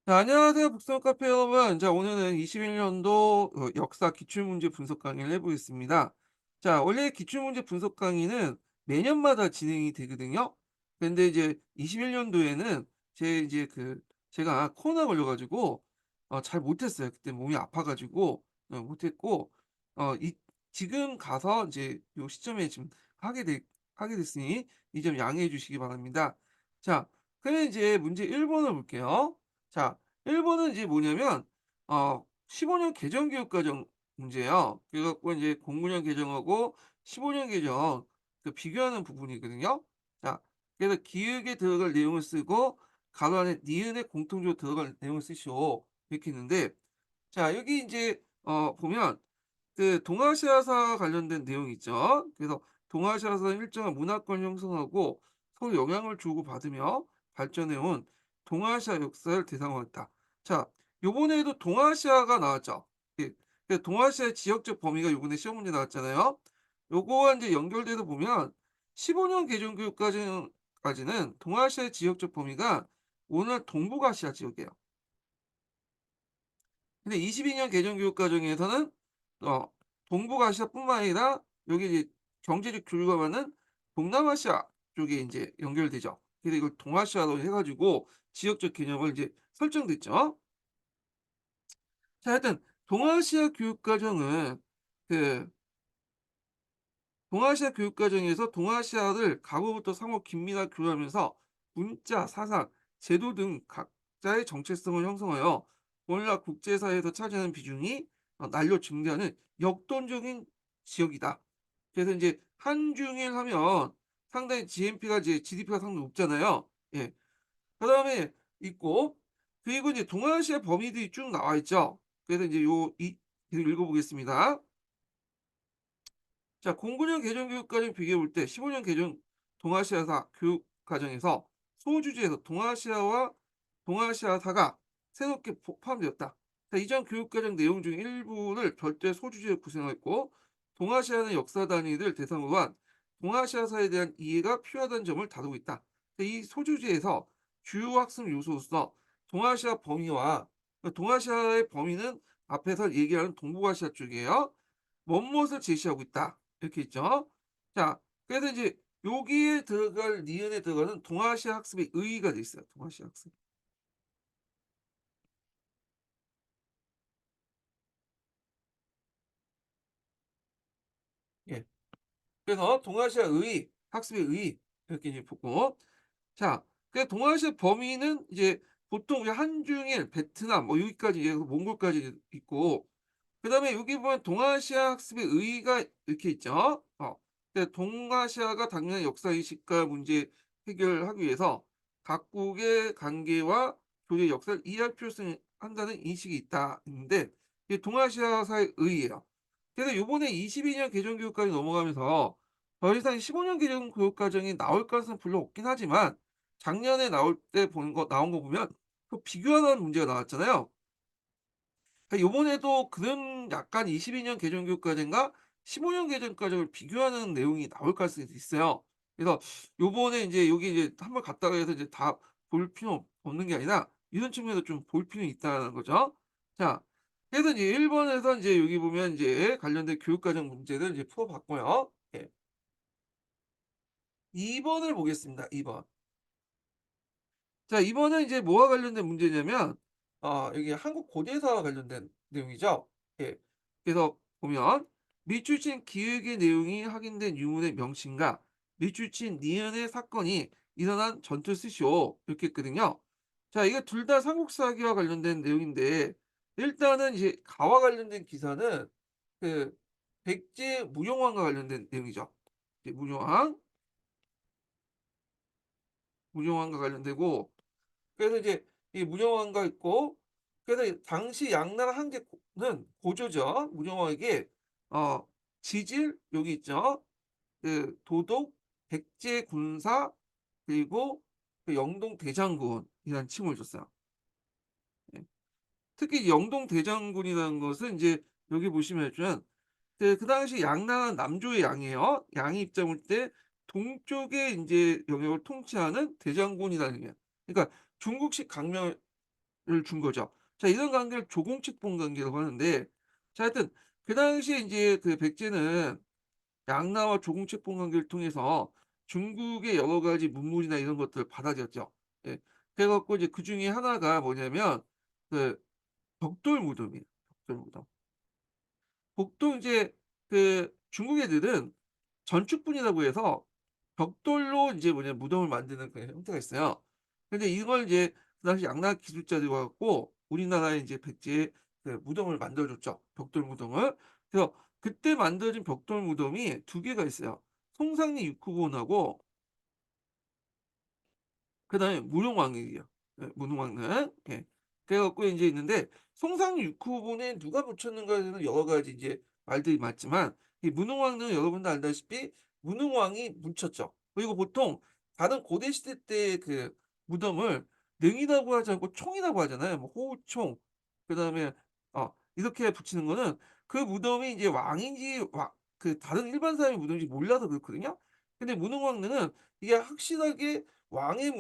자, 안녕하세요. 북스원 카페 여러분. 자, 오늘은 21년도 역사 기출문제 분석 강의를 해보겠습니다. 자, 원래 기출문제 분석 강의는 매년마다 진행이 되거든요. 근데 이제 21년도에는 제가 코로나 걸려가지고 잘 못했어요. 그때 몸이 아파가지고 못했고 지금 가서 이제 요 시점에 지금 하게 되, 하게 됐으니 이 점 양해해 주시기 바랍니다. 자, 그럼 이제 문제 1번을 볼게요. 자, 1번은 이제 뭐냐면 15년 개정 교육 과정 문제예요. 그래 갖고 이제 09년 개정하고 15년 개정 비교하는 부분이거든요. 자, 그래서 기역에 들어갈 내용을 쓰고 가로 안에 니은에 공통적으로 들어갈 내용을 쓰시오. 이렇게 있는데, 자, 여기 이제 보면 그 동아시아사 관련된 내용이 있죠. 그래서 동아시아사는 일정한 문화권 형성하고 서로 영향을 주고받으며 발전해온 동아시아 역사를 대상으로 했다. 자, 요번에도 동아시아가 나왔죠. 예. 그 동아시아의 지역적 범위가 요번에 시험 문제 나왔잖아요. 요거와 이제 연결돼서 보면 15년 개정교육까지는 동아시아의 지역적 범위가 오늘 동북아시아 지역이에요. 근데 22년 개정교육 과정에서는 어 동북아시아뿐만 아니라 여기 이제 경제적 교류가 많은 동남아시아 쪽에 인제 연결되죠. 그래서 이걸 동아시아로 해 가지고 지역적 개념을 이제 설정됐죠. 자, 하여튼 동아시아 교육 과정은 그 동아시아 교육과정에서 동아시아를 과거부터 상호 긴밀하게 교류하면서 문자, 사상, 제도 등 각자의 정체성을 형성하여 오늘날 국제사회에서 차지하는 비중이 날로 증대하는 역동적인 지역이다. 그래서 이제 한중일 하면 상당히 GNP가 이제 GDP가 상당히 높잖아요. 예. 그다음에 있고, 그리고 이제 동아시아 범위들이 쭉 나와 있죠. 그래서 이제 계속 읽어보겠습니다. 자, 09년 개정 교육 과정 비교해 볼 때 15년 개정 동아시아사 교육 과정에서 소주제에서 동아시아사가 새롭게 포함되었다. 자, 이전 교육 과정 내용 중 일부를 별도의 소주제로 구성했고, 동아시아는 역사 단위를 대상으로 한 동아시아사에 대한 이해가 필요하다는 점을 다루고 있다. 자, 이 소주제에서 주요 학습 요소로서 동아시아 범위와 동아시아의 범위는 앞에서 얘기하는 동북아시아 쪽이에요. 멋못을 제시하고 있다. 이렇게 있죠. 자, 그래서 이제 여기에 들어갈 니은에 들어가는 동아시아 학습의 의의가 돼 있어요. 동아시아 학습. 예. 그래서 동아시아 의의, 학습의 의의 이렇게 이제 보고, 자, 그 동아시아 범위는 이제 보통 이제 한중일, 베트남 뭐 여기까지 이제 몽골까지 있고, 그다음에 여기 보면 동아시아 학습의 의의가 이렇게 있죠. 동아시아가 당면한 역사 의식과 문제 해결하기 위해서 각국의 관계와 교제 역사를 이해할 필요성이 한다는 인식이 있다. 있는데 이게 동아시아사의 의의예요. 그래서 요번에 22년 개정 교육까지 넘어가면서 더 이상 15년 개정 교육 과정이 나올 가능성은 별로 없긴 하지만 작년에 나온 거 보면 그 비교하는 문제가 나왔잖아요. 요번에도 그런 약간 22년 개정 교육과정과 15년 개정 과정을 비교하는 내용이 나올 가능성이 있어요. 그래서 요번에 인제 여기 이제 한번 갔다가 해서 이제 다 볼 필요 없는 게 아니라 이런 측면에서 좀 볼 필요는 있다는 거죠. 자, 그래서 이제 1 번에서 인제 여기 보면 인제 관련된 교육과정 문제를 이제 풀어 봤고요. 예. 2 번을 보겠습니다. 2 번. 자, 이번은 이제 뭐와 관련된 문제냐면 여기 한국 고대사와 관련된 내용이죠. 예. 그래서 보면 밑줄친 기획의 내용이 확인된 유물의 명칭과 밑줄친 니은의 사건이 일어난 전투 스시오 이렇게 했거든요. 자, 이게 둘 다 삼국사기와 관련된 내용인데 일단은 이제 가와 관련된 기사는 그 백제 무용왕과 관련된 내용이죠. 이제 무용왕과 관련되고, 그래서 이제 이 문영왕과 있고, 그래서 당시 양나라 한 개는 고조죠. 문영왕에게 어 지질 여기 있죠. 그 도독, 백제 군사, 그리고 그 영동 대장군이라는 칭호를 줬어요. 예. 특히 영동 대장군이라는 것은 이제 여기 보시면 그 당시 양나라는 남조의 양이에요. 양이 입장할 때 동쪽의 인제 영역을 통치하는 대장군이라는 의미예요. 그러니까 중국식 강명을 준 거죠. 자, 이런 관계를 조공책봉 관계라고 하는데, 자, 하여튼 그 당시에 인제 그 백제는 양나와 조공책봉 관계를 통해서 중국의 여러 가지 문물이나 이런 것들을 받아들였죠. 예. 그래 갖고 이제 그중에 하나가 뭐냐면 그 벽돌 무덤이에요. 벽돌 무덤. 보통 이제 그 중국 애들은 전축분이라고 해서 벽돌로 이제 무덤을 만드는 그런 형태가 있어요. 근데 이걸 이제 그 당시 양나 기술자들이 와 갖고 우리나라에 이제 백제에 그 무덤을 만들어 줬죠. 벽돌 무덤을. 그래서 그때 만들어진 벽돌 무덤이 두 개가 있어요. 송상리 육후본하고 그다음에 무릉왕릉이요. 예, 무릉왕릉. 예. 그래 갖고 인제 있는데 송상 육후본에 누가 붙였는가에 대해서는 여러 가지 인제 말들이 많지만 이 무릉왕릉은 여러분도 알다시피 무릉왕이 묻혔죠. 그리고 보통 다른 고대 시대 때의 그 무덤을 능이라고 하지 않고 총이라고 하잖아요. 뭐 호우총 그다음에 이렇게 붙이는 거는 그 무덤이 이제 왕인지 그 다른 일반 사람의 무덤인지 몰라서 그렇거든요. 근데 무릉왕릉은 이게 확실하게 왕의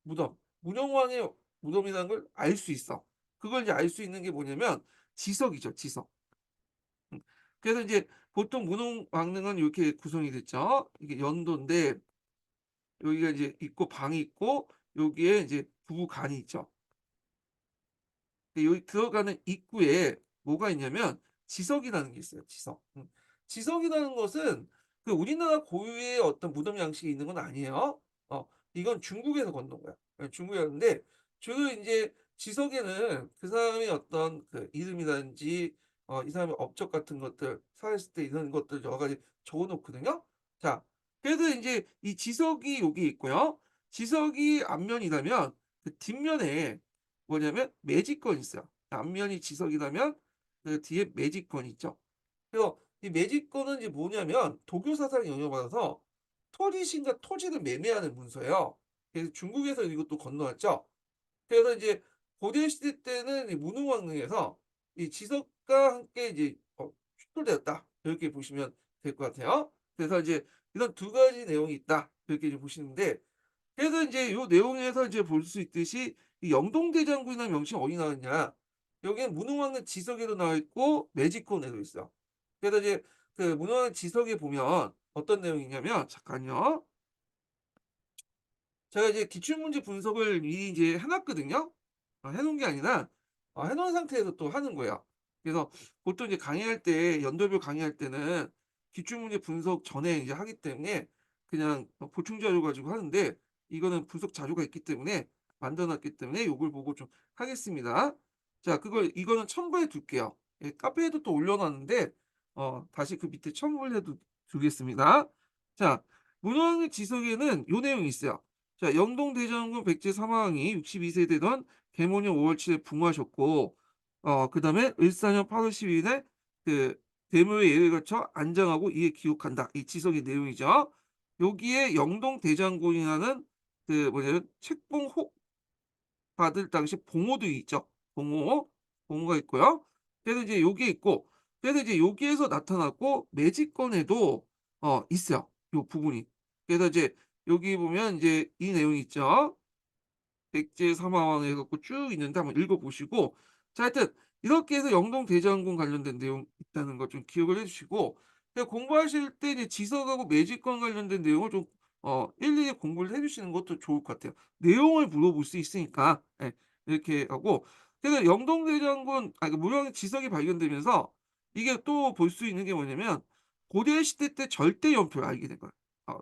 무덤, 문흥왕의 무덤이라는 걸 알 수 있어. 그걸 이제 알 수 있는 게 뭐냐면 지석이죠, 지석. 음. 그래서 이제 보통 문흥왕릉은 이렇게 구성이 됐죠. 이게 연도인데 여기가 이제 있고 방이 있고 여기에 이제 부부간이 있죠. 근데 여기 들어가는 입구에 뭐가 있냐면 지석이라는 게 있어요. 지석. 지석이라는 것은 그 우리나라 고유의 어떤 무덤 양식이 있는 건 아니에요. 이건 중국에서 건너온 거야. 예, 중국에 왔는데 주로 인제 지석에는 그 사람의 어떤 그 이름이라든지 이 사람의 업적 같은 것들 살았을 때 이런 것들 여러 가지 적어 놓거든요. 자, 그래서 인제 이 지석이 여기 있고요. 지석이 앞면이라면 그 뒷면에 뭐냐면 매직건이 있어요. 앞면이 지석이라면 그 뒤에 매직건이 있죠. 그래서 이 매직건은 이제 뭐냐면 도교 사상에 영향받아서 토지신과 토지를 매매하는 문서예요. 그래서 중국에서 이것도 건너왔죠. 그래서 이제 고대 시대 때는 이 문흥왕릉에서 이 지석과 함께 이제 축출되었다. 이렇게 보시면 될 것 같아요. 그래서 이제 이런 두 가지 내용이 있다. 이렇게 이제 보시는데 그래서 인제 요 내용에서 이제 볼 수 있듯이 이 영동대장군이라는 명칭이 어디 나왔냐. 여기는 문흥왕릉 지석에도 나와 있고 매직권에도 있어요. 그래서 이제 그 문흥왕릉 지석에 보면 어떤 내용이냐면 잠깐요. 제가 이제 기출문제 분석을 미리 이제 해 놨거든요. 해 놓은 게 아니라 해 놓은 상태에서 또 하는 거예요. 그래서 보통 이제 강의할 때 연도별 강의할 때는 기출문제 분석 전에 이제 하기 때문에 그냥 보충 자료 가지고 하는데 이거는 분석 자료가 있기 때문에 만들어 놨기 때문에 요걸 보고 좀 하겠습니다. 자, 이거는 첨부해 둘게요. 예, 카페에도 또 올려 놨는데 다시 그 밑에 첨부를 해 두겠습니다. 자, 문헌의 지석에는 요 내용이 있어요. 자, 영동대장군 백제 사마왕이 62세 되던 계모년 5월 7일 붕하셨고 그다음에 을사년 8월 12일에 그 대묘의 예를 거쳐 안장하고 이에 기록한다. 이 지석의 내용이죠. 여기에 영동대장군이라는 그 뭐냐면 책봉호 받을 당시 봉호도 있죠. 봉호가 있고요. 그래서 이제 요게 있고 그래서 이제 여기에서 나타났고 매직권에도 있어요. 요 부분이. 그래서 이제 여기 보면 이제 이 내용이 있죠. 백제 사마왕 해 갖고 쭉 있는데 한번 읽어 보시고 자, 하여튼 이렇게 해서 영동대장군 관련된 내용 있다는 거 좀 기억을 해 주시고 공부하실 때 이제 지석하고 매직권 관련된 내용을 좀 일일이 공부를 해 주시는 것도 좋을 것 같아요. 내용을 물어볼 수 있으니까. 예. 이렇게 하고 그래서 영동대장군 그 무령 지석이 발견되면서 이게 또 볼 수 있는 게 뭐냐면 고대 시대 때 절대 연표를 알게 된 거예요.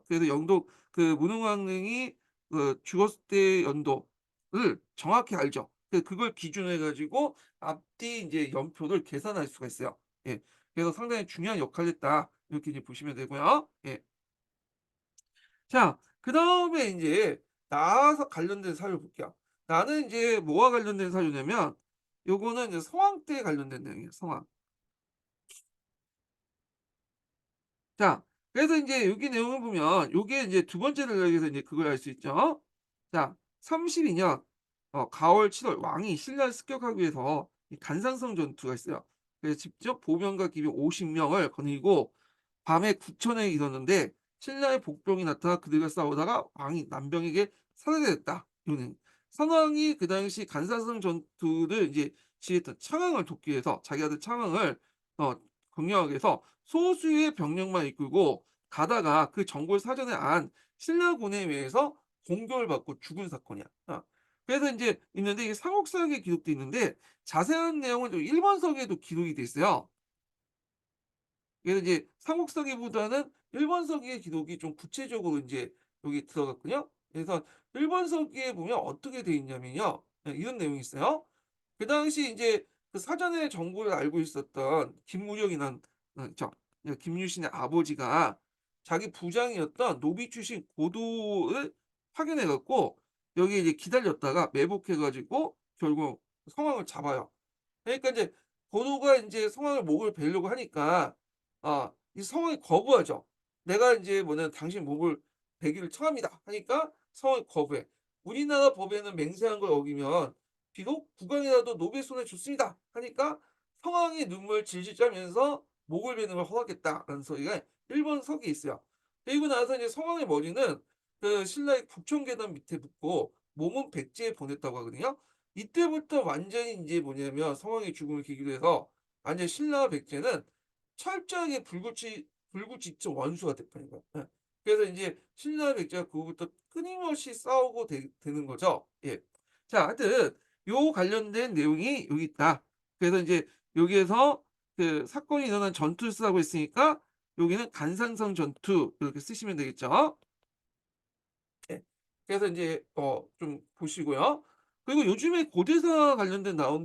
그래서 영동 그 문흥왕릉이 죽었을 때 연도를 정확히 알죠. 그걸 기준으로 해 가지고 앞뒤 인제 연표를 계산할 수가 있어요. 예. 그래서 상당히 중요한 역할을 했다. 이렇게 이제 보시면 되고요. 예. 자, 그다음에 인제 나와서 관련된 사료를 볼게요. 나는 인제 뭐와 관련된 사료냐면 요거는 이제 성왕 때 관련된 내용이에요, 성왕. 자, 그래서 인제 여기 내용을 보면 요게 인제 두 번째 전략에서 인제 그걸 알 수 있죠. 자, 32년 가월 7월 왕이 신라를 습격하기 위해서 이 간산성 전투가 있어요. 그래서 직접 보병과 기병 50명을 거느리고 밤에 구천에 이르렀는데 신라의 복병이 나타나 그들과 싸우다가 왕이 난병에게 사살됐다. 이거는 선왕이 그 당시 간사성 전투를 이제 지휘했던 창왕을 돕기 위해서 자기 아들 창왕을 어 걱령하기 위해서 소수의 병력만 이끌고 가다가 그 정보를 사전에 안 신라군에 의해서 공격을 받고 죽은 사건이야. 그래서 인제 있는데 이게 삼국사기에 기록돼 있는데 자세한 내용은 좀 일본서기에도 기록이 돼 있어요. 그래서 이제 삼국서기보다는 일본서기의 기록이 좀 구체적으로 인제 여기 들어갔거든요. 그래서 일본서기에 보면 어떻게 돼 있냐면요. 이런 내용이 있어요. 그 당시 인제 그 사전에 정보를 알고 있었던 김무령이란 김유신의 아버지가 자기 부장이었던 노비 출신 고도를 확인해 갖고 여기에 이제 기다렸다가 매복해 가지고 결국 성왕을 잡아요. 그러니까 이제 고도가 인제 성왕의 목을 베려고 하니까 이 성왕이 거부하죠. "내가 인제 뭐냐 당신 목을 베기를 청합니다." 하니까 성왕이 거부해. "우리나라 법에는 맹세한 걸 어기면 비록 국왕이라도 노비의 손에 죽습니다." 하니까 성왕이 눈물 질질 짜면서 "목을 베는 걸 허락했다."라는 소리가 일본 서기에 있어요. 그리고 나서 이제 성왕의 머리는 그 신라의 북촌계단 밑에 묻고 몸은 백제에 보냈다고 하거든요. 이때부터 완전히 인제 뭐냐면 성왕의 죽음을 계기로 해서 완전 신라와 백제는 철저하게 불구치적 원수가 돼 버린 거야. 예. 그래서 인제 신라와 백제가 그후부터 끊임없이 싸우고 되는 거죠. 예. 자 하여튼 요 관련된 내용이 여기 있다. 그래서 인제 여기에서 그 사건이 일어난 전투를 쓰라고 했으니까 여기는 간산성 전투 이렇게 쓰시면 되겠죠. 예. 그래서 인제 좀 보시고요. 그리고 요즘에 고대사 관련된 나온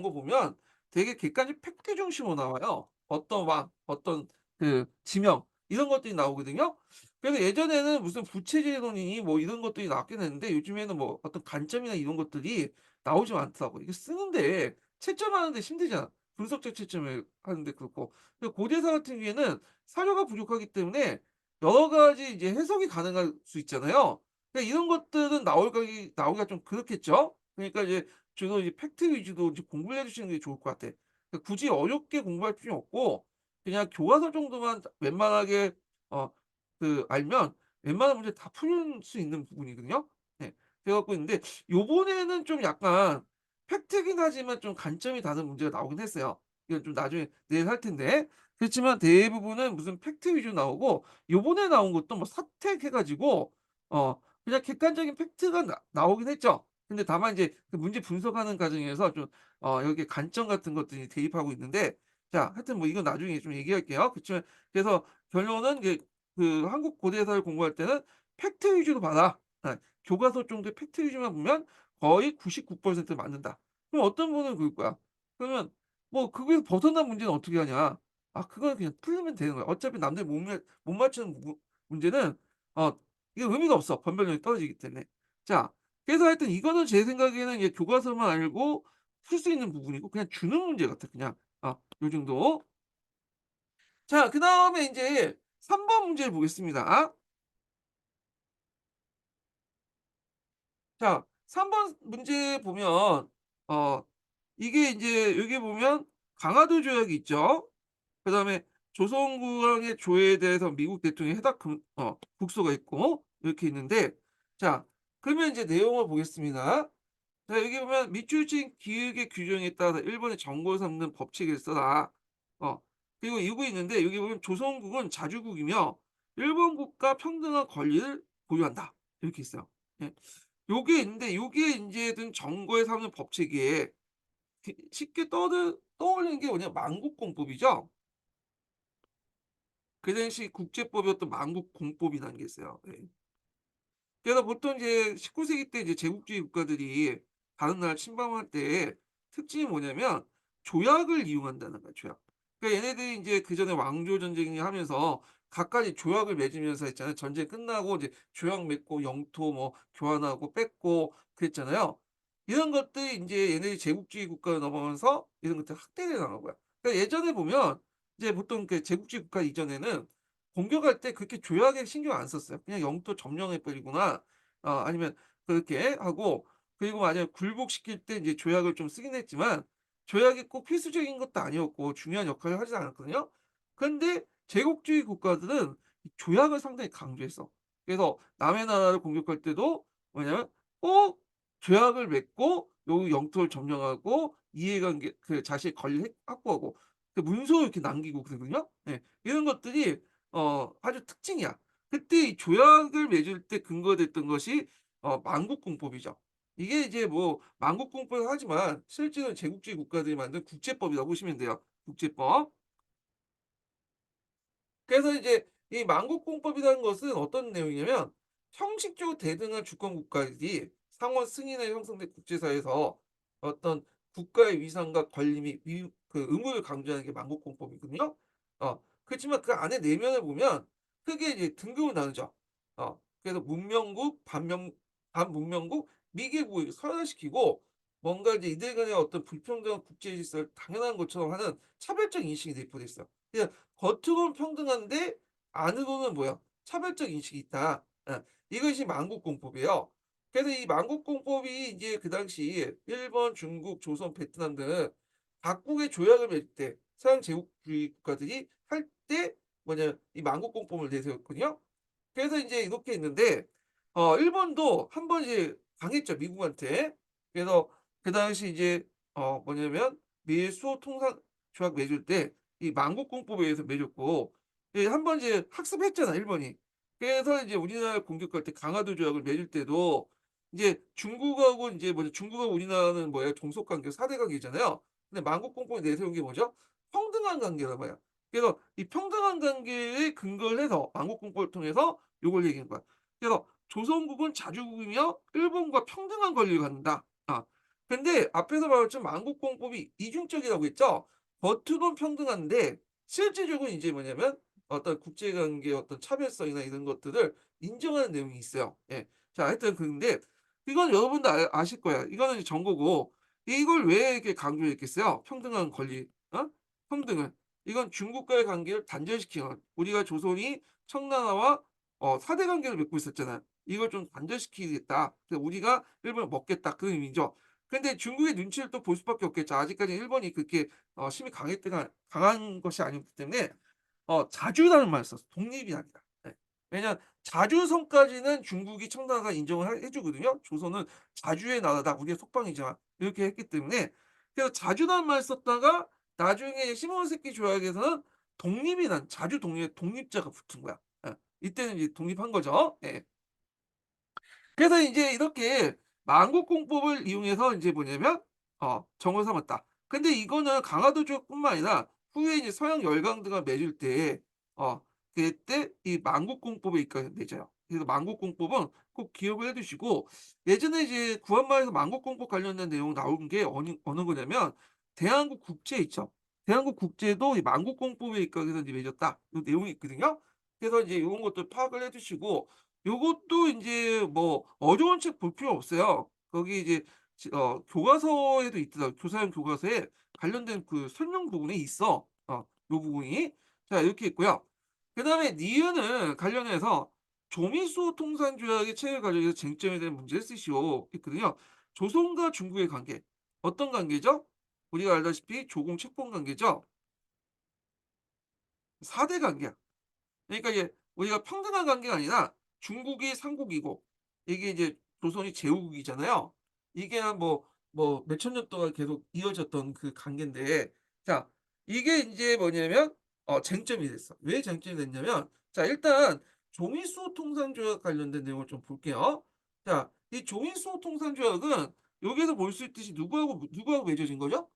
거 보면 되게 객관식 팩트 중심으로 나와요. 어떤 왕, 어떤 그 지명 이런 것들이 나오거든요. 그래서 예전에는 무슨 부채질론이니 뭐 이런 것들이 나왔긴 했는데 요즘에는 뭐 어떤 관점이나 이런 것들이 나오지 않더라고요. 이게 쓰는데 채점하는데 힘들잖아. 분석적 채점을 하는데 그렇고. 근데 고대사 같은 경우에는 사료가 부족하기 때문에 여러 가지 이제 해석이 가능할 수 있잖아요. 그러니까 이런 것들은 나오기가 좀 그렇겠죠. 그러니까 이제 주로 이제 팩트 위주로 이제 공부를 해 주시는 게 좋을 것 같아. 그러니까 굳이 어렵게 공부할 필요 없고 그냥 교과서 정도만 웬만하게 어 알면 웬만한 문제 다 풀 수 있는 부분이거든요. 네. 그래 갖고 있는데 요번에는 좀 약간 팩트긴 하지만 좀 관점이 다른 문제가 나오긴 했어요. 이건 좀 나중에 내일 할 텐데. 그렇지만 대부분은 무슨 팩트 위주로 나오고 요번에 나온 것도 뭐 사택해 가지고 그냥 객관적인 팩트가 나오긴 했죠. 근데 다만 이제 그 문제 분석하는 과정에서 좀 여기에 관점 같은 것들이 대입하고 있는데 자 하여튼 뭐 이건 나중에 좀 얘기할게요. 그치만 그래서 결론은 이제 그 한국 고대사를 공부할 때는 팩트 위주로 봐라. 교과서 정도의 팩트 위주만 보면 거의 99% 맞는다. 그럼 어떤 분은 그럴 거야. 그러면 뭐 거기서 벗어난 문제는 어떻게 하냐. 그건 그냥 풀면 되는 거야. 어차피 남들이 못 맞추는 문제는 어 이게 의미가 없어. 변별력이 떨어지기 때문에. 자 그래서 하여튼 이거는 제 생각에는 이제 교과서만 알고 풀 수 있는 부분이고 그냥 주는 문제 같아 그냥. 요 정도. 자 그다음에 인제 3번 문제를 보겠습니다. 자 3번 문제 보면 어 이게 인제 여기 보면 강화도 조약이 있죠. 그다음에 조선국왕의 조에 대해서 미국 대통령이 국소가 있고 이렇게 있는데 자 그러면 이제 내용을 보겠습니다. 자 여기 보면 "밑줄친 기획의 규정에 따라 일본의 정부를 삼는 법칙을 써라." 어 그리고 이거 있는데 여기 보면 "조선국은 자주국이며 일본 국가 평등한 권리를 보유한다." 이렇게 있어요. 예. 요게 있는데 요게 인제 든 정부에 삼는 법칙에 쉽게 떠올리는 게 뭐냐면 만국공법이죠. 그 당시 국제법이었던 만국공법이라는 게 있어요. 예. 그래서 보통 이제 19 세기 때 이제 제국주의 국가들이 다른 나라 침방할 때 특징이 뭐냐면 조약을 이용한다는 거야, 조약. 그러니까 얘네들이 인제 그전에 왕조 전쟁이 하면서 각가지 조약을 맺으면서 했잖아요. 전쟁 끝나고 이제 조약 맺고 영토 뭐 교환하고 뺏고 그랬잖아요. 이런 것들이 인제 얘네들이 제국주의 국가로 넘어가면서 이런 것들이 확대돼 나간 거야. 그러니까 예전에 보면 이제 보통 그 제국주의 국가 이전에는 공격할 때 그렇게 조약에 신경 안 썼어요. 그냥 영토 점령해 버리거나 아니면 그렇게 하고 그리고 만약에 굴복시킬 때 이제 조약을 좀 쓰긴 했지만 조약이 꼭 필수적인 것도 아니었고 중요한 역할을 하지 않았거든요. 그런데 제국주의 국가들은 이 조약을 상당히 강조했어. 그래서 남의 나라를 공격할 때도 뭐냐면 꼭 조약을 맺고 요 영토를 점령하고 이해관계 그 자신의 권리를 확보하고 그 문서 이렇게 남기고 그러거든요. 예. 이런 것들이 아주 특징이야. 그때 이 조약을 맺을 때 근거됐던 것이 만국공법이죠. 이게 이제 뭐 만국공법을 하지만 실제로는 제국주의 국가들이 만든 국제법이라고 보시면 돼요. 국제법. 그래서 이제 이 만국공법이라는 것은 어떤 내용이냐면 형식적으로 대등한 주권 국가들이 상호 승인에 형성된 국제사회에서 어떤 국가의 위상과 권리 및 그 의무를 강조하는 게 만국공법이거든요. 그렇지만 그 안에 내면을 보면 크게 이제 등급을 나누죠. 그래서 문명국, 반문명국, 미개국을 선언시키고 뭔가 이제 이들 간의 어떤 불평등한 국제 질서를 당연한 것처럼 하는 차별적 인식이 내포돼 있어요. 그냥 겉으로는 평등한데 안으로는 뭐야? 차별적 인식이 있다. 이것이 만국공법이에요. 그래서 이 만국공법이 이제 그 당시 일본, 중국, 조선, 베트남 등 각국의 조약을 맺을 때 서양 제국주의 국가들이 할 때 뭐냐 이 만국공법을 내세웠거든요. 그래서 이제 이렇게 있는데 일본도 한 번 이제 당했죠 미국한테. 그래서 그 당시 이제 뭐냐면 미일 수호 통상 조약 맺을 때 이 만국공법에 의해서 맺었고 예 한 번 이제 학습했잖아 일본이. 그래서 이제 우리나라를 공격할 때 강화도 조약을 맺을 때도 이제 중국하고 이제 뭐냐 중국하고 우리나라는 뭐야 종속 관계 4대 관계잖아요. 근데 만국공법에 내세운 게 뭐죠? 평등한 관계란 말이야. 그래서 이 평등한 관계에 근거를 해서 만국공법을 통해서 요걸 얘기한 거야. 그래서 조선국은 자주국이며 일본과 평등한 권리를 갖는다. 근데 앞에서 말했지만 만국공법이 이중적이라고 했죠. 겉으로는 평등한데 실질적으로 이제 뭐냐면 어떤 국제관계의 어떤 차별성이나 이런 것들을 인정하는 내용이 있어요. 예. 자, 하여튼 근데 이건 여러분도 아실 거야. 이거는 이제 정보고 이걸 왜 이렇게 강조했겠어요? 평등한 권리, 평등을. 이건 중국과의 관계를 단절시키는 우리가 조선이 청나라와 4대 관계를 맺고 있었잖아요. 이걸 좀 단절시키겠다. 그래서 우리가 일본을 먹겠다. 그 의미죠. 근데 중국의 눈치를 또 볼 수밖에 없겠죠. 아직까지 일본이 그렇게 힘이 강한 것이 아니기 때문에 자주라는 말을 썼어. 독립이 아니라. 예. 왜냐면 자주성까지는 중국이 청나라가 인정을 해 주거든요. 조선은 자주의 나라다. 우리의 속방이지만 이렇게 했기 때문에 그래서 자주라는 말을 썼다가 나중에 시모노세키 조약에서는 독립이란 자주 독립의 독립자가 붙은 거야. 예. 이때는 이제 독립한 거죠. 예. 그래서 인제 이렇게 만국공법을 이용해서 인제 뭐냐면 정을 삼았다. 근데 이거는 강화도 지역뿐만 아니라 후에 이제 서양 열강들과 맺을 때 어 그때 이 만국공법에 맺어요. 그래서 만국공법은 꼭 기억을 해 두시고 예전에 이제 구한말에서 만국공법 관련된 내용 나온 게 어느 거냐면 대한국 국제 있죠. 대한국 국제도 이 만국공법에 입각해서 이제 맺었다. 요 내용이 있거든요. 그래서 이제 요런 것들 파악을 해 두시고 요것도 인제 뭐 어려운 책 볼 필요 없어요. 거기 이제 교과서에도 있더라고요. 교사용 교과서에 관련된 그 설명 부분에 있어. 요 부분이. 자 이렇게 있고요. 그다음에 니은은 관련해서 조미수 통산 조약의 체결 과정에서 쟁점이 된 문제를 쓰시오 있거든요. 조선과 중국의 관계. 어떤 관계죠? 우리가 알다시피 조공 책봉 관계죠. 4대 관계야. 그러니까 이제 우리가 평등한 관계가 아니라 중국이 상국이고 이게 이제 조선이 제후국이잖아요. 이게 한 몇천 년 동안 계속 이어졌던 그 관계인데 자 이게 인제 뭐냐면 쟁점이 됐어. 왜 쟁점이 됐냐면 자 일단 조미수 통상 조약 관련된 내용을 좀 볼게요. 자 이 조미수 통상 조약은 여기에서 볼 수 있듯이 누구하고 맺어진 거죠?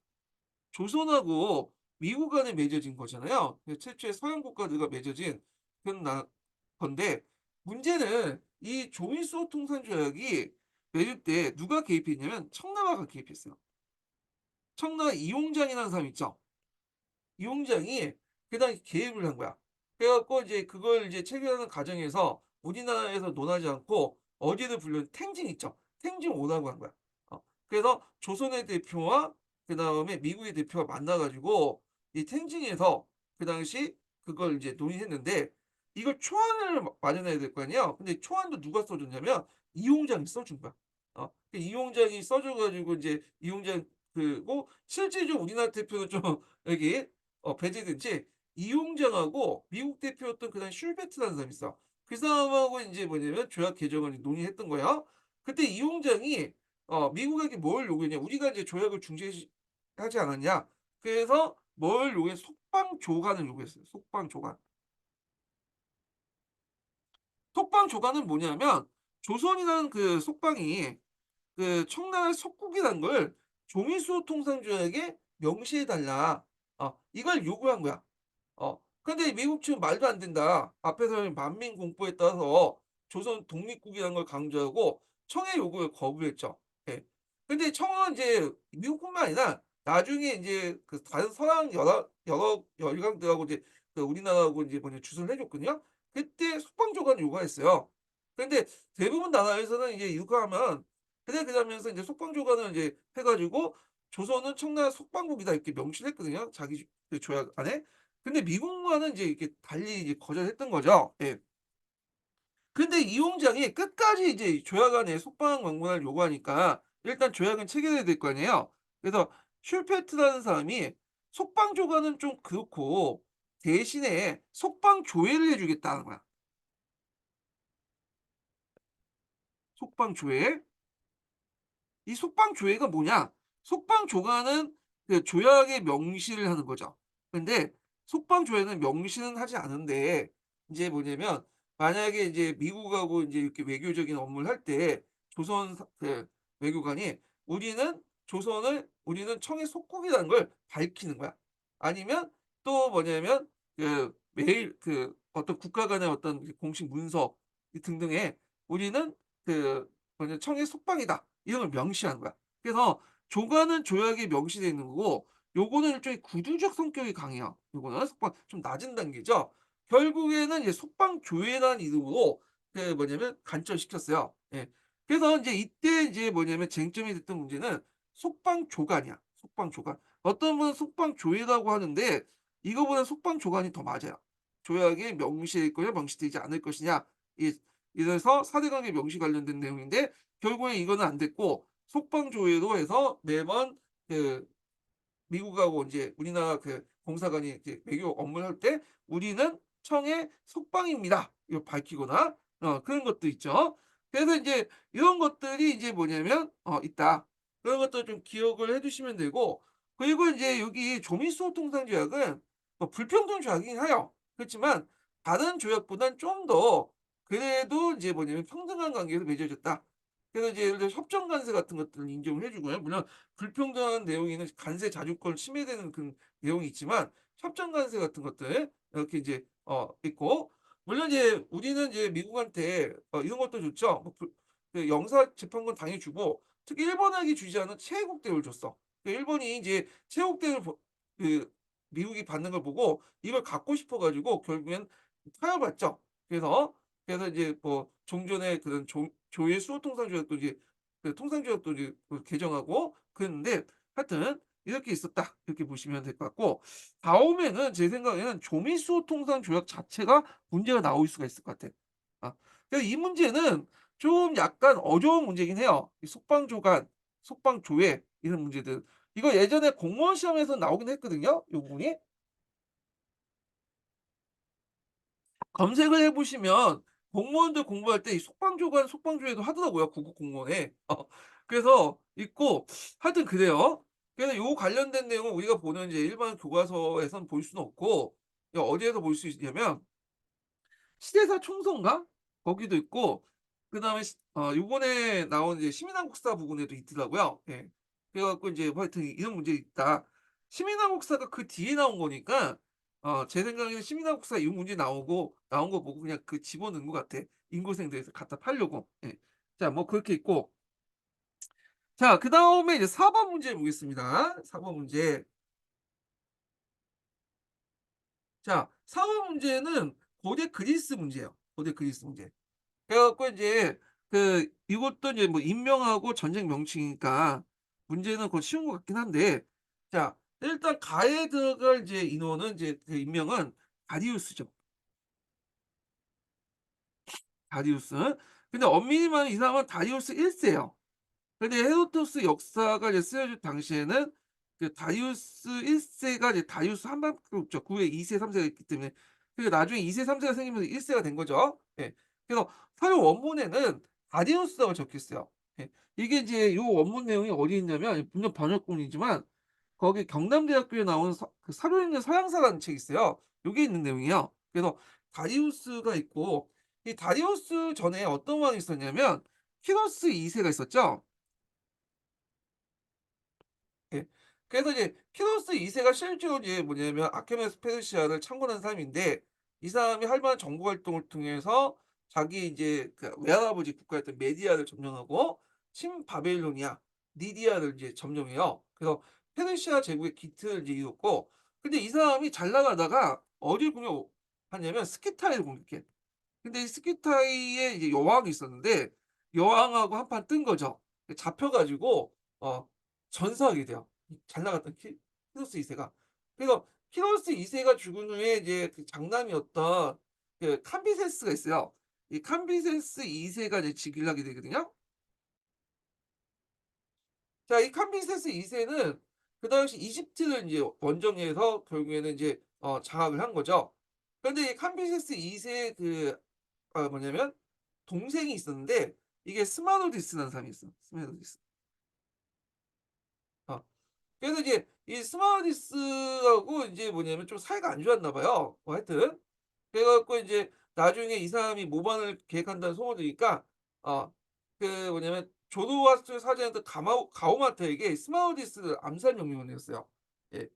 조선하고 미국 간에 맺어진 거잖아요. 그 최초의 서양 국가들과 맺어진 그런 건데 문제는 이 조미수 통산 조약이 맺을 때 누가 개입했냐면 청나라가 개입했어요. 청나라 이용장이라는 사람 있죠. 이용장이 그 당시 개입을 한 거야. 그래 갖고 이제 그걸 이제 체결하는 과정에서 우리나라에서 논하지 않고 어디를 불러 탱징 있죠. 탱징 오라고 한 거야. 그래서 조선의 대표와 그다음에 미국의 대표가 만나 가지고 이 탱징에서 그 당시 그걸 이제 논의했는데 이걸 초안을 마련해야 될 거 아니에요. 근데 초안도 누가 써 줬냐면 이용장이 써준 거야. 그 이용장이 써줘 가지고 이제 이용장 그리고 실질적으로 우리나라 대표는 좀 여기 배제됐지 이용장하고 미국 대표였던 그 당시 슐베트라는 사람이 있어. 그 사람하고 인제 뭐냐면 조약 개정을 논의했던 거야. 그때 이용장이 미국에게 뭘 요구했냐? 우리가 이제 조약을 중재하지 않았냐? 그래서 뭘 요구했 속방 조간을 요구했어요. 속방 조간. 속방 조간은 뭐냐면 조선이라는 그 속방이 그 청나라의 속국이라는 걸 조미수 통상조약에 명시해 달라. 이걸 요구한 거야. 근데 미국 측은 말도 안 된다. 앞에서 만민 공포에 따라서 조선 독립국이라는 걸 강조하고 청의 요구를 거부했죠. 예. 근데 청은 이제 미국뿐만 아니라 나중에 이제 그 다른 서양 여러 열강들하고 이제 그 우리나라하고 이제 뭐냐 주선을 해줬거든요. 그때 속방조간을 요구했어요. 근데 대부분 나라에서는 이제 이렇게 하면 그래 그러면서 이제 속방조간을 이제 해가지고 조선은 청나라 속방국이다 이렇게 명시를 했거든요. 자기 그 조약 안에. 근데 미국과는 이제 이렇게 달리 이제 거절했던 거죠. 예. 근데 이용장이 끝까지 이제 조약안에 속방 명분을 요구하니까 일단 조약은 체결해야 될 거 아니에요. 그래서 슐페트라는 사람이 속방 조간은 좀 그렇고 대신에 속방 조회를 해주겠다는 거야. 속방 조회. 이 속방 조회가 뭐냐? 속방 조간은 그 조약의 명시를 하는 거죠. 근데 속방 조회는 명시는 하지 않은데 이제 뭐냐면 만약에 이제 미국하고 이제 이렇게 외교적인 업무를 할 때 조선 그 외교관이 우리는 청의 속국이라는 걸 밝히는 거야. 아니면 또 뭐냐면 그 매일 그 어떤 국가 간의 어떤 공식 문서 등등에 우리는 그 뭐냐 청의 속방이다. 이런 걸 명시하는 거야. 그래서 조간은 조약에 명시되어 있는 거고 요거는 일종의 구두적 성격이 강해요. 요거는 속방 좀 낮은 단계죠. 결국에는 이제 속방 조회라는 이름으로 그 뭐냐면 간절시켰어요. 예. 그래서 이제 이때 이제 뭐냐면 쟁점이 됐던 문제는 속방 조간이야. 속방 조간. 어떤 분은 속방 조회라고 하는데 이거보다 속방 조간이 더 맞아요. 조약에 명시될 거냐 명시되지 않을 것이냐. 이래서 사대관계 명시 관련된 내용인데 결국에 이거는 안 됐고 속방 조회로 해서 매번 그 미국하고 이제 우리나라 그 공사관이 이제 외교 업무를 할 때 우리는 청의 속방입니다. 이거 밝히거나 그런 것도 있죠. 그래서 이제 이런 것들이 이제 뭐냐면 있다. 그런 것도 좀 기억을 해두시면 되고 그리고 이제 여기 조민수 통상조약은 뭐 불평등 조약이긴 해요. 그렇지만 다른 조약보다는 좀 더 그래도 이제 뭐냐면 평등한 관계에서 맺어졌다. 그래서 이제 예를 들어 협정 관세 같은 것들을 인정을 해주고요. 물론 불평등한 내용이 있는 관세 자주권 침해되는 그 내용이 있지만 협정 관세 같은 것들 이렇게 이제 있고 물론 이제 우리는 이제 미국한테 이런 것도 좋죠. 그 영사 재판권 당연히 주고 특히 일본에게 주지 않은 최애국 대우를 줬어. 그 일본이 이제 최애국 대우를 그 미국이 받는 걸 보고 이걸 갖고 싶어 가지고 결국엔 타협했죠. 그래서 이제 뭐 종전에 그런 조의 수호 통상조약도 이제 그 통상조약도 이제 그 개정하고 그랬는데 하여튼 이렇게 있었다 이렇게 보시면 될 것 같고 다음에는 제 생각에는 조미수호 통상조약 자체가 문제가 나올 수가 있을 것 같아. 아, 그래서 이 문제는 좀 약간 어려운 문제긴 해요. 이 속방조간, 속방조회 이런 문제들. 이거 예전에 공무원 시험에서 나오긴 했거든요. 이 부분이. 검색을 해 보시면 공무원들 공부할 때 이 속방조간, 속방조회도 하더라고요, 구급 공무원에. 그래서 있고 하여튼 그래요. 그래서 요 관련된 내용은 우리가 보는 이제 일반 교과서에선 볼 수는 없고 어디에서 볼 수 있냐면 시대사 총서인가? 거기도 있고 그다음에 요번에 나온 이제 시민한국사 부분에도 있더라고요. 예. 그래 갖고 이제 뭐 하여튼 이런 문제 있다. 시민한국사가 그 뒤에 나온 거니까 제 생각에는 시민한국사 이 문제 나온 거 보고 그냥 그 집어넣은 것 같아. 인고생들에서 갖다 팔려고. 예. 자, 뭐 그렇게 있고. 자, 그다음에 이제 4번 문제 보겠습니다. 4번 문제. 자, 4번 문제는 고대 그리스 문제예요. 고대 그리스 문제. 그래 갖고 이제 그 이것도 이제 뭐 인명하고 전쟁 명칭이니까 문제는 그 쉬운 것 같긴 한데 자 일단 가에 들어갈 이제 인원은 이제 그 인명은 다리우스죠. 다리우스. 근데 엄밀히 말하면 이 사람은 다리우스 1세예요. 근데 헤로도스 역사가 이제 쓰여질 당시에는 그 다리우스 1세가 이제 다리우스 한 밖에 없죠. 그 후에 2세, 3세가 있기 때문에 그러니까 나중에 2세, 3세가 생기면서 1세가 된 거죠. 예. 그래서 서류 원문에는 다리우스라고 적혀 있어요. 예. 이게 이제 요 원문 내용이 어디 있냐면 물론 번역본이지만 거기 경남대학교에 나온 그 사료 있는 서양사라는 책이 있어요. 요게 있는 내용이에요. 그래서 다리우스가 있고 이 다리우스 전에 어떤 왕이 있었냐면 키로스 2 세가 있었죠. 예. 그래서 이제 키로스 2 세가 실제로 이제 뭐냐면 아케메네스 페르시아를 창건한 사람인데 이 사람이 할 만한 정보 활동을 통해서 자기 이제 그 외할아버지 국가였던 메디아를 점령하고 신바벨로니아, 니디아를 이제 점령해요. 그래서 페르시아 제국의 기틀을 이제 이뤘고 근데 이 사람이 잘 나가다가 어디를 공격하냐면 스키타이를 공격해. 근데 이 스키타이에 이제 여왕이 있었는데 여왕하고 한판 뜬 거죠. 잡혀 가지고 전사하게 돼요. 이 잘 나갔던 키루스 2 세가. 그래서 키루스 2 세가 죽은 후에 이제 그 장남이었던 그 캄비세스가 있어요. 이 캄비세스 2 세가 이제 즉위를 하게 되거든요. 자, 이 캄비세스 2 세는 그 당시 이집트를 인제 원정해서 결국에는 인제 장악을 한 거죠. 그런데 이 캄비세스 2 세의 그 뭐냐면 동생이 있었는데 이게 스마누디스라는 사람이 있어. 스마누디스. 어. 그래서 이제 이 스마누디스하고 인제 뭐냐면 좀 사이가 안 좋았나 봐요. 뭐 하여튼 그래 갖고 인제 나중에 이 사람이 모반을 계획한다는 소문을 들으니까 어 뭐냐면 조르와스트 사제였던 가오마트에게 스마우디스를 암살 명령을 내렸어요. 예.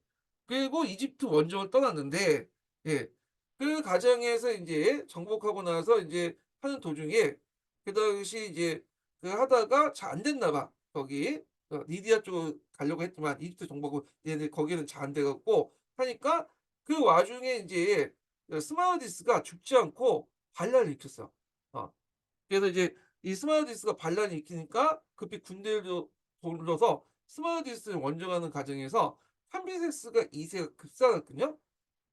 그리고 이집트 원정을 떠났는데 예. 그 과정에서 인제 정복하고 나서 인제 하는 도중에 그 당시 이제 그 하다가 잘 안 됐나 봐. 거기 리디아 쪽으로 가려고 했지만 이집트 정복하고 얘네 거기는 잘 안 돼 갖고 하니까 그 와중에 인제 스마우디스가 죽지 않고 반란을 일으켰어. 어. 그래서 이제 이 스마우디스가 반란을 일으키니까 급히 군대를 불러서 스마우디스를 원정하는 과정에서 캄비세스가 2 세가 급사했거든요.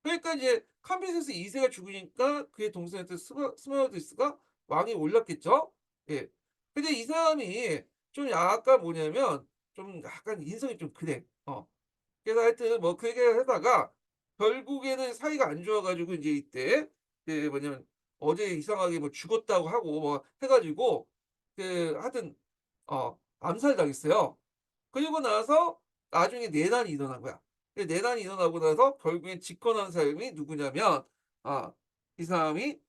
그러니까 이제 캄비세스 2 세가 죽으니까 그의 동생이었던 스마우디스가 왕위에 올랐겠죠. 예. 근데 이 사람이 좀 약간 뭐냐면 좀 약간 인성이 좀 그래. 그래서 하여튼 뭐 그 얘기를 하다가 결국에는 사이가 안 좋아 가지고 인제 이때 그 뭐냐면 어제 이상하게 뭐 죽었다고 하고 뭐 해 가지고 하여튼 암살당했어요. 그리고 나서 나중에 내란이 일어난 거야. 그 내란이 일어나고 나서 결국엔 집권한 사람이 누구냐면 아 이 사람이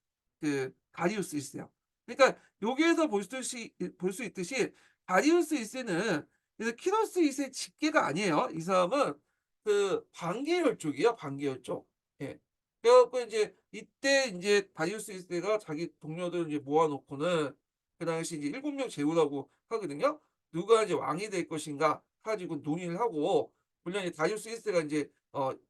다리우스 1 세야. 그러니까 여기에서 볼 수 있듯이 다리우스 1 세는 그래서 키로스 2 세 직계가 아니에요. 이 사람은 반계열 쪽이에요, 반계열 쪽. 예. 그래 갖고 인제 이때 인제 다리우스 1 세가 자기 동료들을 이제 모아 놓고는 그 당시 이제 7명 재우라고 하거든요. 누가 이제 왕이 될 것인가 가지고 논의를 하고 물론 이제 다리우스 1 세가 인제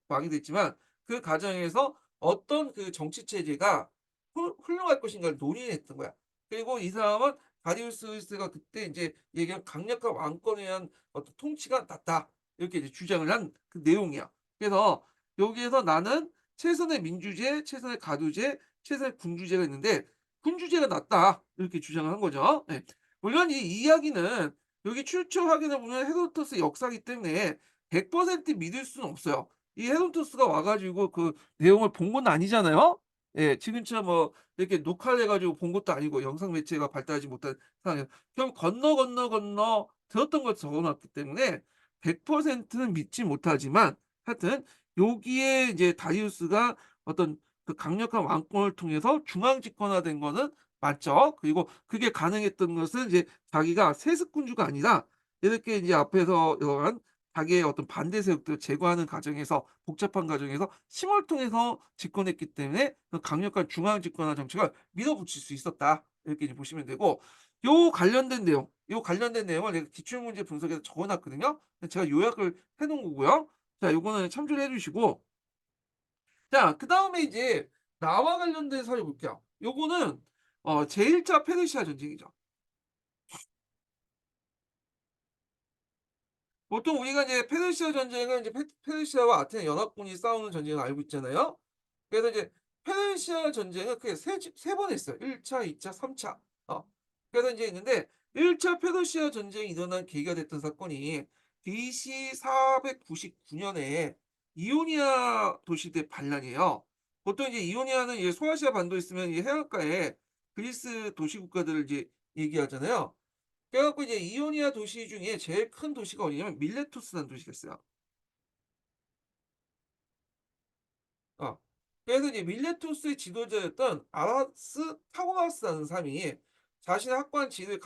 왕이 됐지만 그 과정에서 어떤 그 정치 체제가 훌륭할 것인가를 논의를 했던 거야. 그리고 이 사람은 다리우스 1 세가 그때 인제 얘기한 "강력한 왕권에 의한 어떤 통치가 낫다." 이렇게 이제 주장을 한 그 내용이야. 그래서 여기에서 나는 최선의 민주제, 최선의 가두제, 최선의 군주제가 있는데 "군주제가 낫다." 이렇게 주장을 한 거죠. 예. 물론 이 이야기는 여기 출처 확인해 보면 헤로도토스 역사이기 때문에 100% 믿을 수는 없어요. 이 헤로도토스가 와 가지고 그 내용을 본 건 아니잖아요. 예. 지금처럼 뭐 이렇게 녹화를 해 가지고 본 것도 아니고 영상 매체가 발달하지 못한 상황에서 그럼 건너 들었던 걸 적어 놨기 때문에 100%는 믿지 못하지만 하여튼 여기에 이제 다리우스가 어떤 그 강력한 왕권을 통해서 중앙 집권화된 거는 맞죠. 그리고 그게 가능했던 것은 이제 자기가 세습군주가 아니라 이렇게 이제 앞에서 이러한 자기의 어떤 반대 세력들을 제거하는 과정에서 복잡한 과정에서 힘을 통해서 집권했기 때문에 그 강력한 중앙 집권화 정책을 밀어붙일 수 있었다. 이렇게 이제 보시면 되고 요 관련된 내용을 내가 기출문제 분석에서 적어 놨거든요. 제가 요약을 해 놓은 거고요. 자 요거는 참조를 해 주시고 자 그다음에 이제 나와 관련된 사례 볼게요. 요거는 제1 차 페르시아 전쟁이죠. 보통 우리가 이제 페르시아 전쟁은 이제 페르시아와 아테네 연합군이 싸우는 전쟁을 알고 있잖아요. 그래서 이제 페르시아 전쟁은 크게 세 번 했어요. 1 차, 2 차, 3 차. 그래서 인제 있는데 1차 페르시아 전쟁이 일어난 계기가 됐던 사건이 BC 499 년에 이오니아 도시대 반란이에요. 보통 이제 이오니아는 이제 소아시아 반도에 있으면 이 해안가에 그리스 도시 국가들을 이제 얘기하잖아요. 그래 갖고 이제 이오니아 도시 중에 제일 큰 도시가 어디냐면 밀레투스라는 도시가 있어요. 어. 그래서 이제 밀레투스의 지도자였던 아라스타고나스라는 사람이 자신의 확고한 지위를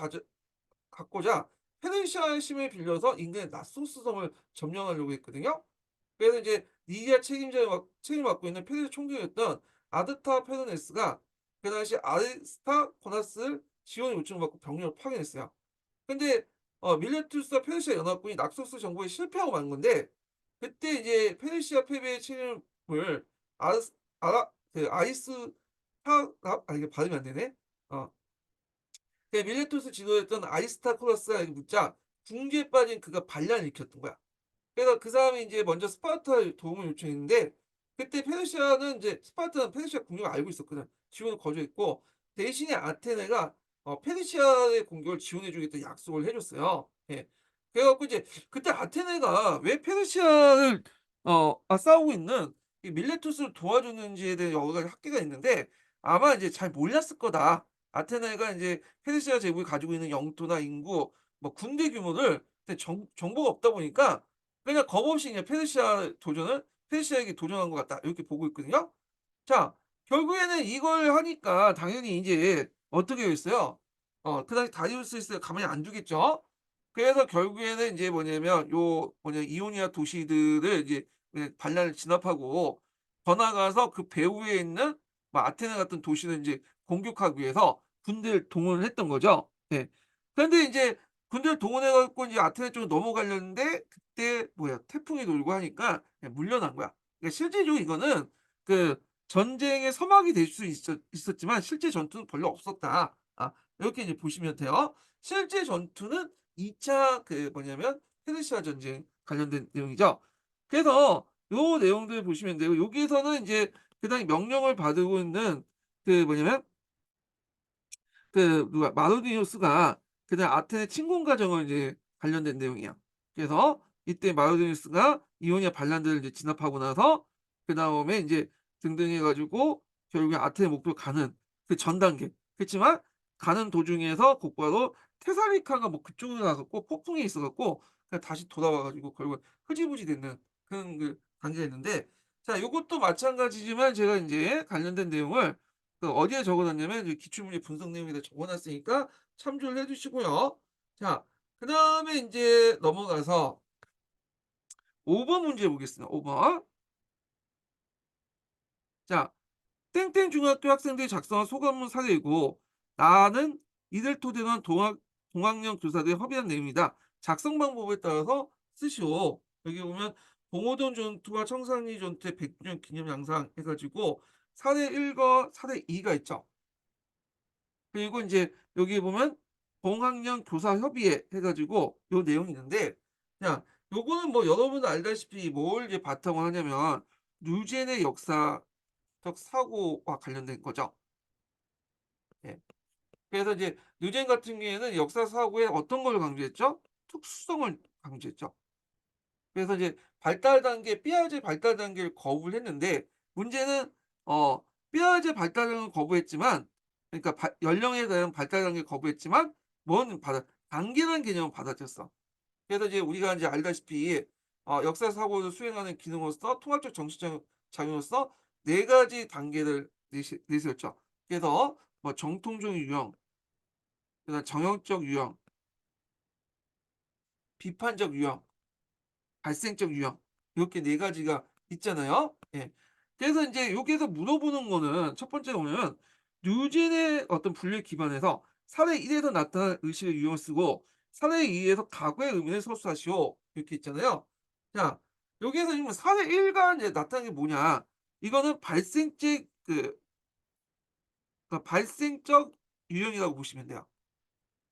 갖고자 페르시아의 힘을 빌려서 인근의 나소스 섬을 점령하려고 했거든요. 그래서 이제 니디아 책임을 맡고 있는 페르시아 총독이었던 아드타 페르네스가 그 당시 아리스타고나스를 지원의 요청을 받고 병력을 파견했어요. 근데 밀레투스와 페르시아 연합군이 낙소스 정부에 실패하고 만 건데, 그때 이제 페르시아 패배의 책임을 아르스 아라 그 이게 발음이 안 되네. 어. 밀레투스 지도했던 아리스타코라스가 묻자 궁지에 빠진 그가 반란을 일으켰던 거야. 그래서 그 사람이 이제 먼저 스파르타에 도움을 요청했는데, 그때 페르시아는 이제 스파르타는 페르시아 국력을 알고 있었거든. 지원을 거절했고, 대신에 아테네가 페르시아의 공격을 지원해주겠다 약속을 해줬어요. 예. 그래갖고 이제 그때 아테네가 왜 페르시아를 싸우고 있는 이 밀레투스를 도와줬는지에 대해 여러 가지 학계가 있는데, 아마 이제 잘 몰랐을 거다. 아테네가 이제 페르시아 제국이 가지고 있는 영토나 인구, 뭐 군대 규모를 정보가 없다 보니까 그냥 겁 없이 그냥 페르시아에게 도전한 것 같다, 이렇게 보고 있거든요. 자, 결국에는 이걸 하니까 당연히 이제 어떻게 됐어요? 그 당시 다리우스를 가만히 안 두겠죠. 그래서 결국에는 이제 뭐냐면 이오니아 도시들을 이제 반란을 진압하고 더 나아가서 그 배후에 있는 뭐 아테네 같은 도시를 이제 공격하기 위해서 군대를 동원을 했던 거죠. 예. 그런데 이제 군대를 동원해 갖고 이제 아테네 쪽으로 넘어가려는데, 그때 태풍이 돌고 하니까 그냥 물러난 거야. 그러니까 실제적으로 이거는 그 전쟁의 서막이 될 수 있었지만 실제 전투는 별로 없었다. 이렇게 이제 보시면 돼요. 실제 전투는 2차 페르시아 전쟁 관련된 내용이죠. 그래서 요 내용들 보시면 돼요. 여기에서는 이제 그 당시 명령을 받고 있는 그 뭐냐면 누가 마르디누스가 그냥 아테네 침공 과정을 이제 관련된 내용이야. 그래서 이때 마르디누스가 이오니아 반란들을 이제 진압하고 나서 그다음에 이제 등등 해 가지고 결국에 아테네 목표로 가는 그 전 단계. 그렇지만 가는 도중에서 곧바로 테살리카가 뭐 그쪽으로 가 갖고 폭풍이 있어 갖고 그냥 다시 돌아와 가지고 결국 흐지부지 되는 그런 그 단계가 있는데, 자 요것도 마찬가지지만 제가 인제 관련된 내용을 어디에 적어 놨냐면 이 기출문제 분석 내용에다 적어 놨으니까 참조를 해 주시고요. 자, 그다음에 인제 넘어가서 5번 문제 보겠습니다. 5 번. 자, 땡땡 중학교 학생들이 작성한 소감문 사례이고 나는 이들 토대로 한 동학령 교사들이 협의한 내용이다. 작성 방법에 따라서 쓰시오. 여기 보면 봉오동 전투와 청산리 전투의 100주년 기념 양상 해 가지고 사례 1과 사례 2가 있죠. 그리고 인제 여기 보면 동학령 교사 협의회 해 가지고 요 내용이 있는데, 그냥 요거는 뭐 여러분도 알다시피 뭘 이제 바탕으로 하냐면 누젠의 역사적 사고와 관련된 거죠. 예. 그래서 이제 누젠 같은 경우에는 역사 사고에 어떤 걸 강조했죠? 특수성을 강조했죠. 그래서 이제 삐아제 발달 단계를 거부를 했는데, 문제는 어 삐아제 발달 단계를 거부했지만, 그러니까 연령에 대한 발달 단계를 거부했지만 뭔 받아 단계라는 개념을 받아들였어. 그래서 이제 우리가 이제 알다시피 역사 사고를 수행하는 기능으로서 통합적 정치적 작용으로서 네 가지 단계를 내세웠죠. 그래서 뭐 정통적 유형, 그다음 정형적 유형, 비판적 유형, 발생적 유형, 이렇게 네 가지가 있잖아요. 예. 그래서 인제 여기에서 물어보는 거는 첫 번째로 보면 뉴진의 어떤 분류에 기반해서 사례 1에서 나타난 의식의 유형을 쓰고 사례 2에서 과거의 의미를 서술하시오, 이렇게 있잖아요. 자, 여기에서 지금 사례 1가 인제 나타난 게 뭐냐? 이거는 발생적 유형이라고 보시면 돼요.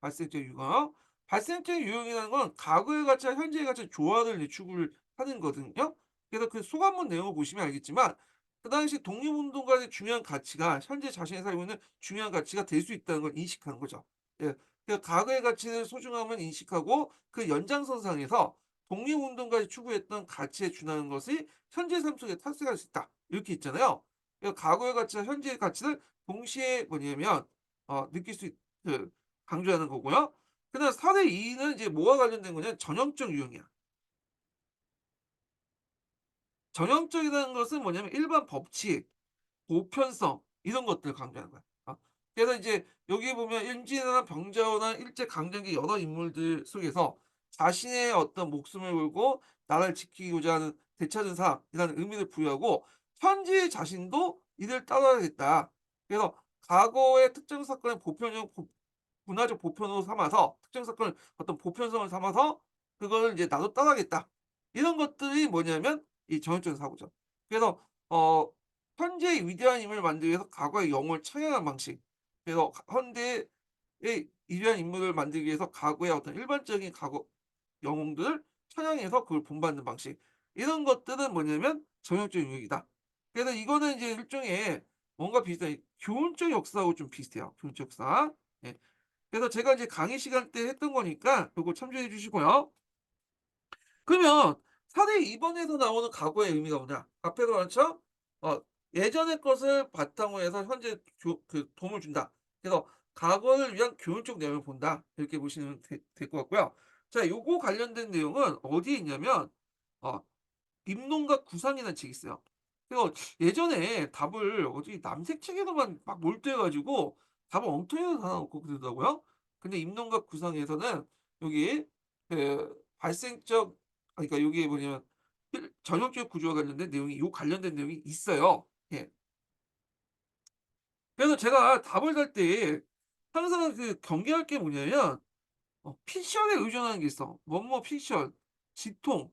발생적 유형. 발생적 유형이라는 건 과거의 가치와 현재의 가치의 조화를 이제 추구를 하는 거거든요. 그래서 그 소감문 내용을 보시면 알겠지만 그 당시 독립운동가의 중요한 가치가 현재 자신이 살고 있는 중요한 가치가 될 수 있다는 걸 인식하는 거죠. 예. 그러니까 과거의 가치의 소중함을 인식하고 그 연장선상에서 독립운동가에 추구했던 가치에 준하는 것이 현재 삶 속에 탈색할 수 있다, 이렇게 있잖아요. 그러니까 과거의 가치와 현재의 가치를 동시에 느낄 수 있 그 강조하는 거고요. 그다음 4대 2는 이제 뭐와 관련된 거냐면 전형적 유형이야. 전형적이라는 것은 뭐냐면 일반 법칙, 보편성 이런 것들을 강조하는 거야. 그래서 이제 여기 보면 임진왜란, 병자호란, 일제 강점기 여러 인물들 속에서 자신의 어떤 목숨을 걸고 나라를 지키고자 하는 되찾은 사람이라는 의미를 부여하고 현재 자신도 이를 따라야겠다. 그래서 과거의 특정 사건의 보편적 문화적 보편으로 삼아서 특정 사건을 어떤 보편성을 삼아서 그거를 이제 '나도 따라하겠다.' 이런 것들이 뭐냐면 이 전형적인 사고죠. 그래서 어 현재의 위대한 인물을 만들기 위해서 과거의 영웅을 청해하는 방식. 그래서 현대의 위대한 인물을 만들기 위해서 과거의 어떤 일반적인 과거 영웅들을 찬양해서 그걸 본받는 방식. 이런 것들은 뭐냐면 전형적인 유형이다. 그래서 이거는 이제 일종의 뭔가 비슷한 교훈적 역사하고 좀 비슷해요, 교훈적 역사. 예. 그래서 제가 이제 강의 시간 때 했던 거니까 요거 참조해 주시고요. 그러면 사대 2 번에서 나오는 과거의 의미가 뭐냐? 앞에도 말했죠? 어 예전의 것을 바탕으로 해서 현재 도움을 준다. 그래서 과거를 위한 교훈적 내용을 본다. 이렇게 보시면 될 것 같고요. 자, 요거 관련된 내용은 어디에 있냐면 어 입농가 구상이라는 책이 있어요. 그래서 예전에 답을 어디 남색 책에서만 막 몰두해 가지고 답을 엉터리로 다 놓고 그러더라고요. 근데 입농가 구상에서는 여기 발생적 그러니까 여기에 뭐냐면 전형적 구조와 관련된 내용이 요 관련된 내용이 있어요. 예. 그래서 제가 답을 달 때 항상 경계할 게 뭐냐면 픽션에 의존하는 게 있어. 뭐뭐 픽션, 지통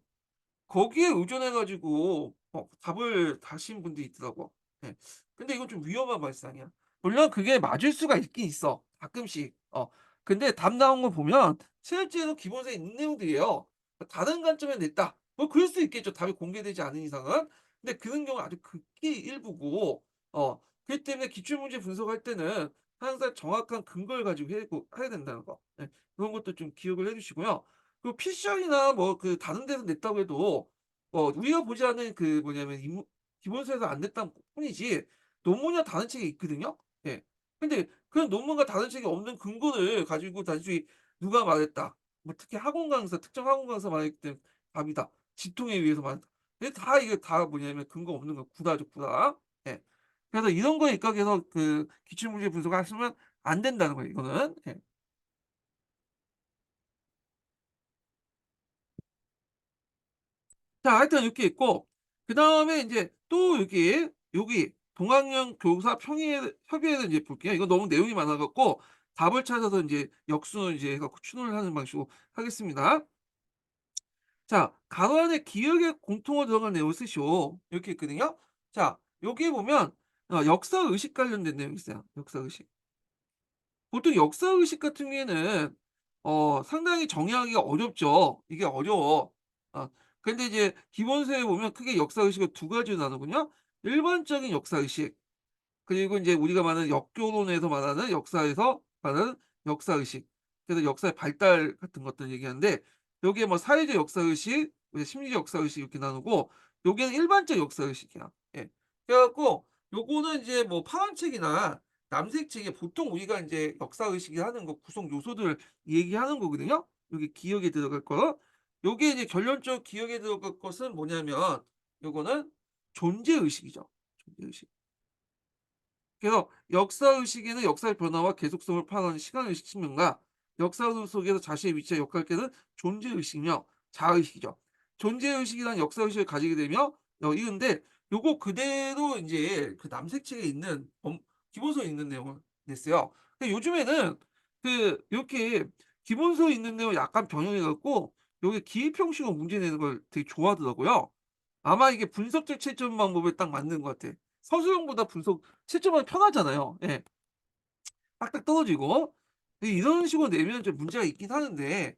거기에 의존해 가지고 답을 다신 분들이 있더라고. 예. 근데 이건 좀 위험한 발상이야. 물론 그게 맞을 수가 있긴 있어, 가끔씩. 근데 답 나온 거 보면 실제로 기본서에 있는 내용들이에요. 다른 관점에 냈다. 뭐 그럴 수 있겠죠, 답이 공개되지 않은 이상은. 근데 그런 경우는 아주 극히 일부고 그렇기 때문에 기출문제 분석할 때는 항상 정확한 근거를 가지고 해야 된다는 거. 예. 그런 것도 좀 기억을 해 주시고요. 그리고 피셜이나 뭐 다른 데서 냈다고 해도 우리가 보지 않는 뭐냐면 기본서에서 안 냈다는 뿐이지 논문이나 다른 책에 있거든요. 예. 근데 그런 논문과 다른 책에 없는 근거를 가지고 다시 누가 말했다. 뭐 특히 학원 강사, 특정 학원 강사 말했기 때문에 답이다. 지통에 의해서 말했다. 근데 다 이게 다 뭐냐면 근거 없는 거 구라죠, 구라. 예. 그래서 이런 거에 입각해서 기출문제 분석하시면 안 된다는 거예요, 이거는. 예. 자, 하여튼 이렇게 있고 그다음에 인제 또 여기 동학령 교사 평의 협의회를 인제 볼게요. 이거 너무 내용이 많아 갖고 답을 찾아서 인제 역순을 이제 해 갖고 추론을 하는 방식으로 하겠습니다. 자, 가로 안에 기억의 공통어 들어간 내용을 쓰시오. 이렇게 있거든요. 자, 여기에 보면 역사 의식 관련된 내용이 있어요, 역사 의식. 보통 역사 의식 같은 경우에는 상당히 정의하기가 어렵죠. 이게 어려워. 어 근데 이제 기본서에 보면 크게 역사 의식을 두 가지로 나누거든요. 일반적인 역사 의식 그리고 인제 우리가 말하는 역교론에서 말하는 역사에서 말하는 역사 의식. 그래서 역사의 발달 같은 것들을 얘기하는데 여기에 뭐 사회적 역사 의식, 심리적 역사 의식 이렇게 나누고 여기는 일반적 역사 의식이야. 예. 그래 갖고 요거는 이제 뭐 파란책이나 남색책에 보통 우리가 인제 역사 의식이 하는 거 구성 요소들을 얘기하는 거거든요. 여기 기억에 들어갈 거. 요게 이제 결론적 기억에 들어갈 것은 뭐냐면 요거는 존재 의식이죠. 존재 의식. 그래서 역사의식에는 역사의 변화와 계속성을 파악하는 시간의식 측면과 역사 속에서 자신의 위치와 역할을 깨는 존재의식이며 자아의식이죠. 존재의식이란 역사의식을 가지게 되며 이건데 요거 그대로 인제 남색책에 있는 기본서에 있는 내용을 냈어요. 근데 요즘에는 요렇게 기본서에 있는 내용을 약간 변형해 갖고 요게 기입 형식으로 문제 내는 걸 되게 좋아하더라고요. 아마 이게 분석적 채점 방법에 딱 맞는 것 같아. 서술형보다 분석 채점하기 편하잖아요. 예. 딱딱 떨어지고. 이런 식으로 내면 좀 문제가 있긴 하는데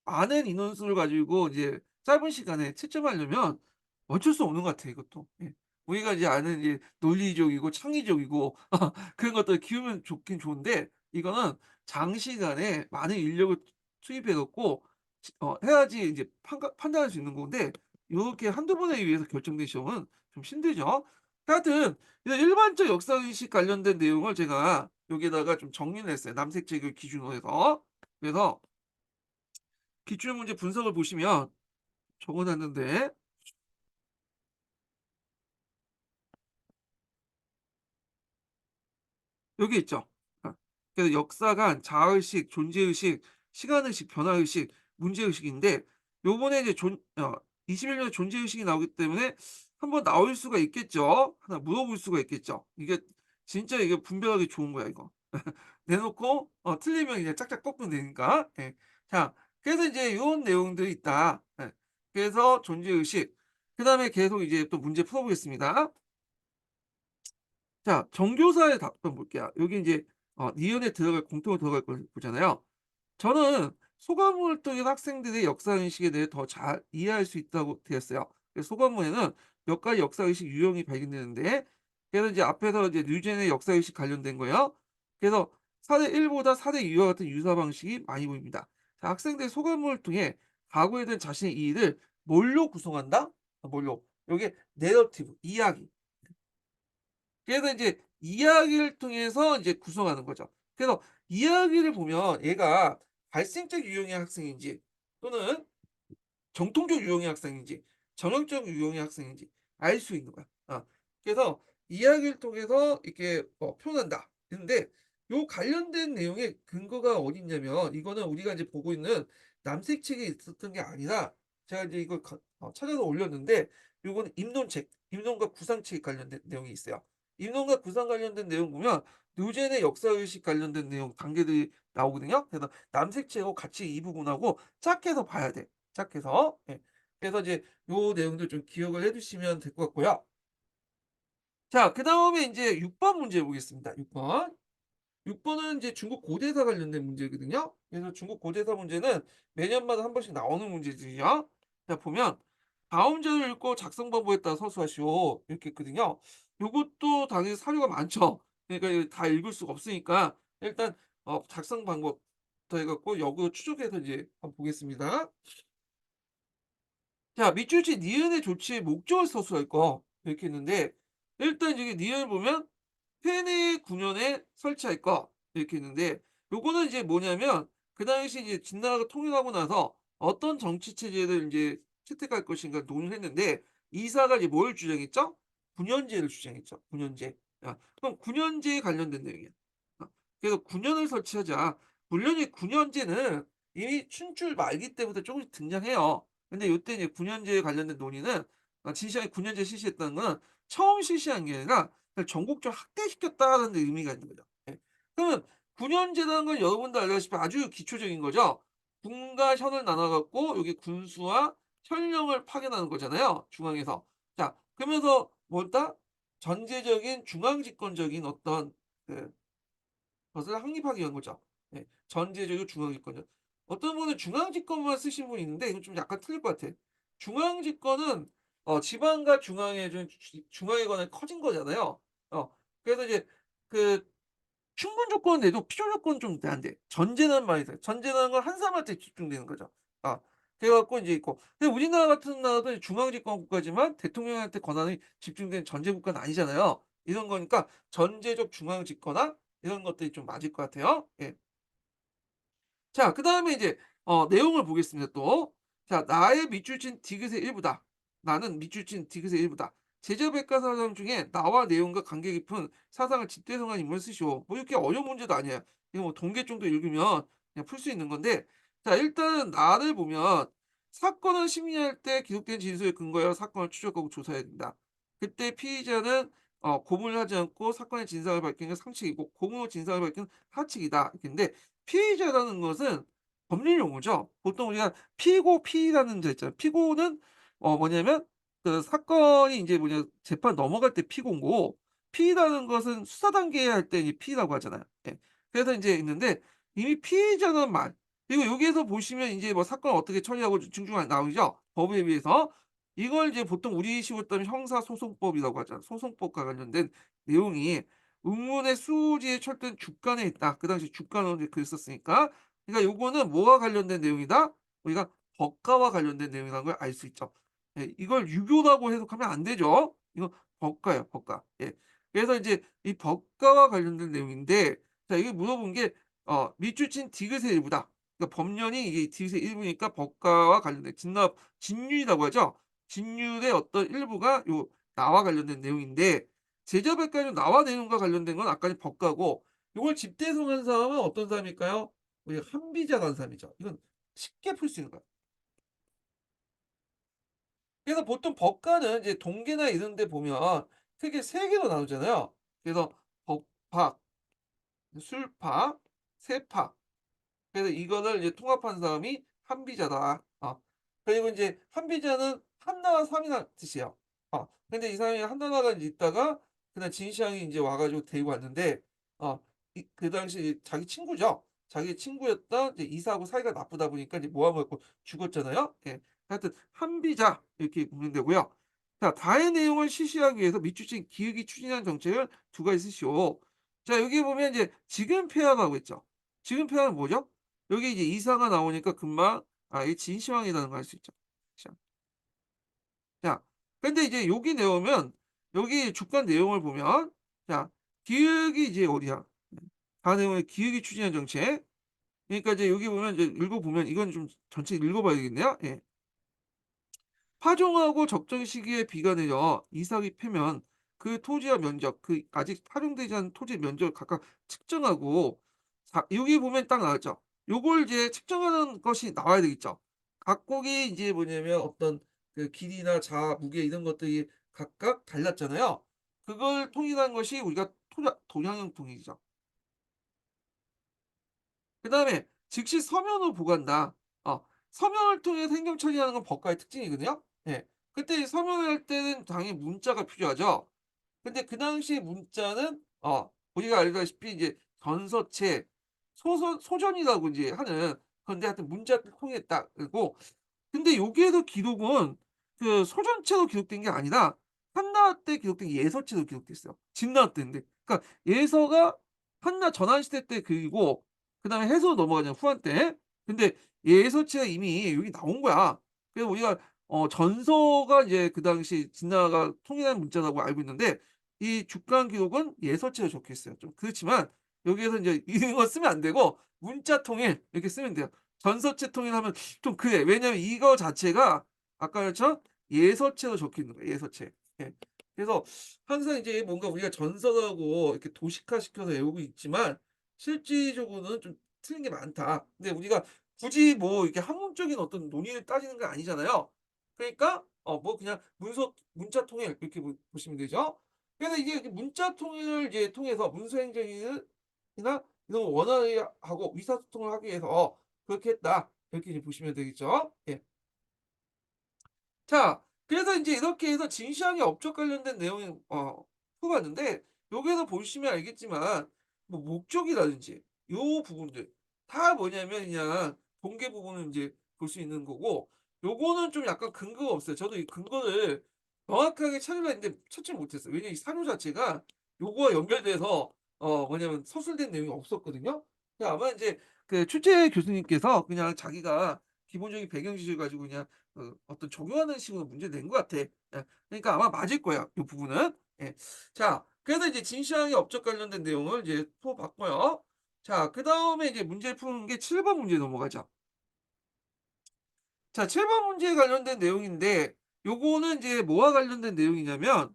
많은 인원수를 가지고 이제 짧은 시간에 채점하려면 어쩔 수 없는 것 같아요, 이것도. 예. 우리가 이제 아는 이제 논리적이고 창의적이고 그런 것들을 키우면 좋긴 좋은데 이거는 장시간에 많은 인력을 투입해 갖고 해야지 이제 판단할 수 있는 건데 요렇게 한두 번에 의해서 결정된 시험은 좀 힘들죠. 하여튼 이런 일반적 역사의식 관련된 내용을 제가 여기에다가 좀 정리를 했어요, 남색책을 기준으로 해서. 그래서 기출문제 분석을 보시면 적어 놨는데 여기 있죠. 어. 그래서 역사관, 자아의식, 존재의식, 시간의식, 변화의식, 문제의식인데 요번에 이제 21년에 존재의식이 나오기 때문에 한번 나올 수가 있겠죠. 하나 물어볼 수가 있겠죠. 이게 진짜 이게 분별하기 좋은 거야 이거. 내놓고 틀리면 이제 짝짝 꺾으면 되니까. 예. 자, 그래서 이제 요런 내용들이 있다. 예. 그래서 존재의식 그다음에 계속 이제 또 문제 풀어 보겠습니다. 자, 정교사의 답변 볼게요. 여기 인제 니은에 들어갈 공통으로 들어갈 걸 보잖아요. 저는 소감을 통해서 학생들의 역사인식에 대해 더 잘 이해할 수 있다고 드렸어요. 그래서 소감문에는 몇 가지 역사의식 유형이 발견되는데 그래서 이제 앞에서 이제 뉴젠의 역사의식 관련된 거예요. 그래서 사대 1보다 사대 2와 같은 유사 방식이 많이 보입니다. 자, 학생들의 소감문을 통해 과거에 대한 자신의 이해를 뭘로 구성한다? 뭘로? 요게 내러티브, 이야기. 그래서 이제 이야기를 통해서 이제 구성하는 거죠. 그래서 이야기를 보면 얘가 발생적 유형의 학생인지 또는 정통적 유형의 학생인지 전형적 유형의 학생인지 알 수 있는 거야. 그래서 이야기를 통해서 이렇게 표현한다. 근데 요 관련된 내용의 근거가 어디 있냐면 이거는 우리가 이제 보고 있는 남색 책에 있었던 게 아니라 제가 이제 이걸 찾아서 올렸는데 요거는 입론책, 입론과 구상책 관련된 내용이 있어요. 입론과 구상 관련된 내용 보면 노젠의 역사의식 관련된 내용 단계들이 나오거든요. 그래서 남색책하고 같이 이 부분하고 짝해서 봐야 돼. 시작해서 그래서 이제 요 내용들 좀 기억을 해 두시면 될 것 같고요. 자, 그다음에 인제 6번 문제 보겠습니다. 6 번. 6 번은 이제 중국 고대사 관련된 문제거든요. 그래서 중국 고대사 문제는 매년마다 한 번씩 나오는 문제들이요. 자, 보면 "다음 자료를 읽고 작성 방법에 따라 서술하시오." 이렇게 했거든요. 요것도 당연히 사료가 많죠. 그러니까 이거 다 읽을 수가 없으니까 일단 작성 방법부터 해 갖고 역으로 추적해서 이제 한번 보겠습니다. 자, 밑줄치 니은의 조치의 목적을 서술할 거 이렇게 했는데 일단 여기 니은을 보면 펜의 구년에 설치할 거 이렇게 했는데 요거는 이제 뭐냐면 그 당시 이제 진나라가 통일하고 나서 어떤 정치 체제를 이제 채택할 것인가 논의를 했는데 이사가 이제 뭘 주장했죠? 군연제를 주장했죠. 군연제. 그럼 군연제에 관련된 내용이야. 그래서 군연을 설치하자. 물론 이 군연제는 이미 춘추 말기 때부터 조금씩 등장해요. 근데 요때 이제 군연제에 관련된 논의는 진시황이 군연제 실시했다는 건 처음 실시한 게 아니라 그냥 전국적으로 확대시켰다는 의미가 있는 거죠. 예. 그러면 군연제라는 건 여러분도 알다시피 아주 기초적인 거죠. 군과 현을 나눠 갖고 여기 군수와 현령을 파견하는 거잖아요, 중앙에서. 자, 그러면서 뭐다? 전제적인 중앙 집권적인 어떤 그 것을 확립하기 위한 거죠. 예. 전제적이고 중앙집권적. 어떤 분은 중앙집권만 쓰신 분이 있는데 이건 좀 약간 틀릴 것 같아. 중앙집권은 지방과 중앙의 좀 중앙에 관한 커진 거잖아요. 그래서 이제 그 충분 조건은 돼도 필요 조건은 좀 안 돼. 전제라는 말이 있어요. 전제라는 건 한 사람한테 집중되는 거죠. 아 그래 갖고 인제 있고 근데 우리나라 같은 나라도 중앙집권 국가지만 대통령한테 권한이 집중된 전제 국가는 아니잖아요. 이런 거니까 전제적 중앙집권화 이런 것들이 좀 맞을 것 같아요. 예. 자, 그다음에 이제 내용을 보겠습니다 또. 자, "나의 밑줄 친 디귿의 일부다. 나는 밑줄 친 디귿의 일부다. 제자백과사전 중에 나와 내용과 관계 깊은 사상을 집대성한 인물을 쓰시오." 뭐 이렇게 어려운 문제도 아니에요. 이거 뭐 동계 정도 읽으면 그냥 풀 수 있는 건데 자, 일단은 나를 보면 "사건을 심리할 때 기록된 진술에 근거하여 사건을 추적하고 조사해야 된다. 그때 피의자는 고문을 하지 않고 사건의 진상을 밝히는 게 상칙이고 고문으로 진상을 밝히는 사칙이다." 이렇게 피의자라는 것은 법률 용어죠. 보통 우리가 피고, 피의라는 자 있잖아요. 피고는 뭐냐면 그 사건이 인제 뭐냐 재판 넘어갈 때 피고인 거고 피의라는 것은 수사 단계에 할 때 이제 피의라고 하잖아요. 예. 그래서 인제 있는데 이미 피의자라는 말 그리고 여기에서 보시면 인제 뭐 사건을 어떻게 처리하고 중중한 나오죠, 법에 의해서. 이걸 이제 보통 우리식으로 따면 형사소송법이라고 하잖아요. 소송법과 관련된 내용이 의문의 수지의 철저한 주관에 있다. 그 당시 주관으로 이제 글을 썼으니까. 그러니까 요거는 뭐와 관련된 내용이다? 우리가 법과와 관련된 내용이라는 걸 알 수 있죠. 예, 이걸 유교라고 해석하면 안 되죠. 이건 법과예요, 법과. 예. 그래서 이제 이 법과와 관련된 내용인데 자 이게 물어본 게 밑줄 친 디귿의 일부다. 그러니까 법령이 이게 디귿의 일부니까 법과와 관련된 직률이라고 하죠. 직률의 어떤 일부가 요 나와 관련된 내용인데 제자백과는 나와 내용과 관련된 건 아까 법과고 요걸 집대성한 사람은 어떤 사람일까요? 우리 한비자라는 사람이죠. 이건 쉽게 풀 수 있는 거야. 그래서 보통 법과는 이제 동계나 이런 데 보면 크게 세 개로 나누잖아요. 그래서 법파, 술파, 세파. 그래서 이거를 이제 통합한 사람이 한비자다. 그리고 인제 한비자는 한나라 삼이라는 뜻이에요. 근데 이 사람이 한나라가 이제 있다가 그날 진시황이 인제 와 가지고 데리고 왔는데 그 당시 자기 친구죠. 자기 친구였던 이제 이사하고 사이가 나쁘다 보니까 이제 모함을 갖고 죽었잖아요. 예. 하여튼 한비자 이렇게 보면 되고요. 자, 다의 내용을 실시하기 위해서 밑줄친 기획이 추진한 정책을 두 가지 쓰시오. 자, 여기 보면 이제 지금 폐하라고 했죠. 지금 폐하는 뭐죠? 여기 이제 이사가 나오니까 금방 이 진시황이라는 걸 알 수 있죠. 자, 자, 근데 이제 여기 내용은 여기 주간 내용을 보면 자, 기획이 이제 어디야? 다 내용의 기획이 추진한 정책. 그러니까 이제 여기 보면 이제 읽어보면 이건 좀 전체 읽어봐야 겠네요. 예. 파종하고 적정 시기에 비가 내려 이삭이 패면 그 토지와 면적, 그 아직 파종되지 않은 토지 면적을 각각 측정하고 자, 여기 보면 딱 나왔죠. 요걸 이제 측정하는 것이 나와야 되겠죠. 각국이 이제 뭐냐면 어떤 그 길이나 자, 무게 이런 것들이 각각 달랐잖아요. 그걸 통일한 것이 우리가 도량형 통일이죠. 그다음에 즉시 서면으로 보관한다. 서면을 통해서 행정 처리하는 건 법과의 특징이거든요. 예. 그때 서면을 할 때는 당연히 문자가 필요하죠. 근데 그 당시에 문자는 우리가 알다시피 이제 전서체, 소전이라고 이제 하는 건데 하여튼 문자를 통했다. 그리고 근데 여기에서 기록은 그 소전체로 기록된 게 아니라 한나 때 기록된 예서체로 기록됐어요. 진나 때인데. 그러니까 예서가 한나 전환시대 때 그리고 그다음에 해서로 넘어가잖아요, 후한 때. 근데 예서체가 이미 여기 나온 거야. 그래서 우리가 전서가 이제 그 당시 진나가 통일한 문자라고 알고 있는데 이 주간 기록은 예서체로 적혀 있어요. 좀 그렇지만 여기에서 인제 이런 거 쓰면 안 되고 문자 통일 이렇게 쓰면 돼요. 전서체 통일하면 좀 그래. 왜냐면 이거 자체가 아까처럼 예서체로 적혀 있는 거예요, 예서체. 예. 그래서 항상 이제 뭔가 우리가 전서라고 이렇게 도식화시켜서 외우고 있지만 실질적으로는 좀 틀린 게 많다. 근데 우리가 굳이 뭐 이렇게 학문적인 어떤 논의를 따지는 건 아니잖아요. 그러니까 뭐 그냥 문자 통일 이렇게 보시면 되죠. 그래서 이게 문자 통일을 이제 통해서 문서 행정이나 이런 걸 원활하고 의사소통을 하기 위해서 그렇게 했다. 이렇게 이제 보시면 되겠죠. 예. 자, 그래서 인제 이렇게 해서 진시황의 업적 관련된 내용이 풀어봤는데 여기에서 보시면 알겠지만 뭐 목적이라든지 요 부분들 다 뭐냐면 그냥 동계 부분을 인제 볼 수 있는 거고 요거는 좀 약간 근거가 없어요. 저도 이 근거를 정확하게 찾으려 했는데 찾지 못했어요. 왜냐면 이 사료 자체가 요거와 연결돼서 뭐냐면 서술된 내용이 없었거든요. 그냥 아마 인제 그 출제 교수님께서 그냥 자기가 기본적인 배경 지식을 가지고 그냥 어떤 적용하는 식으로 문제를 낸 것 같아. 예. 그러니까 아마 맞을 거야, 이 부분은. 예. 자, 그래서 이제 진시황의 업적 관련된 내용을 이제 풀어봤고요. 자, 그다음에 이제 문제를 푸는 게 7번 문제 넘어가죠. 자, 7번 문제에 관련된 내용인데 요거는 이제 뭐와 관련된 내용이냐면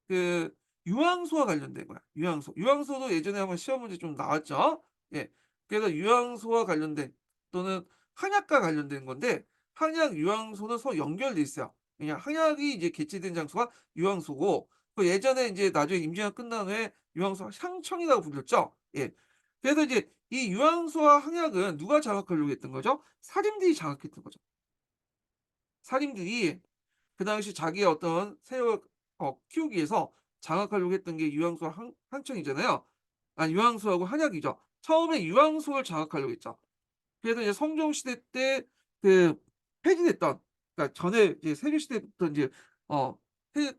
그 유황소와 관련된 거야. 유황소. 유황소도 예전에 한번 시험 문제 좀 나왔죠. 예. 그래서 유황소와 관련된 또는 한약과 관련된 건데 한약, 유황소는 서로 연결돼 있어요. 그냥 한약이 이제 개체된 장소가 유황소고 그 예전에 인제 나중에 임진왜란 끝난 후에 유황소 향청이라고 불렸죠. 예. 그래서 이제 이 유황소와 한약은 누가 장악하려고 했던 거죠? 살인들이 장악했던 거죠. 살인들이 그 당시 자기의 어떤 세력을 키우기 위해서 장악하려고 했던 게 유황수와 항청이잖아요. 유황수하고 한약이죠. 처음에 유황수를 장악하려고 했죠. 그래서 이제 성종 시대 때 그 폐지됐던 그러니까 전에 이제 세조 시대부터 인제 어 폐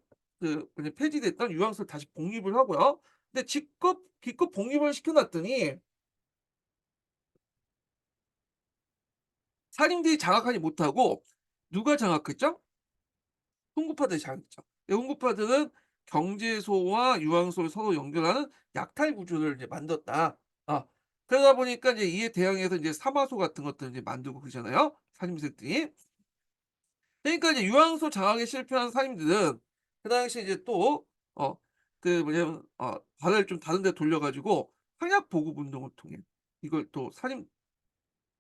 뭐냐 폐지됐던 유황수를 다시 복립을 하고요. 근데 기껏 복립을 시켜 놨더니 살인들이 장악하지 못하고 누가 장악했죠? 홍구파들이 장악했죠. 이 홍구파들은 경제소와 유황소를 서로 연결하는 약탈 구조를 이제 만들었다. 그러다 보니까 이제 이에 대항해서 이제 사마소 같은 것들을 이제 만들고 그러잖아요, 살림색들이. 그러니까 이제 유황소 장악에 실패한 상인들은 그 당시에 이제 또 뭐냐면 발을 좀 다른 데 돌려 가지고 황약 보급 운동을 통해 이걸 또 살인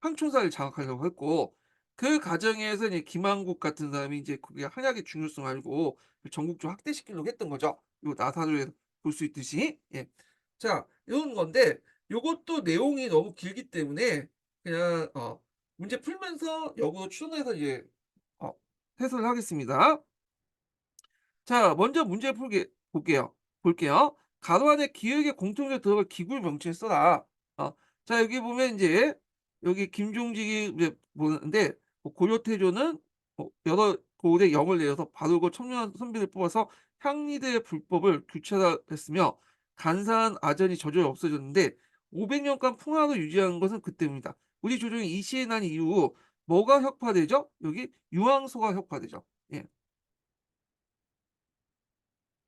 황천사를 장악하려고 했고, 그 과정에서 이제 김한국 같은 사람이 이제 그게 한약의 중요성을 알고 전국적으로 확대시키려고 했던 거죠. 요 나사를 볼 수 있듯이. 예. 자, 요런 건데 요것도 내용이 너무 길기 때문에 그냥 문제 풀면서 역으로 추론해서 이제 어 해설을 하겠습니다. 자, 먼저 문제 풀게 볼게요. 볼게요. 가로 안에 기역의 공통적으로 들어갈 기구의 명칭을 써라. 어, 자, 여기 보면 이제 여기 김종직이 이제 보는데 고려태조는 여러 고을에 영을 내어서 바르고 청렴한 선비를 뽑아서 향리대의 불법을 규칙화했으며 간사한 아전이 저절로 없어졌는데 500년간 풍화로 유지한 것은 그 때문이다. 우리 조정이 이 시에 난 이후 뭐가 혁파되죠? 여기 유황소가 혁파되죠. 예.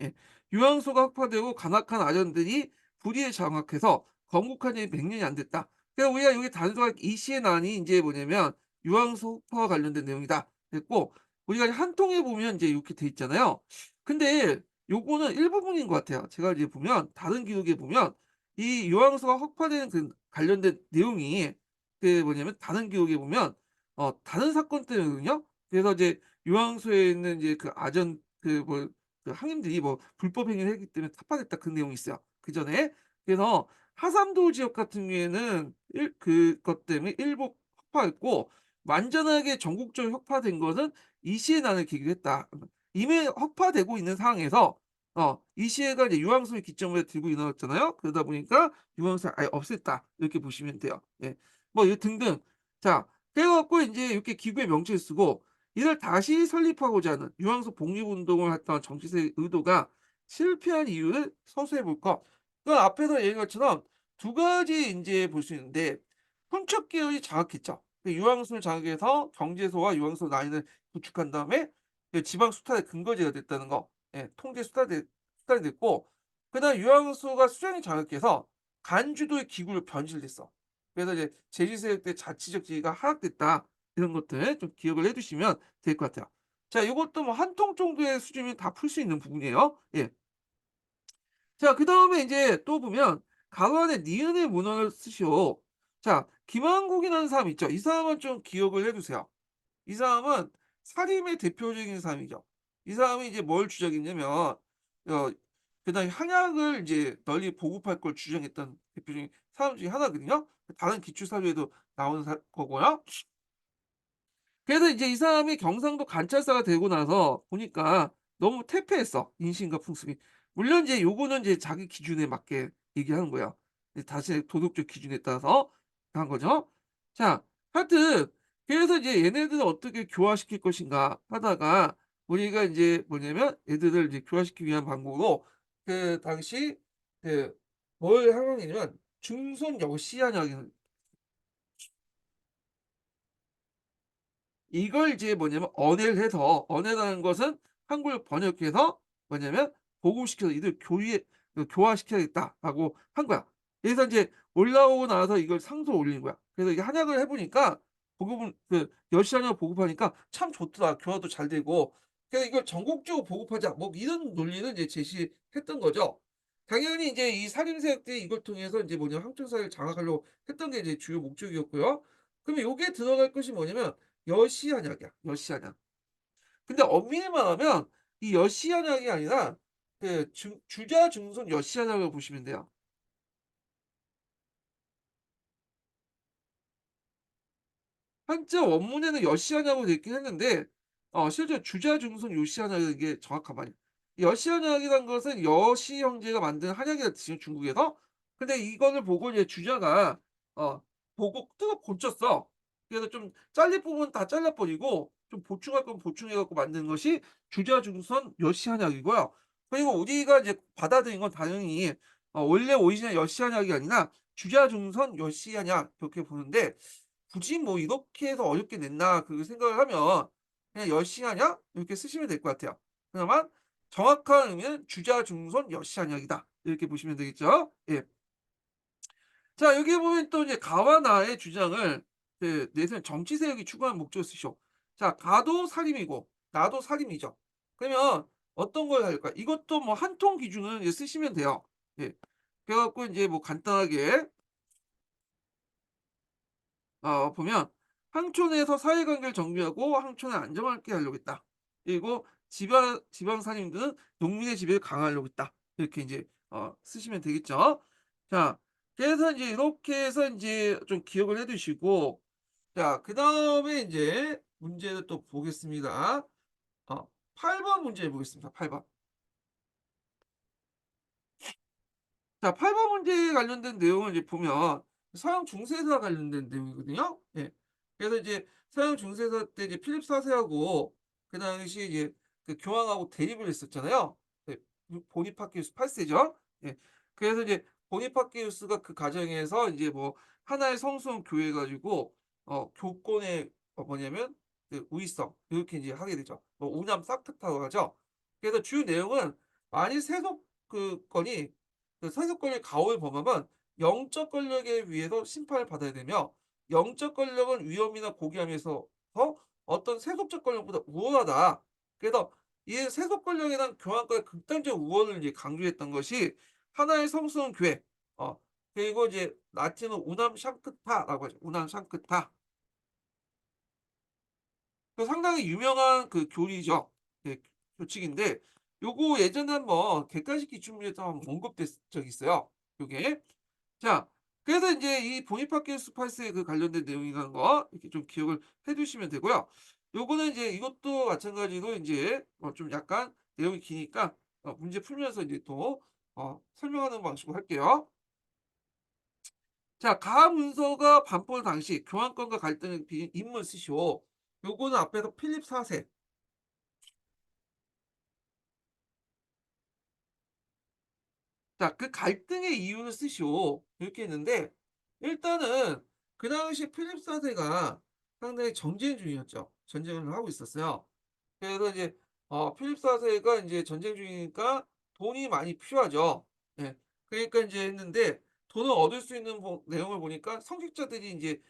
예. 유황소가 흑파되고 간악한 아전들이 불의에 장악해서 건국한 지 100년이 안 됐다. 그래서 우리가 여기 단서가 이 시의 난이 이제 뭐냐면 유황소 흑파와 관련된 내용이다. 됐고, 우리가 한 통에 보면 이제 이렇게 돼 있잖아요. 근데 요거는 일부분인 것 같아요. 제가 이제 보면 다른 기록에 보면 이 유황소가 흑파되는 그 관련된 내용이 그 뭐냐면 다른 기록에 보면 다른 사건 때문이거든요. 그래서 이제 유황소에 있는 이제 그 아전 그 항임들이 뭐 불법 행위를 했기 때문에 타파됐다 그 내용이 있어요, 그전에. 그래서 하삼도 지역 같은 경우에는 그것 때문에 일부 혁파했고 완전하게 전국적으로 혁파된 것은 이 시에 난을 계기로 했다. 이미 혁파되고 있는 상황에서 이 시해가 이제 유황성을 기점으로 들고 일어났잖아요. 그러다 보니까 유황성을 아예 없앴다. 이렇게 보시면 돼요. 예. 뭐 이 등등. 자, 그래 갖고 인제 이렇게 기구의 명칭을 쓰고 이를 다시 설립하고자 하는 유황소 독립운동을 했던 정치세의 의도가 실패한 이유를 서술해 볼 것. 그 앞에서 얘기한 것처럼 두 가지 인제 볼 수 있는데 훈척 계열이 장악했죠. 그 유황소를 장악해서 경제소와 유황소 라인을 구축한 다음에 그 지방 수탈의 근거지가 됐다는 거. 예, 통제 수탈이 됐고, 그다음에 유황소가 수장이 장악해서 간주도의 기구로 변질됐어. 그래서 이제 제주세력 때 자치적 지위가 하락됐다. 이런 것들 좀 기억을 해 두시면 될 것 같아요. 자, 요것도 뭐 한 통 정도의 수준이면 다 풀 수 있는 부분이에요. 예. 자, 그다음에 인제 또 보면 가로 안에 니은의 문헌을 쓰시오. 자, 김한국이라는 사람 있죠. 이 사람은 좀 기억을 해 두세요. 이 사람은 사림의 대표적인 사람이죠. 이 사람이 이제 뭘 주장했냐면 그다음에 한약을 이제 널리 보급할 걸 주장했던 대표적인 사람 중에 하나거든요. 다른 기출 사료에도 나오는 거고요. 그래서 이제 이 사람이 경상도 관찰사가 되고 나서 보니까 너무 태폐했어, 인신과 풍습이. 물론 이제 요거는 이제 자기 기준에 맞게 얘기하는 거야. 이제 자신의 도덕적 기준에 따라서 한 거죠. 자, 하여튼 그래서 이제 얘네들을 어떻게 교화시킬 것인가 하다가 우리가 인제 뭐냐면 얘들을 이제 교화시키기 위한 방법으로 그 당시 그 뭘 하느냐면 중손 여시한약을 이걸 이제 뭐냐면 언해를 해서 언해라는 것은 한국을 번역해서 뭐냐면 보급시켜서 이들 교화시켜야겠다라고 한 거야. 그래서 인제 올라오고 나서 이걸 상소를 올리는 거야. 그래서 이게 한약을 해 보니까 보급은 여시한약 보급하니까 참 좋더라. 교화도 잘 되고. 그래서 이걸 전국적으로 보급하자. 뭐 이런 논리를 이제 제시했던 거죠. 당연히 인제 이 살림세력들이 이걸 통해서 인제 뭐냐면 항천사를 장악하려고 했던 게 이제 주요 목적이었고요. 그러면 요게 들어갈 것이 뭐냐면 여시한약이야, 여시한약. 근데 엄밀히 말하면 이 여시한약이 아니라 그 주자증손 여시한약을 보시면 돼요. 한자 원문에는 여시한약으로 돼 있긴 했는데 실제 주자증손 요시한약이 이게 정확한 말이에요. 여시한약이란 것은 여시 형제가 만든 한약이라 뜻이에요, 중국에서. 근데 이거를 보고 이제 주자가 어 보고 뜨거 고쳤어. 그래서 좀 잘릴 부분 다 잘라 버리고 좀 보충할 건 보충해 갖고 만든 것이 주자증선 여시한약이고요. 그리고 우리가 이제 받아들인 건 당연히 원래 오리지널 여시한약이 아니라 주자증선 여시한약 이렇게 보는데 굳이 뭐 이렇게 해서 어렵게 냈나 그 생각을 하면 그냥 여시한약 이렇게 쓰시면 될 것 같아요. 그나마 정확한 의미는 주자중손 여시한약이다. 이렇게 보시면 되겠죠. 예. 자, 여기 보면 또 이제 가와 나의 주장을 내세운 정치 세력이 추구하는 목적을 쓰시오. 자, 가도 살림이고 나도 살림이죠. 그러면 어떤 걸 할까? 이것도 뭐 한 통 기준을 이제 쓰시면 돼요. 예. 그래 갖고 인제 뭐 간단하게 보면 "항촌에서 사회관계를 정비하고 항촌을 안정하게 하려고 했다." 그리고 "지방 산림들은 농민의 지배를 강화하려고 했다." 이렇게 인제 쓰시면 되겠죠. 자, 그래서 인제 이렇게 해서 인제 좀 기억을 해 두시고, 자, 그다음에 인제 문제를 또 보겠습니다. 8번 문제 보겠습니다. 8 번. 자, 8번 문제에 관련된 내용을 이제 보면 서양 중세사 관련된 내용이거든요. 예. 그래서 이제 서양 중세사 때 이제 필립 4 세하고 그 당시에 이제 그 교황하고 대립을 했었잖아요. 네. 보니파키우스 8 세죠. 예. 그래서 이제 보니파키우스가 그 과정에서 이제 뭐 하나의 성스러운 교회 가지고 교권의 뭐냐면 그 우위성 이렇게 이제 하게 되죠. 뭐 우남 싹트타고 하죠. 그래서 주요 내용은 만일 세속 그 건이 그 사회적 권리의 가오를 범하면 영적 권력에 의해서 심판을 받아야 되며, 영적 권력은 위험이나 고귀함에서 어떤 세속적 권력보다 우월하다. 그래서 이 세속 권력에 대한 교황과의 극단적 우월을 이제 강조했던 것이 하나의 성스러운 교회, 그리고 이제 라틴어 우남 샹크타라고 하죠. 우남 샹크타. 그 상당히 유명한 그 교리죠. 예, 교칙인데 요거 예전에 한번 객관식 기출문제에서 한번 언급된 적이 있어요, 요게. 자, 그래서 인제 이 보니파키우스 8 세에 그 관련된 내용이라는 거 이렇게 좀 기억을 해 두시면 되고요. 요거는 인제 이것도 마찬가지로 인제 좀 약간 내용이 기니까 문제 풀면서 인제 또 설명하는 방식으로 할게요. 자, 가 문서가 반포 당시 교환권과 갈등을 빚은 인물 쓰시오. 요거는 앞에서 필립 4 세. 자, 그 갈등의 이유를 쓰시오. 이렇게 했는데 일단은 그 당시 필립 4 세가 상당히 전쟁 중이었죠. 전쟁을 하고 있었어요. 그래서 이제 필립 4 세가 인제 전쟁 중이니까 돈이 많이 필요하죠. 예. 그러니까 인제 했는데 돈을 얻을 수 있는 내용을 보니까 성직자들이 인제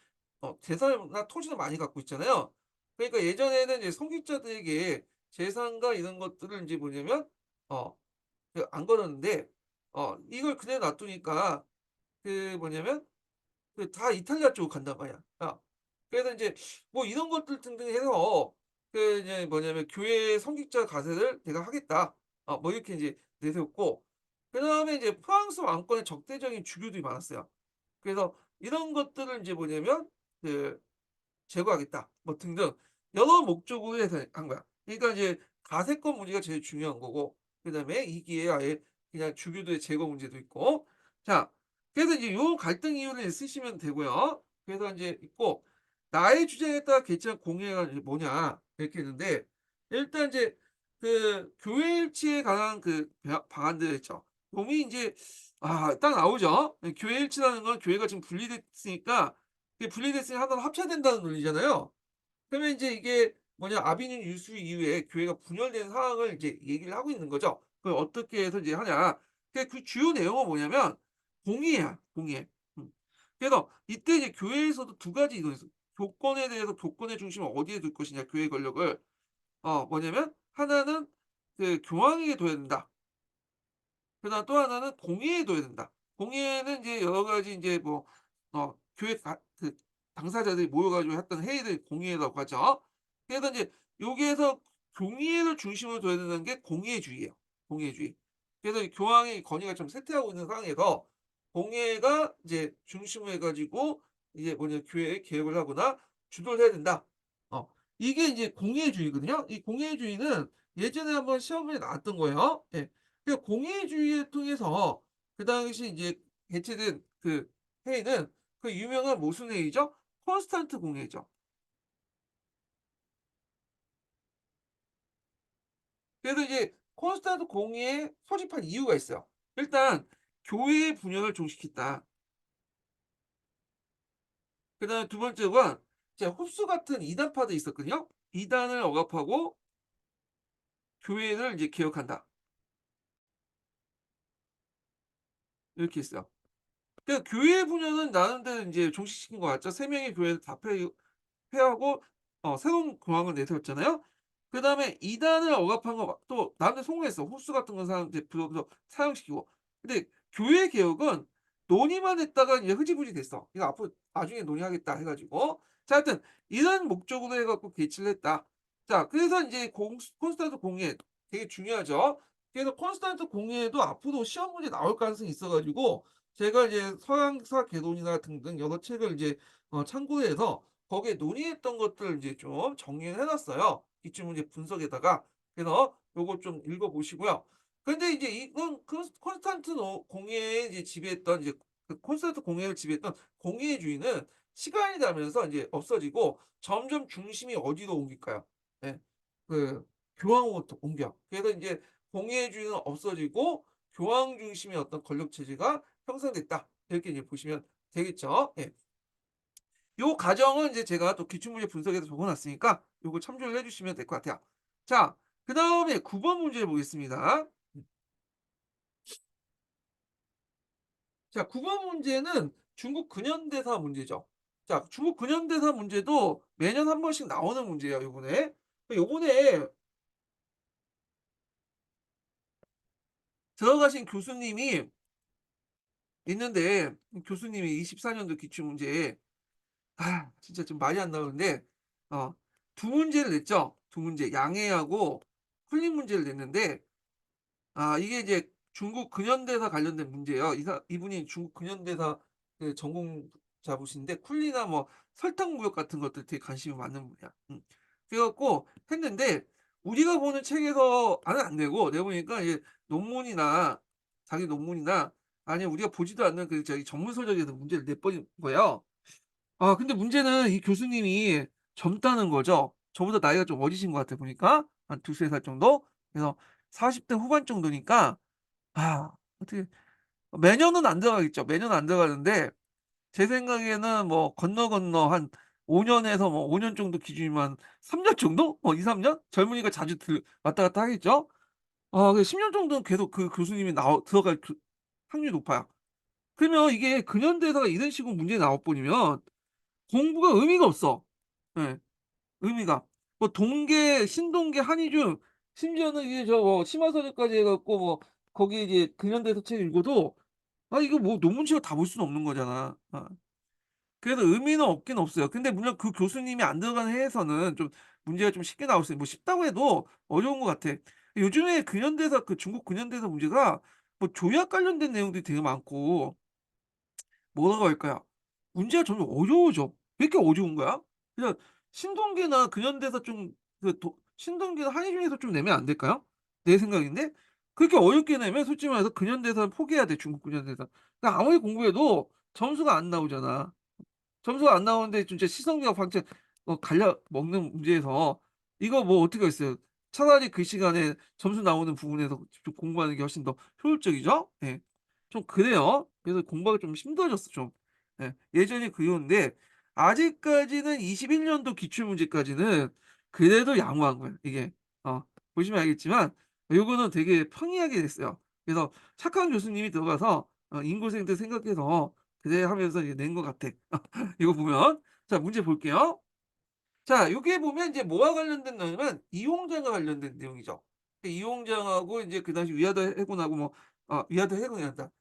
재산이나 토지를 많이 갖고 있잖아요. 그러니까 예전에는 이제 성직자들에게 재산과 이런 것들을 인제 뭐냐면 어 안 걸었는데 이걸 그대로 놔두니까 그 뭐냐면 그 다 이탈리아 쪽으로 간단 말이야. 그래서 인제 뭐 이런 것들 등등 해서 그 이제 뭐냐면 "교회 성직자 가세를 내가 하겠다." 뭐 이렇게 인제 내세웠고, 그다음에 이제 프랑스 왕권의 적대적인 주교들이 많았어요. 그래서 이런 것들을 인제 뭐냐면 그 제거하겠다 뭐 등등 여러 목적으로 해서 한 거야. 그러니까 이제 가세권 문제가 제일 중요한 거고, 그다음에 이 기회에 아예 그냥 주교도의 제거 문제도 있고. 자, 그래서 이제 요 갈등 이유를 쓰시면 되고요. 그래서 인제 있고 나의 주장에 따라 개최한 공회가 이제 뭐냐 이렇게 했는데, 일단 이제 그 교회 일치에 관한 그 방안들 있죠. 놈이 인제 딱 나오죠. 예, 교회 일치라는 건 교회가 지금 분리됐으니까, 이게 분리됐으니 하나로 합쳐야 된다는 논리잖아요. 그러면 인제 이게 뭐냐 아비뉴 유수 이후에 교회가 분열된 상황을 이제 얘기를 하고 있는 거죠. 그걸 어떻게 해서 이제 하냐. 그 주요 내용은 뭐냐면 공의야, 공의. 음. 그래서 이때 이제 교회에서도 두 가지 이거 있어. 교권에 대해서 교권의 중심을 어디에 둘 것이냐, 교회 권력을. 뭐냐면 하나는 그 교황에게 둬야 된다. 그다음 또 하나는 공의에 둬야 된다. 공의에는 이제 여러 가지 인제 뭐 교회 그 당사자들이 모여 가지고 했던 회의를 공의회라고 하죠. 그래서 인제 여기에서 공의회를 중심으로 둬야 되는 게 공의회주의예요, 공의회주의. 그래서 이 교황의 권위가 좀 쇠퇴하고 있는 상황에서 공의회가 이제 중심을 해 가지고 이제 뭐냐 교회에 개혁을 하거나 주도를 해야 된다. 어 이게 인제 공의회주의거든요. 이 공의회주의는 예전에 한번 시험에 나왔던 거예요. 예. 그 공의주의를 통해서 그 당시 이제 개최된 그 회의는 그 유명한 무슨 회의죠? 콘스탄트 공회죠. 그래서 이제 콘스탄트 공회에 소집한 이유가 있어요. 일단 교회의 분열을 종식했다. 그다음에 두 번째가 이제 흡수 같은 이단파들이 있었거든요. 이단을 억압하고 교회를 이제 개혁한다. 이렇게 했어요. 그러니까 교회 분야는 나름대로 인제 종식시킨 것 같죠. 3 명의 교회를 다 폐하고 새로운 공항을 내세웠잖아요. 그다음에 이단을 억압한 거 또 나름대로 성공했어. 호수 같은 거 이제 불어서 사용시키고. 근데 교회 개혁은 논의만 했다가 이제 흐지부지 됐어. 이거 앞으로 나중에 논의하겠다 해 가지고. 자 하여튼 이런 목적으로 해 갖고 개최를 했다. 자 그래서 인제 콘스탄트 공예 되게 중요하죠. 그래서 콘스탄트 공예도 앞으로 시험 문제 나올 가능성이 있어 가지고 제가 이제 서양사 개론이나 등등 여러 책을 이제 참고해서 거기에 논의했던 것들을 이제 좀 정리를 해 놨어요, 기출문제 분석에다가. 그래서 요거 좀 읽어 보시고요. 근데 이제 이건 콘스탄티노 공예에 이제 지배했던 이제 그 콘스탄트 공예를 지배했던 공예주의는 시간이 가면서 인제 없어지고 점점 중심이 어디로 옮길까요? 예. 그 교황으로부터 옮겨. 그래서 인제 공예주의는 없어지고 교황 중심의 어떤 권력 체제가 형성됐다. 이렇게 이제 보시면 되겠죠. 예. 요 과정은 이제 제가 또 기출문제 분석에서 적어 놨으니까 요거 참조를 해 주시면 될 것 같아요. 자 그다음에 9번 문제 보겠습니다. 자 9번 문제는 중국 근현대사 문제죠. 자 중국 근현대사 문제도 매년 한 번씩 나오는 문제예요 요번에. 요번에 들어가신 교수님이 있는데 교수님이 24 년도 기출문제에 진짜 좀 말이 안 나오는데 어 두 문제를 냈죠. 두 문제 양해하고 풀림 문제를 냈는데 이게 이제 중국 근현대사 관련된 문제예요. 이분이 중국 근현대사 그 전공자분이신데 쿨리나 뭐 설탕무역 같은 것들 되게 관심이 많은 분이야. 그래 갖고 했는데 우리가 보는 책에서 안 되고 내가 보니까 이제 논문이나 자기 논문이나 아니면 우리가 보지도 않는 그 저기 전문 서적에서 문제를 내버린 거예요. 근데 문제는 이 교수님이 젊다는 거죠. 저보다 나이가 좀 어리신 것 같아 보니까. 한 두세 살 정도? 그래서 40대 후반 정도니까 어떻게 매년은 안 들어가겠죠. 매년은 안 들어가는데 제 생각에는 뭐 건너 한 5 년에서 뭐 5년 정도 기준이면 3년 정도? 2-3 년? 젊으니까 자주 왔다 갔다 하겠죠. 그 10년 정도는 계속 그 교수님이 들어갈 확률이 높아요. 그러면 이게 근현대사가 이런 식으로 문제 나와 버리면 공부가 의미가 없어. 예. 의미가. 뭐 동계, 신동계, 한이중 심지어는 이게 뭐 심화서적까지 해 갖고 뭐 거기에 이제 근현대사 책 읽어도 이거 뭐 논문집을 다 볼 수는 없는 거잖아. 그래서 의미는 없긴 없어요. 근데 물론 그 교수님이 안 들어가는 해에서는 좀 문제가 좀 쉽게 나올 수 있 뭐 쉽다고 해도 어려운 것 같아. 요즘에 근현대사 그 중국 근현대사 문제가 뭐 조약 관련된 내용들이 되게 많고 뭐라고 할까요? 문제가 점점 어려워져. 왜 이렇게 어려운 거야? 그냥 신동계나 근현대사 좀 신동계나 한이중에서 좀 내면 안 될까요? 내 생각인데. 그렇게 어렵게 내면 솔직히 말해서 근현대사는 포기해야 돼, 중국 근현대사. 그러니까 아무리 공부해도 점수가 안 나오잖아. 점수가 안 나오는데 진짜 시성교육 방책 갈려 먹는 문제에서 이거 뭐 어떻게 하겠어요. 차라리 그 시간에 점수 나오는 부분에서 집중 공부하는 게 훨씬 더 효율적이죠? 예. 좀 그래요. 그래서 공부하기 좀 힘들어졌어 좀. 예. 예전이 그리운데 아직까지는 21 년도 기출 문제까지는 그래도 양호한 거예요 이게. 보시면 알겠지만 요거는 되게 평이하게 됐어요. 그래서 착한 교수님이 들어가서 인고생들 생각해서 그래 하면서 이제 낸 것 같아. 이거 보면. 자 문제 볼게요. 자 요게 보면 인제 뭐와 관련된 내용이냐면 이홍장과 관련된 내용이죠. 이홍장하고 인제 그 당시 위화도 해군하고 뭐 위화도 해군이란다.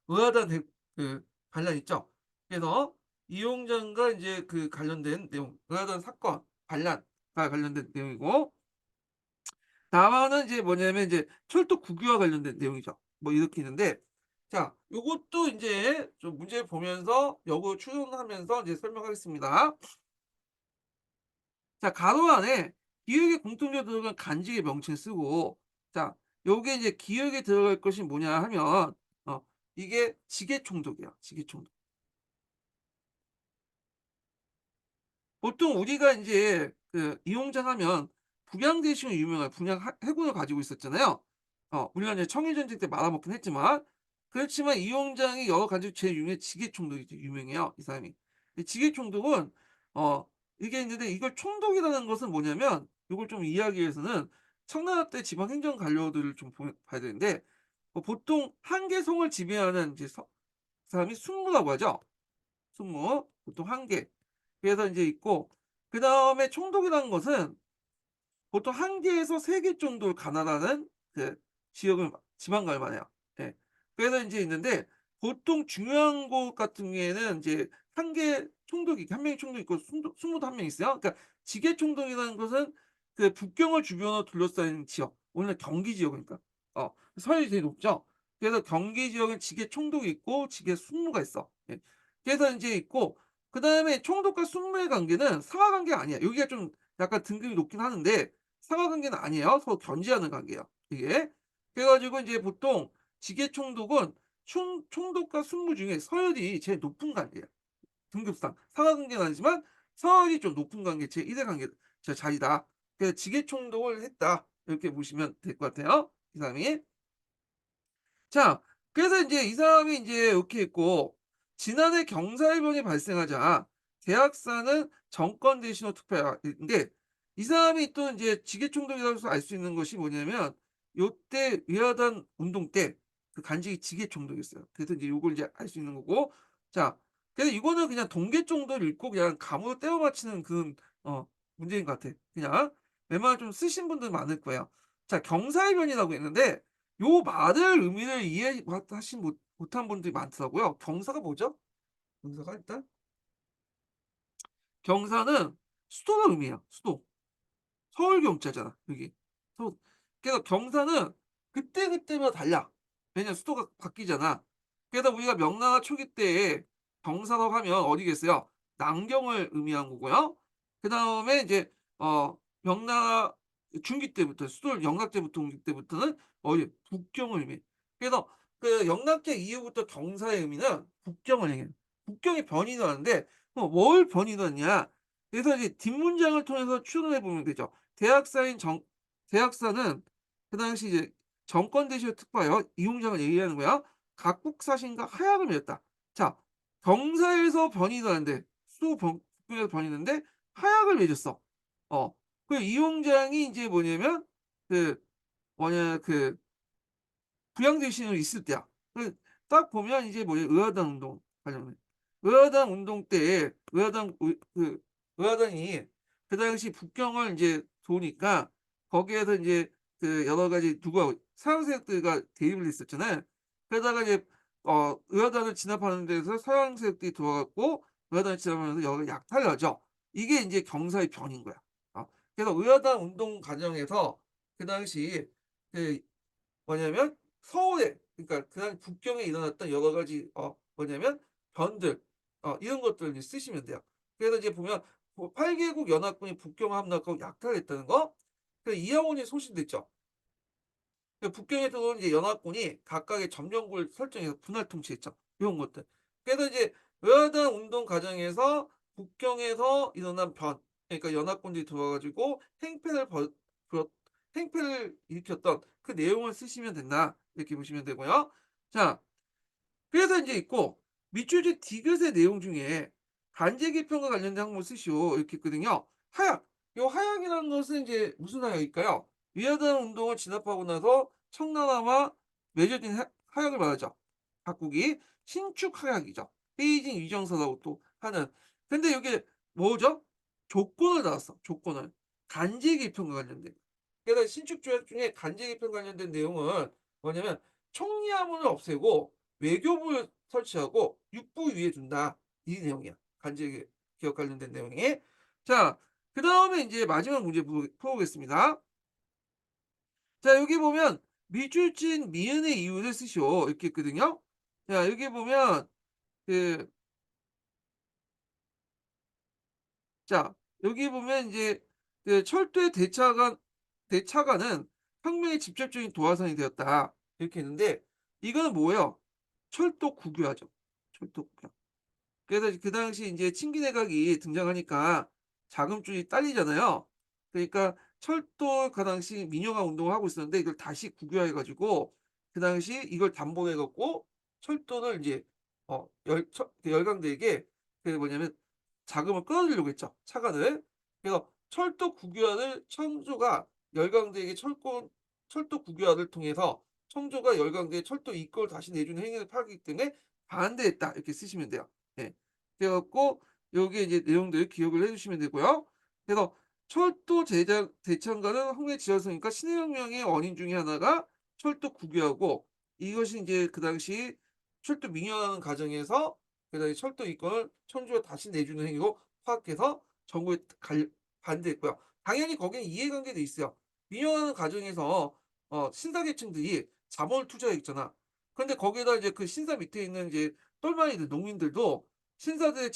의하단 그 반란 있죠. 그래서 이홍장과 인제 그 관련된 내용, 의하단 사건 반란과 관련된 내용이고 다만은 이제 뭐냐면 이제 철도 국유와 관련된 내용이죠. 뭐 이렇게 있는데 자 요것도 인제 좀 문제 보면서 역으로 추론하면서 이제 설명하겠습니다. 자 가로 안에 기역에 공통적으로 들어간 간직의 명칭 쓰고 자 요게 이제 기역에 들어갈 것이 뭐냐 하면 이게 지게총독이야, 지게총독. 보통 우리가 인제 그 이용장 하면 북양대식으로 유명한 북양 해군을 가지고 있었잖아요. 물론 이제 청일전쟁 때 말아먹긴 했지만 그렇지만 이용장이 여러 가지로 제일 지게총독이 되게 유명해요, 이 사람이. 이 지게총독은 어 이게 있는데 이걸 총독이라는 것은 뭐냐면 요걸 좀 이해하기 위해서는 청나라 때 지방 행정 관료들을 좀 봐야 되는데 보통 한 개성을 지배하는 이제 사람이 순무라고 하죠. 순무 보통 한 개. 그래서 이제 있고 그다음에 총독이라는 것은 보통 한 개에서 세 개 정도를 가나다는 그 지역을 지방을 말해요. 예. 그래서 인제 있는데 보통 중요한 곳 같은 경우에는 인제 한 개 총독이 한 명이 총독이 있고 순무도 한 명 있어요. 그러니까 지계 총독이라는 것은 그 북경을 주변으로 둘러싸인 지역. 오늘날 경기 지역이니까. 서열이 되게 높죠. 그래서 경기 지역엔 지계 총독이 있고 지계 순무가 있어. 예. 그래서 인제 있고 그다음에 총독과 순무의 관계는 상하 관계가 아니야. 여기가 좀 약간 등급이 높긴 하는데 상하 관계는 아니에요. 서로 견제하는 관계예요, 이게. 그래 가지고 인제 보통 지계 총독은 총독과 순무 중에 서열이 제일 높은 관계예요, 등급상. 상하 관계는 아니지만 서열이 좀 높은 관계, 제1의 관계 자리다. 그래서 지계 총독을 했다. 이렇게 보시면 될 것 같아요, 이 사람이. 자, 그래서 인제 이 사람이 인제 이렇게 했고 지난해 경사해변이 발생하자 대학사는 정권 대신으로 투표했는데 이 사람이 또 인제 지계총독이라고 해서 알 수 있는 것이 뭐냐면 요때 위화단 운동 때 그 간직이 지계총독이었어요. 그래서 인제 요걸 이제 알 수 있는 거고. 자, 그래서 이거는 그냥 동계 정도를 읽고 그냥 감으로 때워 맞히는 그런 문제인 것 같아. 그냥 웬만하면 좀 쓰신 분들 많을 거예요. 자, 경사해변이라고 했는데 요 말을 의미를 이해 하시 못한 분들이 많더라고요. 경사가 뭐죠? 경사가 일단 경사는 수도를 의미해요. 수도. 서울 경자잖아 여기. 서 그래서 경사는 그때그때마다 달라. 왜냐면 수도가 바뀌잖아. 그래서 우리가 명나라 초기 때에 경사라고 하면 어디겠어요? 남경을 의미한 거고요. 그다음에 이제 명나라 중기 때부터 수도를 영락 때부터 옮길 때부터는 어디 북경을 의미해. 그래서 그 영락제 이후부터 경사의 의미는 북경을 얘기해요. 북경이 변이 일어나는데 뭘 변이 일어났냐. 그래서 이제 뒷문장을 통해서 추론해 보면 되죠. 대학사는 그 당시 이제 정권 대시를 특파하여 이용장을 얘기하는 거야. 각국 사신과 하약을 맺었다. 자, 경사에서 변이 일어났는데 북경에서 변이 있는데 하약을 맺었어. 그 이용장이 인제 뭐냐면 그 뭐냐 그 부양대신으로 있을 때야. 딱 보면 이제 뭐냐 의아당 운동 관련해. 의아당 운동 때에 의아당이 그 당시 북경을 인제 도니까 거기에서 인제 그 여러 가지 누가 서양 세력들과 대립을 했었잖아요. 그러다가 이제 의아당을 진압하는 데서 서양 세력들이 들어와 갖고 의아당을 진압하면서 여러 가지 약탈을 하죠. 이게 인제 경사의 변인 거야. 그래서 의아당 운동 과정에서 그 당시 그 뭐냐면 서울에 그러니까 그당 북경에 일어났던 여러 가지 뭐냐면 변들 이런 것들을 이제 쓰시면 돼요. 그래서 이제 보면 8 개국 연합군이 북경을 함락하고 약탈했다는 거. 그 이하원이 소신됐죠. 그 북경에 들어온 이제 연합군이 각각의 점령구를 설정해서 분할 통치했죠. 이런 것들. 그래서 이제 외화당 운동 과정에서 북경에서 일어난 그러니까 연합군들이 들어와 가지고 벌 행패를 일으켰던 그 내용을 쓰시면 된다. 이렇게 보시면 되고요. 자, 그래서 인제 있고 밑줄지 디귿의 내용 중에 간제개편과 관련된 항목을 쓰시오 이렇게 있거든요. 하약. 요 하약이라는 것은 인제 무슨 하약일까요? 위화단 운동을 진압하고 나서 청나라와 맺어진 하약을 말하죠. 각국이 신축 하약이죠. 베이징 위정서라고 또 하는. 근데 요게 뭐죠? 조건을 달았어, 조건을. 간제개편과 관련된. 그래서 신축 조약 중에 간제개편 관련된 내용은 뭐냐면 총리하문을 없애고 외교부를 설치하고 육부 위에 둔다. 이 내용이야. 간제 기업 관련된 내용이. 자, 그다음에 인제 마지막 문제 풀어보겠습니다. 자, 여기 보면 밑줄진 미은의 이유를 쓰시오. 이렇게 있거든요. 자, 여기 보면 그 자, 여기 보면 인제 그 "철도의 대차관은 혁명의 직접적인 도화선이 되었다." 이렇게 했는데 이거는 뭐예요? 철도 국유화죠. 철도 국유화. 그래서 그 당시 인제 친기 내각이 등장하니까 자금줄이 딸리잖아요. 그러니까 철도 그 당시 민영화 운동을 하고 있었는데 이걸 다시 국유화해 가지고 그 당시 이걸 담보해 갖고 철도를 인제 그 열강대에게 그 뭐냐면 자금을 끌어들이려고 했죠, 차관을. 그래서 철도 국유화를 청조가 열강대에게 철도 국유화를 통해서 청조가 열강대에 철도 이권을 다시 내주는 행위를 하기 때문에 반대했다 이렇게 쓰시면 돼요. 예. 그래 갖고 요게 이제 내용들 기억을 해 주시면 되고요. 그래서 철도 대장간은 홍해 지하수니까 신해혁명의 원인 중에 하나가 철도 국유화고 이것이 인제 그 당시 철도 민영화하는 과정에서 그다음에 철도 이권을 천주가 다시 내주는 행위로 파악해서 정부에 반대했고요. 당연히 거기에 이해관계도 있어요. 민영화하는 과정에서 신사계층들이 자본을 투자했잖아. 근데 거기에다 이제 그 신사 밑에 있는 이제 똘마니들 농민들도 신사들의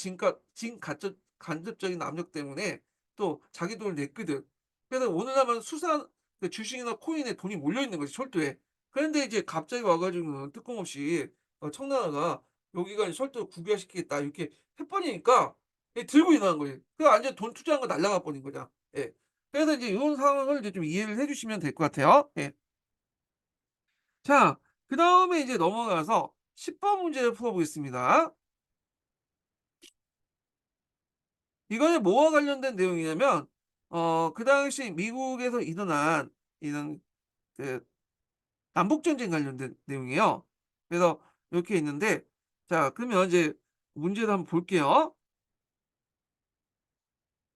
간접적인 압력 때문에 또 자기 돈을 냈거든. 그래서 어느 날만 그 주식이나 코인에 돈이 몰려 있는 거지 철도에. 그런데 이제 갑자기 와 가지고는 뜬금없이 청나라가 "여기가 이제 철도를 국유화시키겠다." 이렇게 해 버리니까 들고 일어난 거지. 그 완전 돈 투자한 거 날아가 버린 거죠. 예. 그래서 이제 요런 상황을 이제 좀 이해를 해 주시면 될 것 같아요. 예. 자, 그다음에 이제 넘어가서 10번 문제를 풀어 보겠습니다. 이거는 뭐와 관련된 내용이냐면 그 당시 미국에서 일어난 이런 그 남북 전쟁 관련된 내용이에요. 그래서 이렇게 있는데 자 그러면 이제 문제를 한번 볼게요.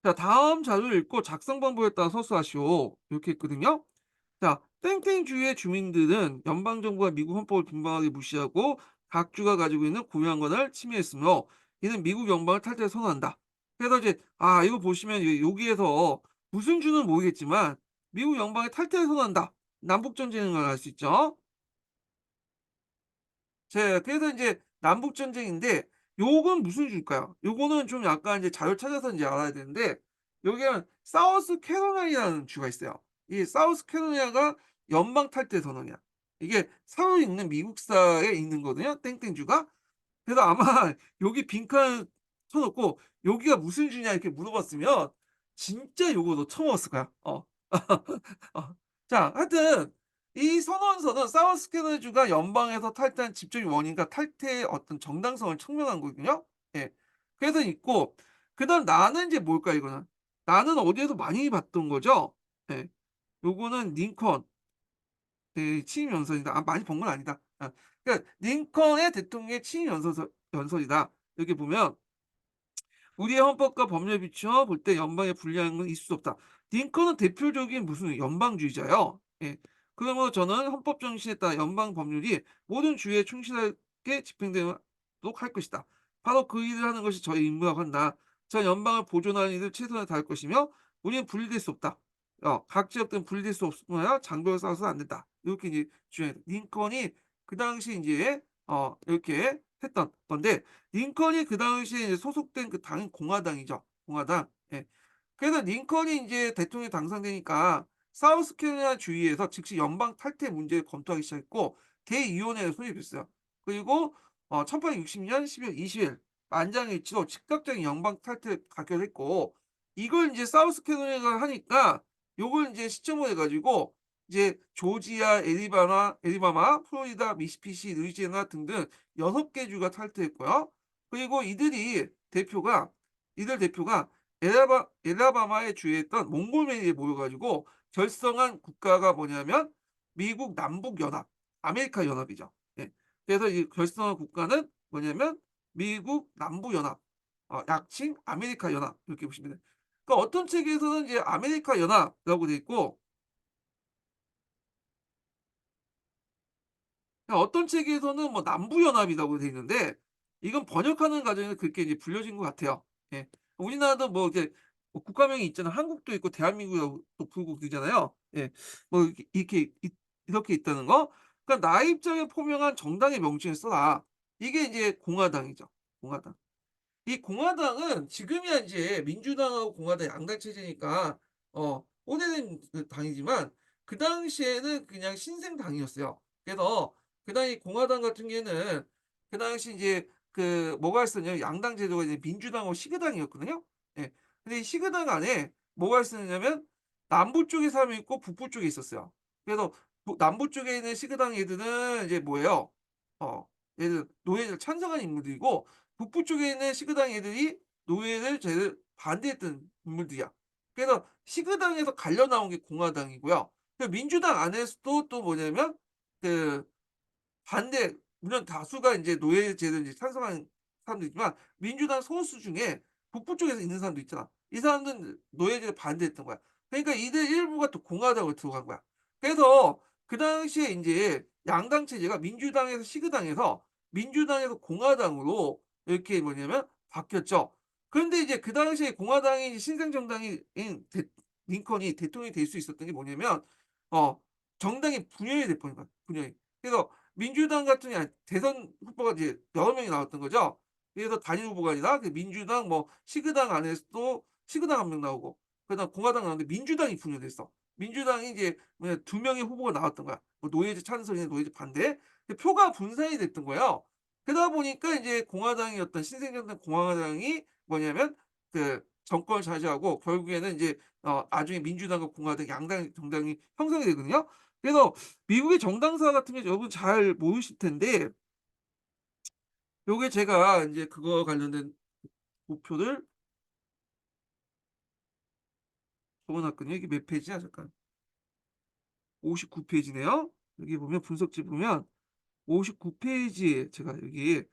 자 다음 자료를 읽고 작성 방법에 따라 서술하시오. 이렇게 있거든요. 자, 땡땡 주의 주민들은 연방 정부가 미국 헌법을 빈번하게 무시하고 각 주가 가지고 있는 고유한 권한을 침해했으며 이는 미국 연방을 탈퇴 선언한다. 그래서 이제 이거 보시면 여기에서 무슨 주는 모르겠지만 미국 연방의 탈퇴를 선언한다. 남북 전쟁을 알 수 있죠. 자, 그래서 인제 남북 전쟁인데 요건 무슨 주일까요? 요거는 좀 약간 이제 자료 찾아서 인제 알아야 되는데 여기는 사우스 캐롤라이나라는 주가 있어요. 이 사우스 캐롤라이나가 연방 탈퇴 선언이야. 이게 서울에 있는 미국사에 있는 거거든요, 땡땡 주가. 그래서 아마 여기 빈칸 쳐 놓고 "여기가 무슨 주냐?" 이렇게 물어봤으면 진짜 요거 너 처먹었을 거야. 어. 자 하여튼 이 선언서는 사우스캐롤라이나주가 연방에서 탈퇴한 집적인 원인과 탈퇴의 어떤 정당성을 증명한 거거든요. 예. 그래서 있고 그다음 나는 인제 뭘까 이거는. 나는 어디에서 많이 봤던 거죠. 예. 요거는 링컨 취임 연설이다. 많이 본 건 아니다. 그러니까 링컨의 대통령의 취임 연설이다. 여기 보면 "우리의 헌법과 법률에 비추어 볼 때 연방에 불리한 건 있을 수 없다." 링컨은 대표적인 무슨 연방주의자예요. 예. 그러므로 "저는 헌법 정신에 따라 연방 법률이 모든 주에 충실하게 집행되도록 할 것이다. 바로 그 일을 하는 것이 저의 임무라고 한다. 저 연방을 보존하는 일을 최선을 다할 것이며 우리는 분리될 수 없다. 각 지역들은 분리될 수 없으며 장벽을 쌓아서는 안 된다." 이렇게 이제 주장했다. 링컨이 그 당시 인제 이렇게 했던 건데 링컨이 그 당시에 이제 소속된 그 당이 공화당이죠. 공화당. 예. 그래서 링컨이 인제 대통령에 당선되니까 사우스캐롤라이나 주의에서 즉시 연방 탈퇴 문제를 검토하기 시작했고 대의원회를 소집했어요. 그리고 1860년 12월 20일 만장일치로 즉각적인 연방 탈퇴를 가결했고 이걸 인제 사우스캐롤라이나가 하니까 요걸 인제 시점으로 해 가지고 이제 조지아, 애리바마, 플로리다, 미시시피, 루이지애나 등등 6개 주가 탈퇴했고요. 그리고 이들 대표가 엘라바마에 주요했던 몽골맨이 모여 가지고 결성한 국가가 뭐냐면 미국 남북 연합, 아메리카 연합이죠. 예. 그래서 이 결성한 국가는 뭐냐면 미국 남부 연합, 약칭 아메리카 연합 이렇게 보시면 돼요. 그러니까 어떤 책에서는 이제 아메리카 연합이라고 돼 있고 어떤 책에서는 뭐 남부연합이라고 돼 있는데 이건 번역하는 과정에서 그렇게 이제 불려진 것 같아요. 예. 우리나라도 뭐 이렇게 뭐 국가명이 있잖아요. 한국도 있고 대한민국이라고 또 부르고 그러잖아요. 예. 뭐 이렇게 있다는 거. 그러니까 나의 입장에 포명한 정당의 명칭을 써라. 이게 이제 공화당이죠. 공화당. 이 공화당은 지금이야 인제 민주당하고 공화당 양당 체제니까 오래된 그 당이지만 그 당시에는 그냥 신생당이었어요. 그래서 그 당시 공화당 같은 경우에는 그 당시 인제 그 뭐가 있었냐면 양당 제도가 이제 민주당하고 시그당이었거든요. 예. 근데 이 시그당 안에 뭐가 있었냐면 남부 쪽에 사람이 있고 북부 쪽에 있었어요. 그래서 남부 쪽에 있는 시그당 애들은 이제 뭐예요? 얘들 노예를 찬성하는 인물들이고 북부 쪽에 있는 시그당 애들이 노예를 반대했던 인물들이야. 그래서 시그당에서 갈려 나온 게 공화당이고요. 그 민주당 안에서도 또 뭐냐면 그 반대 물론 다수가 인제 노예제를 이제 찬성하는 사람도 있지만 민주당 소수 중에 북부 쪽에서 있는 사람도 있잖아. 이 사람들은 노예제를 반대했던 거야. 그러니까 이들 일부가 또 공화당으로 들어간 거야. 그래서 그 당시에 인제 양당 체제가 민주당에서 시그당에서 민주당에서 공화당으로 이렇게 뭐냐면 바뀌었죠. 그런데 이제 그 당시에 공화당이 신생 정당인 대 링컨이 대통령이 될 수 있었던 게 뭐냐면 어 정당이 분열이 돼 버린 거야, 분열이. 그래서 민주당 같은 경우에 대선 후보가 이제 여러 명이 나왔던 거죠. 그래서 단일 후보가 아니라 그 민주당 뭐 시그당 안에서도 시그당 한 명 나오고 그다음 공화당 나왔는데 민주당이 분열됐어. 민주당이 이제 뭐냐 2 명의 후보가 나왔던 거야. 뭐 노예제 찬성이나 노예제 반대. 근데 표가 분산이 됐던 거예요. 그러다 보니까 이제 공화당이었던 신생정당 공화당이 뭐냐면 그 정권을 차지하고 결국에는 이제 나중에 민주당과 공화당 양당 정당이 형성이 되거든요. 그래서 미국의 정당사 같은 게 여러분 잘 모르실 텐데 요게 제가 인제 그거 관련된 도표를 적어 놨거든요. 이게 몇 페이지야? 잠깐. 59 페이지네요. 여기 보면 분석지 보면 59 페이지에 제가 여기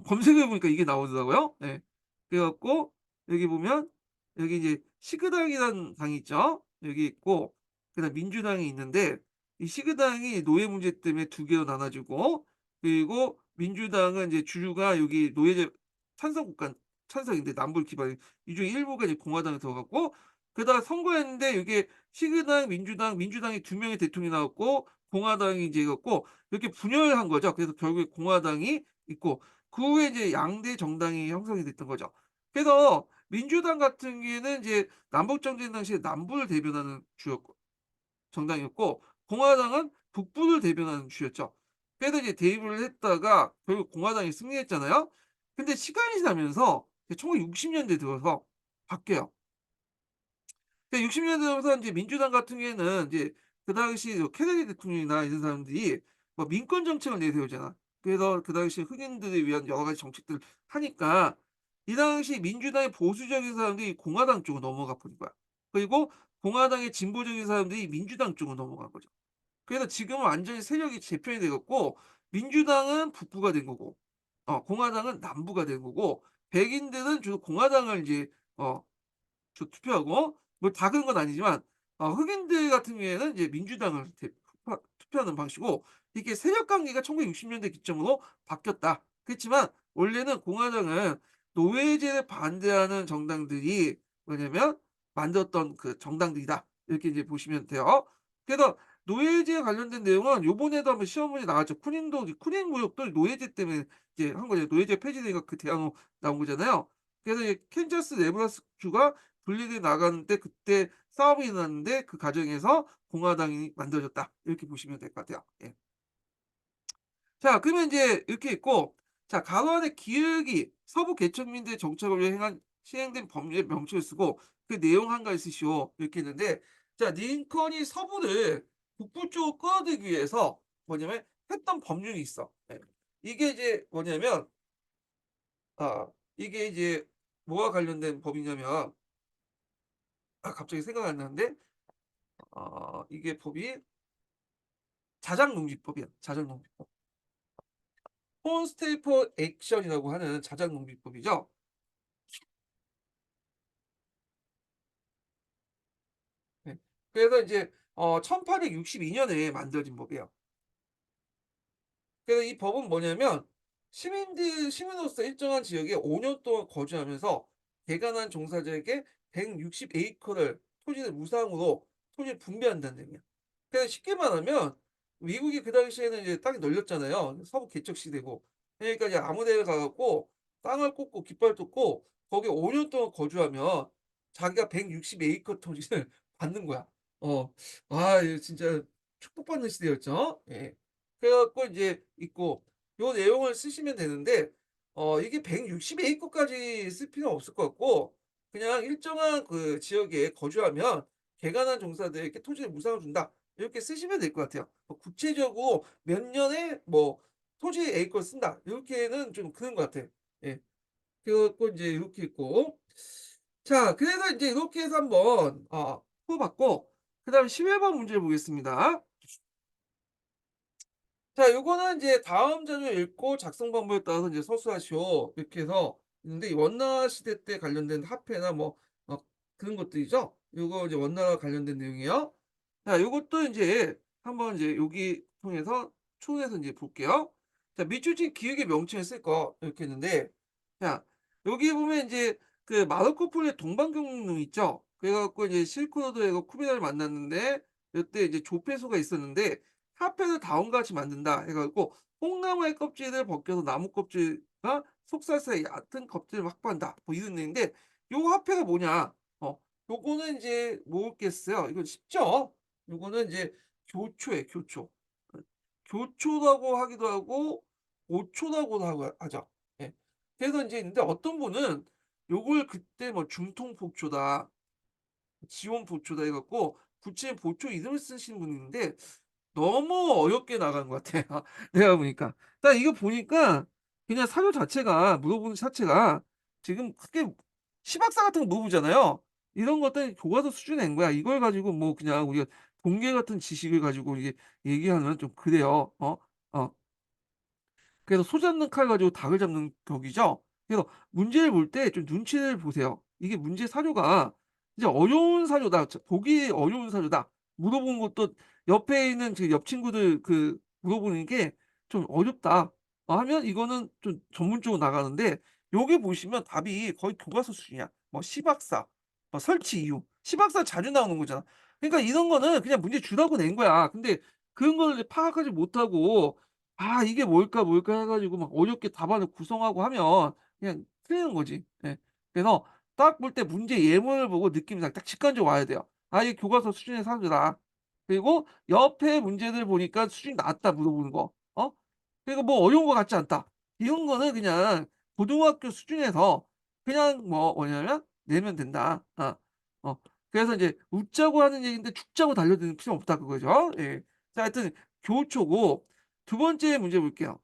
검색해 보니까 이게 나오더라고요. 예. 그래 갖고 여기 보면 여기 이제 시그당이라는 당이 있죠. 여기 있고 그다음 민주당이 있는데 이 시그당이 노예 문제 때문에 두 개로 나눠지고 그리고 민주당은 이제 주류가 여기 노예제 찬성 국가 찬성인데 남부를 기반인 이 중에 일부가 이제 공화당에 들어갔고 그다가 선거했는데 이게 시그당, 민주당이 두 명의 대통령이 나왔고 공화당이 이제 갖고 이렇게 분열한 거죠. 그래서 결국에 공화당이 있고 그 후에 이제 양대 정당이 형성이 됐던 거죠. 그래서 민주당 같은 경우에는 이제 남북 정전 당시에 남부를 대변하는 주였고 정당이었고 공화당은 북부를 대변하는 주였죠. 그래서 이제 대립을 했다가 결국 공화당이 승리했잖아요. 근데 시간이 지나면서 1960 년대 들어서 바뀌어요. 근데 60 년대 들어서 인제 민주당 같은 경우에는 이제 그 당시 케네디 대통령이나 이런 사람들이 뭐 민권 정책을 내세우잖아. 그래서 그 당시 흑인들을 위한 여러 가지 정책들을 하니까 이 당시 민주당의 보수적인 사람들이 공화당 쪽으로 넘어가 버린 거야. 그리고 공화당의 진보적인 사람들이 민주당 쪽으로 넘어간 거죠. 그래서 지금은 완전히 세력이 재편이 돼 갖고 민주당은 북부가 된 거고 공화당은 남부가 된 거고 백인들은 주로 공화당을 이제 어 투표하고 뭐 다 그런 건 아니지만 흑인들 같은 경우에는 이제 민주당을 투표하는 방식이고 이게 세력 관계가 1960 년대 기점으로 바뀌었다. 그렇지만 원래는 공화당은 노예제를 반대하는 정당들이 뭐냐면 만들었던 그 정당들이다. 이렇게 이제 보시면 돼요. 그래서 노예제에 관련된 내용은 요번에도 한번 시험 문제 나왔죠. 쿠닝 무역도 노예제 때문에 이제 한 거죠. 노예제 폐지되니까 그 대안으로 나온 거잖아요. 그래서 이제 캔자스 네브라스 주가 분리돼 나가는데 그때 싸움이 일어났는데 그 과정에서 공화당이 만들어졌다. 이렇게 보시면 될 것 같아요. 예. 자 그러면 인제 이렇게 있고 자 간호안의 기획이 서부 개척민들의 정책을 위해 시행된 법률의 명칭을 쓰고 그 내용 한 가지 쓰시오. 이렇게 했는데 자 링컨이 서부를 북부 쪽으로 끌어들이기 위해서 뭐냐면 했던 법률이 있어. 예. 이게 이제 뭐냐면 이게 이제 뭐와 관련된 법이냐면 갑자기 생각이 안 나는데 이게 법이 자작농지법이야. 자작농지법. 폰스테이퍼 액션이라고 하는 자작농지법이죠. 네. 그래서 이제 1862 년에 만들어진 법이에요. 그래서 이 법은 뭐냐면 시민으로서 일정한 지역에 5년 동안 거주하면서 개간한 종사자에게 160 에이커를 토지를 무상으로 토지를 분배한다는 내용이야. 그냥 쉽게 말하면 미국이 그 당시에는 이제 땅이 널렸잖아요. 서부 개척 시대고. 그러니까 이제 아무 데나 가 갖고 땅을 꽂고 깃발 꽂고 거기에 5년 동안 거주하면 자기가 160 에이커 토지를 받는 거야. 어. 이거 진짜 축복받는 시대였죠. 예. 그래 갖고 인제 있고 요 내용을 쓰시면 되는데 이게 160 에이커까지 쓸 필요는 없을 것 같고 그냥 일정한 그 지역에 거주하면 "개간한 종사자에게 토지를 무상으로 준다." 이렇게 쓰시면 될 것 같아요. 뭐 구체적으로 몇 년에 뭐 토지 A건 쓴다 요렇게는 좀 그런 것 같아. 예. 그래 갖고 인제 요렇게 있고 자 그래서 인제 이렇게 해서 한번 풀어 봤고 그다음에 11번 문제 보겠습니다. 자 요거는 이제 다음 자료 읽고 작성 방법에 따라서 이제 서술하시오 이렇게 해서 있는데 이 원나라 시대 때 관련된 화폐나 뭐 그런 것들이죠. 요거 이제 원나라와 관련된 내용이에요. 자 요것도 인제 한번 이제 여기 통해서 초에서 인제 볼게요. 자 밑줄 기억의 명칭을 쓸 거 이렇게 했는데 자 여기 보면 인제 그 마르코 폴로의 동방경로 있죠. 그래 갖고 이제 실크로드에서 쿠비라를 만났는데 요때 이제 조폐소가 있었는데 "화폐를 다음과 같이 만든다." 해 갖고 "뽕나무의 껍질을 벗겨서 나무 껍질과 속살사의 얕은 껍질을 확보한다." 뭐 이런 내용인데 요 화폐가 뭐냐? 요거는 인제 뭐겠어요? 이건 쉽죠? 요거는 이제 교초예요, 교초. 어 교초라고 하기도 하고 오초라고도 하고 하죠. 예. 그래서 인제 근데 어떤 분은 요걸 그때 뭐 중통보초다, 지원보초다 해 갖고 구체인 보초 이름을 쓰시는 분이 있는데 너무 어렵게 나간 것 같아요 내가 보니까. 딱 이거 보니까 그냥 사료 자체가 물어보는 자체가 지금 크게 시박사 같은 거 물어보잖아요. 이런 것들 교과서 수준에 낸 거야. 이걸 가지고 뭐 그냥 우리가 공계 같은 지식을 가지고 이게 얘기하면 좀 그래요. 어. 그래서 소 잡는 칼 가지고 닭을 잡는 격이죠. 그래서 문제를 볼 때 좀 눈치를 보세요. 이게 문제 사료가 이제 어려운 사료다. 보기 어려운 사료다. 물어본 것도 옆에 있는 제 옆 친구들 그 물어보는 게 좀 어렵다. 하면 이거는 좀 전문적으로 나가는데 여기 보시면 답이 거의 교과서 수준이야. 뭐 시박사, 뭐 설치 이유. 시박사 자주 나오는 거잖아. 그러니까 이런 거는 그냥 문제 주라고 낸 거야. 근데 그런 걸 파악하지 못하고 '아 이게 뭘까, 뭘까.' 해 가지고 막 어렵게 답안을 구성하고 하면 그냥 틀리는 거지. 예. 그래서 딱 볼 때 문제 예문을 보고 느낌이 딱 직관적으로 와야 돼요. '아 이게 교과서 수준의 사료다.' 그리고 옆에 문제들 보니까 '수준이 낮다.' 물어보는 거. 그리고 뭐 '어려운 것 같지 않다.' 이런 거는 그냥 고등학교 수준에서 그냥 뭐냐면 내면 된다. 그래서 이제 웃자고 하는 얘기인데 죽자고 달려드는 필요는 없다 그거죠. 예. 자 하여튼 교초고 두 번째 문제 볼게요.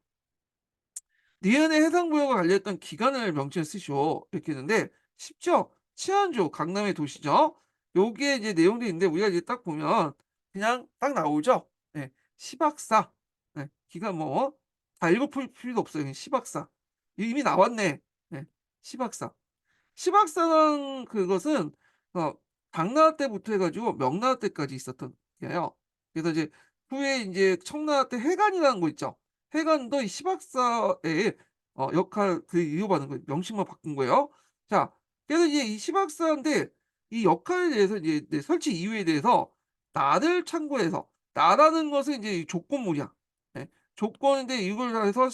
니은의 해상무역과 관련했던 기간을 명칭해 쓰시오. 이렇게 했는데 쉽죠? 치안조, 강남의 도시죠. 요게 이제 내용들이 있는데 우리가 이제 딱 보면 그냥 딱 나오죠. 예. 시박사. 예. 기간 뭐 다 읽어볼 필요도 없어요. 그냥 시박사. 이미 나왔네. 예. 시박사. 시박사라는 그것은 어 당나라 때부터 해 가지고 명나라 때까지 있었던 게요. 그래서 이제 후에 인제 청나라 때 해관이라는 거 있죠. 해관도 이 시박사의 역할 이어받은 거예요. 명칭만 바꾼 거예요. 자 그래서 이제 이 시박사인데 이 역할에 대해서 이제 네 설치 이유에 대해서 나를 참고해서 나라는 것은 인제 이 조건물이야. 예. 조건인데 이걸 해서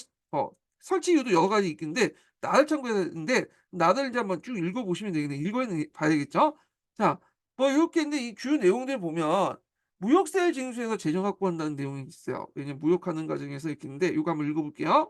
설치 이유도 여러 가지 있긴데 나를 참고해서 했는데 나를 이제 한번 쭉 읽어 보시면 되겠네요. 읽어는 봐야겠죠? 자 뭐 요렇게 있는데 이 주요 내용들 보면 무역세를 징수해서 재정 확보한다는 내용이 있어요. 왜냐면 무역하는 과정에서 이렇게 있는데 요거 한번 읽어 볼게요.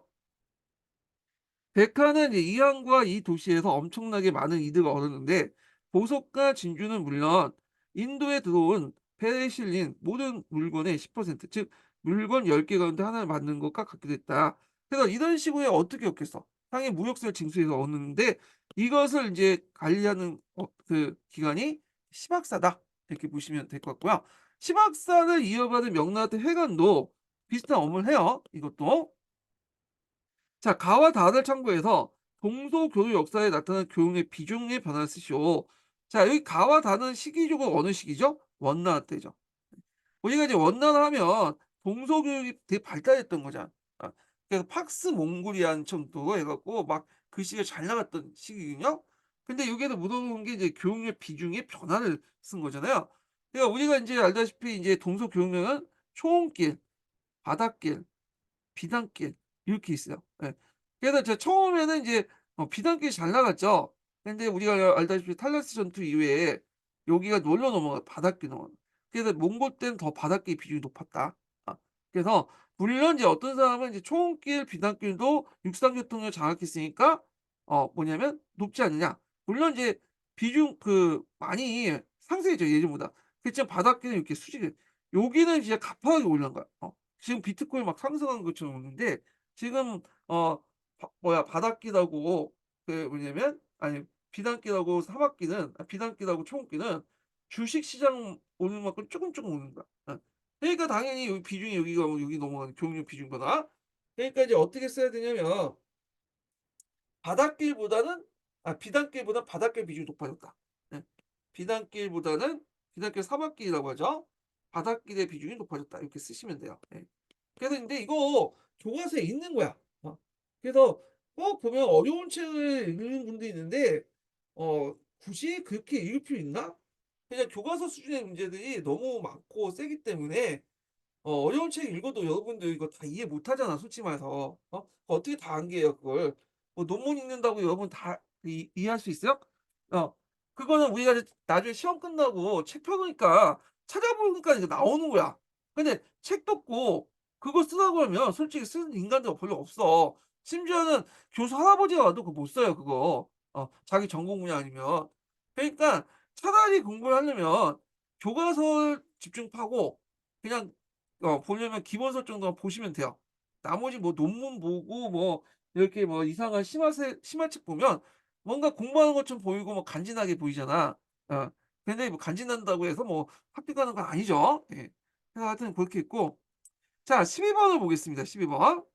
백화는 이제 이항과 이 도시에서 엄청나게 많은 이득을 얻었는데 보석과 진주는 물론 인도에 들어온 배에 실린 모든 물건의 10%, 즉 물건 10개 가운데 하나를 만든 것과 같게 됐다. 그래서 이런 식으로 어떻게 얻겠어? 상해 무역세를 징수해서 얻는데 이것을 이제 관리하는 그 기관이 시박사다. 이렇게 보시면 될 것 같고요. 시박사를 이어받은 명나라 때 회관도 비슷한 업무를 해요. 이것도. 자 가와 다를 참고해서 동서교류 역사에 나타난 교육의 비중의 변화를 쓰시오. 자 여기 가와 다는 시기적으로 어느 시기죠? 원나라 때죠. 우리가 이제 원나라 하면 동서교육이 되게 발달했던 거잖아. 아 그래서 팍스 몽골이안 정도로 해 갖고 막 글씨가 잘 나갔던 시기거든요. 근데 여기에서 묻어놓은 게 이제 교육의 비중의 변화를 쓴 거잖아요. 그러니까 우리가 인제 알다시피 인제 동서교육령은 초원길, 바닷길, 비단길 이렇게 있어요. 예. 그래서 제가 처음에는 이제 비단길이 잘 나갔죠. 근데 우리가 알다시피 탈라스 전투 이후에 여기가 놀러 넘어가 바닷길 넘어 그래서 몽골 때는 더 바닷길 비중이 높았다. 그래서 물론 이제 어떤 사람은 이제 초원길, 비단길도 육상 교통을 장악했으니까 뭐냐면 높지 않느냐. 물론 이제 비중 많이 상승했죠 예전보다. 그렇지만 바닷길은 이렇게 수직을 여기는 진짜 가파르게 올라간 거야. 지금 비트코인 막 상승한 것처럼 오는데 지금 바닷길하고 뭐냐면 아니 비단길하고 사막길은 비단길하고 초원길은 주식 시장 오는 만큼 쪼끔쪼끔 오는 거야. 그러니까 당연히 여기 비중이 여기가 여기 넘어가는 교육용 비중보다. 그러니까 이제 어떻게 써야 되냐면 바닷길보다는 비단길보다 바닷길 비중이 높아졌다. 예. 비단길보다는 비단길 사막길이라고 하죠. 바닷길의 비중이 높아졌다. 이렇게 쓰시면 돼요. 예. 그래서 근데 이거 교과서에 있는 거야. 그래서 꼭 보면 어려운 책을 읽는 분도 있는데 굳이 그렇게 읽을 필요 있나? 그냥 교과서 수준의 문제들이 너무 많고 세기 때문에 어려운 책 읽어도 여러분들 이거 다 이해 못 하잖아, 솔직히 말해서. 그거 어떻게 다 암기해요, 그걸. 뭐 논문 읽는다고 여러분 다 이해할 수 있어요? 어. 그거는 우리가 이제 나중에 시험 끝나고 책 펴보니까 찾아보니까 이제 나오는 거야. 근데 책도 없고 그거 쓰라고 하면 솔직히 쓰는 인간들 별로 없어. 심지어는 교수 할아버지가 와도 그거 못 써요, 그거. 자기 전공 분야 아니면. 그러니까 차라리 공부를 하려면 교과서를 집중 파고 그냥 보려면 기본서 정도만 보시면 돼요. 나머지 뭐 논문 보고 뭐 이렇게 뭐 이상한 심화책 보면 뭔가 공부하는 것처럼 보이고 뭐 간지나게 보이잖아. 어. 근데 뭐 간지난다고 해서 뭐 학교 가는 건 아니죠. 예. 그래서 하여튼 그렇게 있고 자 12 번을 보겠습니다. 12 번.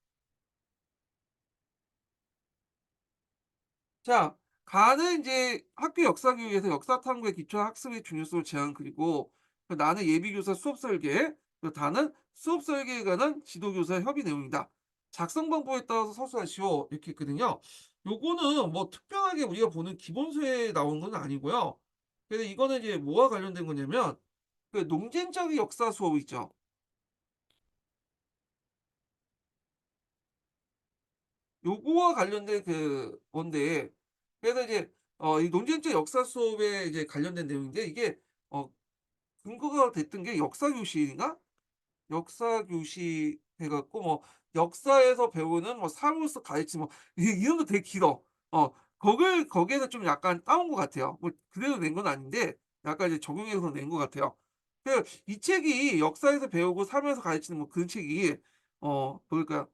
자, 가는 이제 학교 역사 교육에서 역사 탐구의 기초 학습의 중요성을 제안 그리고 나는 예비교사 수업 설계, 다는 수업 설계에 관한 지도교사 협의 내용이다. 작성 방법에 따라서 서술하시오. 이렇게 있거든요. 요거는 뭐 특별하게 우리가 보는 기본서에 나온 건 아니고요. 그래서 이거는 이제 뭐와 관련된 거냐면 그 농진적인 역사 수업 있죠. 요거와 관련된 그 건데 그래서 이제 이 논쟁적 역사 수업에 이제 관련된 내용인데 이게 어 근거가 됐던 게 역사 교실인가? 역사 교실 해 갖고 뭐 역사에서 배우는 뭐 사무소 가르침 뭐 이름도 되게 길어. 거기에서 좀 약간 따온 것 같아요. 뭐 그대로 낸 건 아닌데 약간 이제 적용해서 낸 것 같아요. 이 책이 역사에서 배우고 살면서 가르치는 뭐 그런 책이 뭐랄까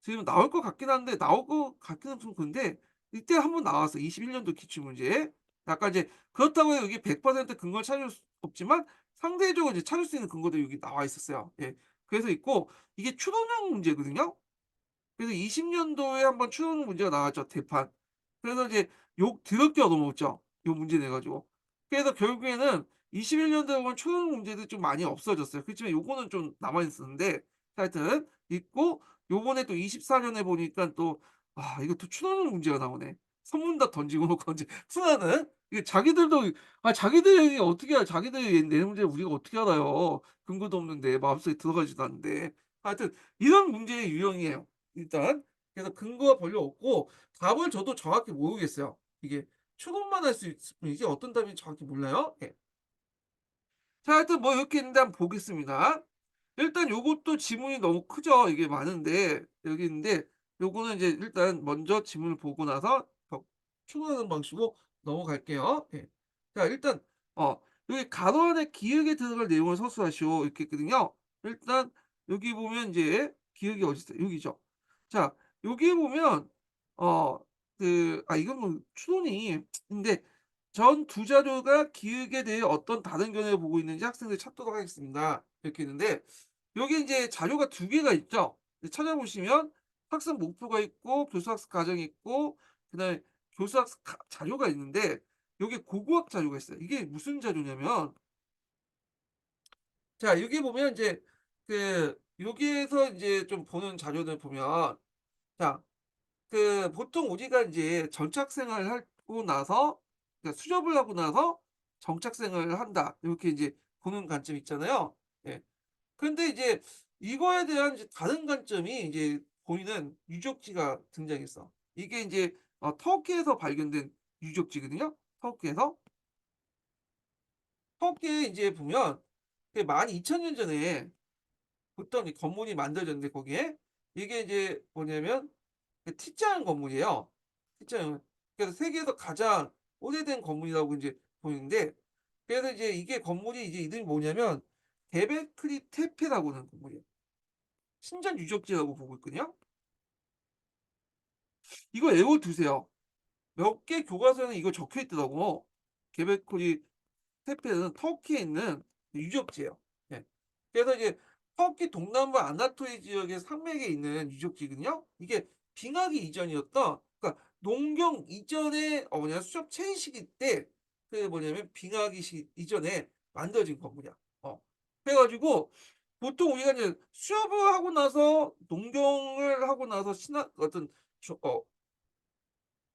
지금 나올 것 같긴 한데 나올 것 같기는 좀 그런데 이때 한 번 나왔어. 21 년도 기출문제. 약간 이제 그렇다고 해서 여기 100% 근거를 찾을 수 없지만 상대적으로 이제 찾을 수 있는 근거도 여기 나와 있었어요. 예. 그래서 있고 이게 추론형 문제거든요. 그래서 20 년도에 한번 추론 문제가 나왔죠, 대판. 그래서 이제 욕 더럽게 얻어먹었죠, 요 문제 내 가지고. 그래서 결국에는 21 년도에 보면 추론 문제들이 좀 많이 없어졌어요. 그렇지만 요거는 좀 남아 있었는데 하여튼 있고 요번에 또 24 년에 보니까 또 이거 또 추론 문제가 나오네. 선문 다 던지고 놓고 이제 풀하는 이게 자기들도 자기들이 어떻게 자기들이 내는 문제를 우리가 어떻게 알아요. 근거도 없는데 마음속에 들어가지도 않는데. 하여튼 이런 문제의 유형이에요. 일단 그래서 근거가 별로 없고 답을 저도 정확히 모르겠어요. 이게 추론만 할 수 있을 뿐이지 어떤 답인지 정확히 몰라요. 예. 자 하여튼 뭐 이렇게 있는데 한번 보겠습니다. 일단 요것도 지문이 너무 크죠. 이게 많은데 여기 있는데 요거는 이제 일단 먼저 지문을 보고 나서 추론하는 방식으로 넘어갈게요. 예. 자 일단 여기 가로 안에 기역에 들어갈 내용을 서술하시오 이렇게 있거든요. 일단 여기 보면 이제 기역이 어디 있어요? 여기죠. 자 여기 보면 이건 뭐 추론이 근데 전 두 자료가 기억에 대해 어떤 다른 견해를 보고 있는지 학생들이 찾도록 하겠습니다. 이렇게 있는데 여기 인제 자료가 두 개가 있죠. 찾아보시면 학습 목표가 있고 교수 학습 과정이 있고 그다음에 교수 학습 자료가 있는데 여기 고고학 자료가 있어요. 이게 무슨 자료냐면 자 여기 보면 인제 여기에서 인제 좀 보는 자료들 보면 자 보통 우리가 인제 전착 생활을 하고 나서 그러니까 수접을 하고 나서 정착 생활을 한다. 이렇게 이제 보는 관점이 있잖아요. 예. 근데 이제 이거에 대한 이제 다른 관점이 이제 보이는 유적지가 등장했어. 이게 인제 터키에서 발견된 유적지거든요. 터키에서. 터키에 인제 보면 12,000년 전에 어떤 이 건물이 만들어졌는데 거기에 이게 이제 뭐냐면 티자안 건물이에요. 티자안. 그래서 세계에서 가장 오래된 건물이라고 이제 보이는데 그래서 이제 이게 건물이 이제 이름이 뭐냐면 게베크리 테페라고 하는 건물이에요. 신전 유적지라고 보고 있거든요. 이거 외워 두세요. 몇 개 교과서에는 이거 적혀 있더라고. 게베크리 테페는 터키에 있는 유적지예요. 예. 그래서 이제 터키 동남부 아나토리 지역의 산맥에 있는 유적지거든요. 이게 빙하기 이전이었던, 그러니까 농경 이전에 뭐냐 수렵 체인 시기 때 그 뭐냐면 빙하기 이전에 만들어진 건물이야. 그래 가지고 보통 우리가 이제 수렵을 하고 나서 농경을 하고 나서 신화 어떤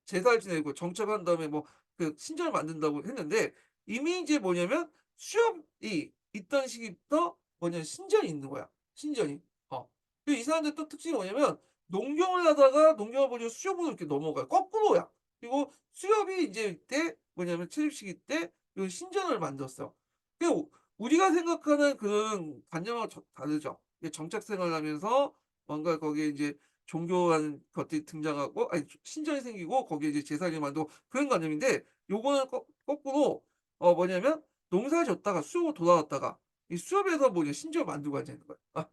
제사를 지내고 정착한 다음에 뭐 그 신전을 만든다고 했는데, 이미 이제 뭐냐면 수협이 있던 시기부터 뭐냐면 신전이 있는 거야, 신전이. 어. 이 사람들 또 특징이 뭐냐면 농경을 하다가 농경을 벌이고 수협으로 이렇게 넘어가요. 거꾸로야. 그리고 수협이 이제 이때 뭐냐면 채집 시기 때 요 신전을 만들었어. 그 우리가 생각하는 그런 관념하고 다르죠. 정착 생활을 하면서 뭔가 거기에 이제 종교라는 것들이 등장하고, 아니 신전이 생기고 거기에 이제 제사를 만들고 그런 관념인데, 요거는 거꾸로 뭐냐면 농사 졌다가 수업으로 돌아왔다가 이 수업에서 뭐냐 신전을 만들고 앉아 있는 거야.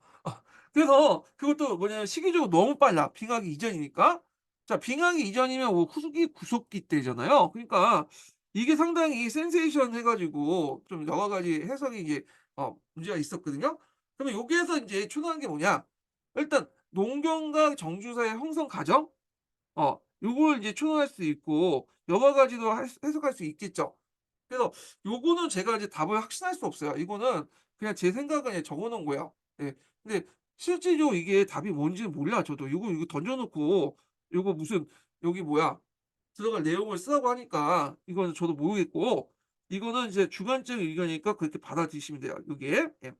그래서 그것도 뭐냐면 시기적으로 너무 빨라. 빙하기 이전이니까. 자, 빙하기 이전이면 뭐 후기 구석기 때잖아요. 그러니까 이게 상당히 센세이션 해 가지고 좀 여러 가지 해석이 이제 문제가 있었거든요. 그러면 여기에서 인제 초래한 게 뭐냐? 일단 농경과 정주사의 형성 과정, 요걸 이제 추론할 수 있고 여러 가지로 해석할 수 있겠죠. 그래서 요거는 제가 이제 답을 확신할 수 없어요. 이거는 그냥 제 생각을 그냥 적어 놓은 거예요. 예. 근데 실제로 이게 답이 뭔지는 몰라 저도. 이거 던져 놓고 요거 무슨 여기 뭐야 들어갈 내용을 쓰라고 하니까 이거는 저도 모르겠고, 이거는 이제 주관적인 의견이니까 그렇게 받아들이시면 돼요, 요게. 예.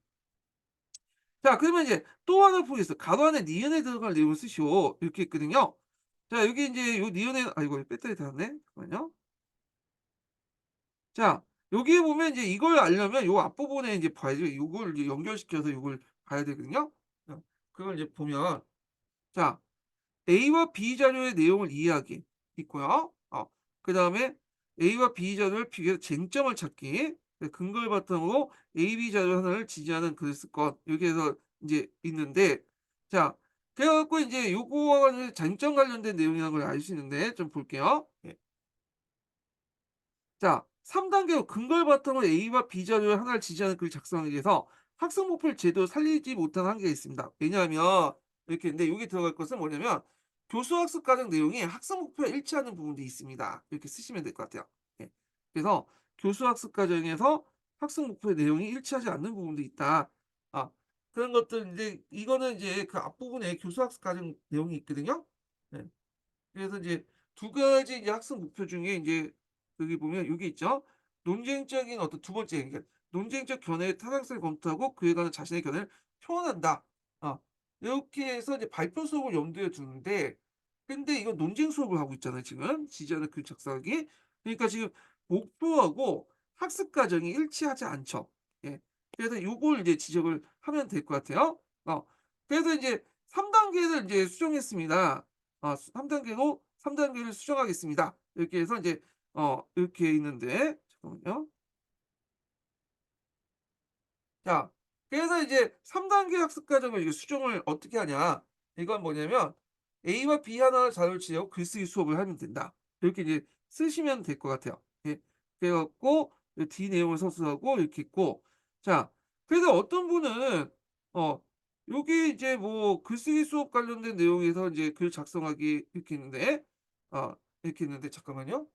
자, 그러면 이제 또 하나 보겠습니다. 가로 안에 니은에 들어갈 내용을 쓰시오. 이렇게 있거든요. 자, 여기 인제 요 니은에, 아이고 배터리 닳았네. 잠깐만요. 자, 여기에 보면 이제 이걸 알려면 요 앞부분에 인제 봐야죠. 요걸 이제 연결시켜서 요걸 봐야 되거든요. 그걸 이제 보면, 자, A와 B 자료의 내용을 이해하기 있고요. 그다음에 A와 B 자료를 비교해서 쟁점을 찾기, 근거를 바탕으로 A, B 자료 하나를 지지하는 글을 쓸 것, 이렇게 해서 인제 있는데, 자, 그래 갖고 인제 요거와 관련해서 쟁점 관련된 내용이라는 걸 알 수 있는데 좀 볼게요. 예. 자, 3 단계로 근거를 바탕으로 A와 B 자료를 하나를 지지하는 글을 작성하기 위해서 학습 목표를 제대로 살리지 못한 한계가 있습니다. 왜냐하면 이렇게 있는데, 여기 들어갈 것은 뭐냐면 교수 학습 과정 내용이 학습 목표와 일치하는 부분도 있습니다. 이렇게 쓰시면 될 것 같아요. 예. 그래서 교수 학습 과정에서 학습 목표의 내용이 일치하지 않는 부분도 있다. 아, 그런 것들 이제 이거는 이제 그 앞부분에 교수 학습 과정 내용이 있거든요. 네. 그래서 이제 두 가지 이제 학습 목표 중에 인제 여기 보면 요게 있죠. 논쟁적인 어떤 두 번째, 그러니까 논쟁적 견해의 타당성을 검토하고 그에 관한 자신의 견해를 표현한다. 어 요렇게 해서 이제 발표 수업을 염두에 두는데, 근데 이건 논쟁 수업을 하고 있잖아요 지금. 지지하는 글 작성하기. 그러니까 지금 목표하고 학습 과정이 일치하지 않죠. 예. 그래서 요걸 이제 지적을 하면 될 것 같아요. 그래서 인제 3 단계를 인제 수정했습니다. 3 단계로 3 단계를 수정하겠습니다. 이렇게 해서 인제 이렇게 있는데, 잠깐만요. 자, 그래서 이제 3 단계 학습 과정을 이게 수정을 어떻게 하냐. 이건 뭐냐면 A와 B 하나 자료를 지우고 글쓰기 수업을 하면 된다. 이렇게 이제 쓰시면 될 것 같아요. 예. 그래 갖고 이 D 내용을 서술하고 이렇게 있고, 자, 그래서 어떤 분은 어 요게 이제 뭐 글쓰기 수업 관련된 내용에서 이제 글 작성하기 이렇게 있는데, 어 이렇게 있는데, 잠깐만요.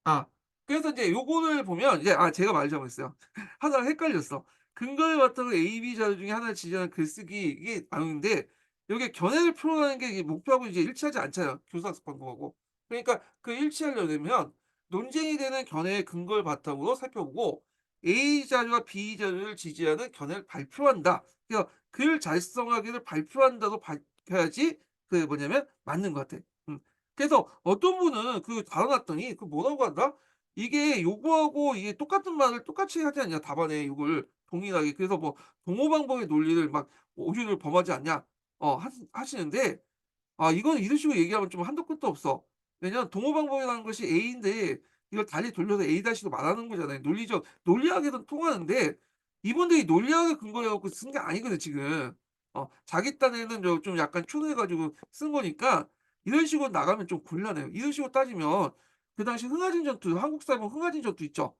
아, 그래서 이제 요거를 보면 이제, 제가 말 잘못했어요. 하나 헷갈렸어. 근거에 바탕으로 A, B 자료 중에 하나를 지정한 글쓰기, 이게 나오는데 요게 견해를 표현하는 게 이게 목표하고 이제 일치하지 않잖아요, 교수학습 방법하고. 그러니까 그 일치하려면 논쟁이 되는 견해의 근거를 바탕으로 살펴보고 A 자료와 B 자료를 지지하는 견해를 발표한다. 그래서 글 작성하기를 발표한다고 밝혀야지 그 뭐냐면 맞는 것 같아. 음. 그래서 어떤 분은 그 달아 놨더니 그 뭐라고 한다? 이게 요거하고 이게 똑같은 말을 똑같이 하지 않냐, 답안에 요걸 동일하게. 그래서 뭐 동호 방법의 논리를 막 오류를 범하지 않냐 하시는데, 이건 이런 식으로 얘기하면 좀 한도 끝도 없어. 왜냐면 동호 방법이라는 것이 A인데 이걸 달리 돌려서 A 다시로 말하는 거잖아요. 논리학에선 통하는데 이분들이 논리학을 근거로 해 갖고 쓴 게 아니거든 지금. 자기 딴에는 좀 약간 추론해 가지고 쓴 거니까 이런 식으로 나가면 좀 곤란해요. 이런 식으로 따지면 그 당시 흥하진 전투 한국 사회보면 흥하진 전투 있죠.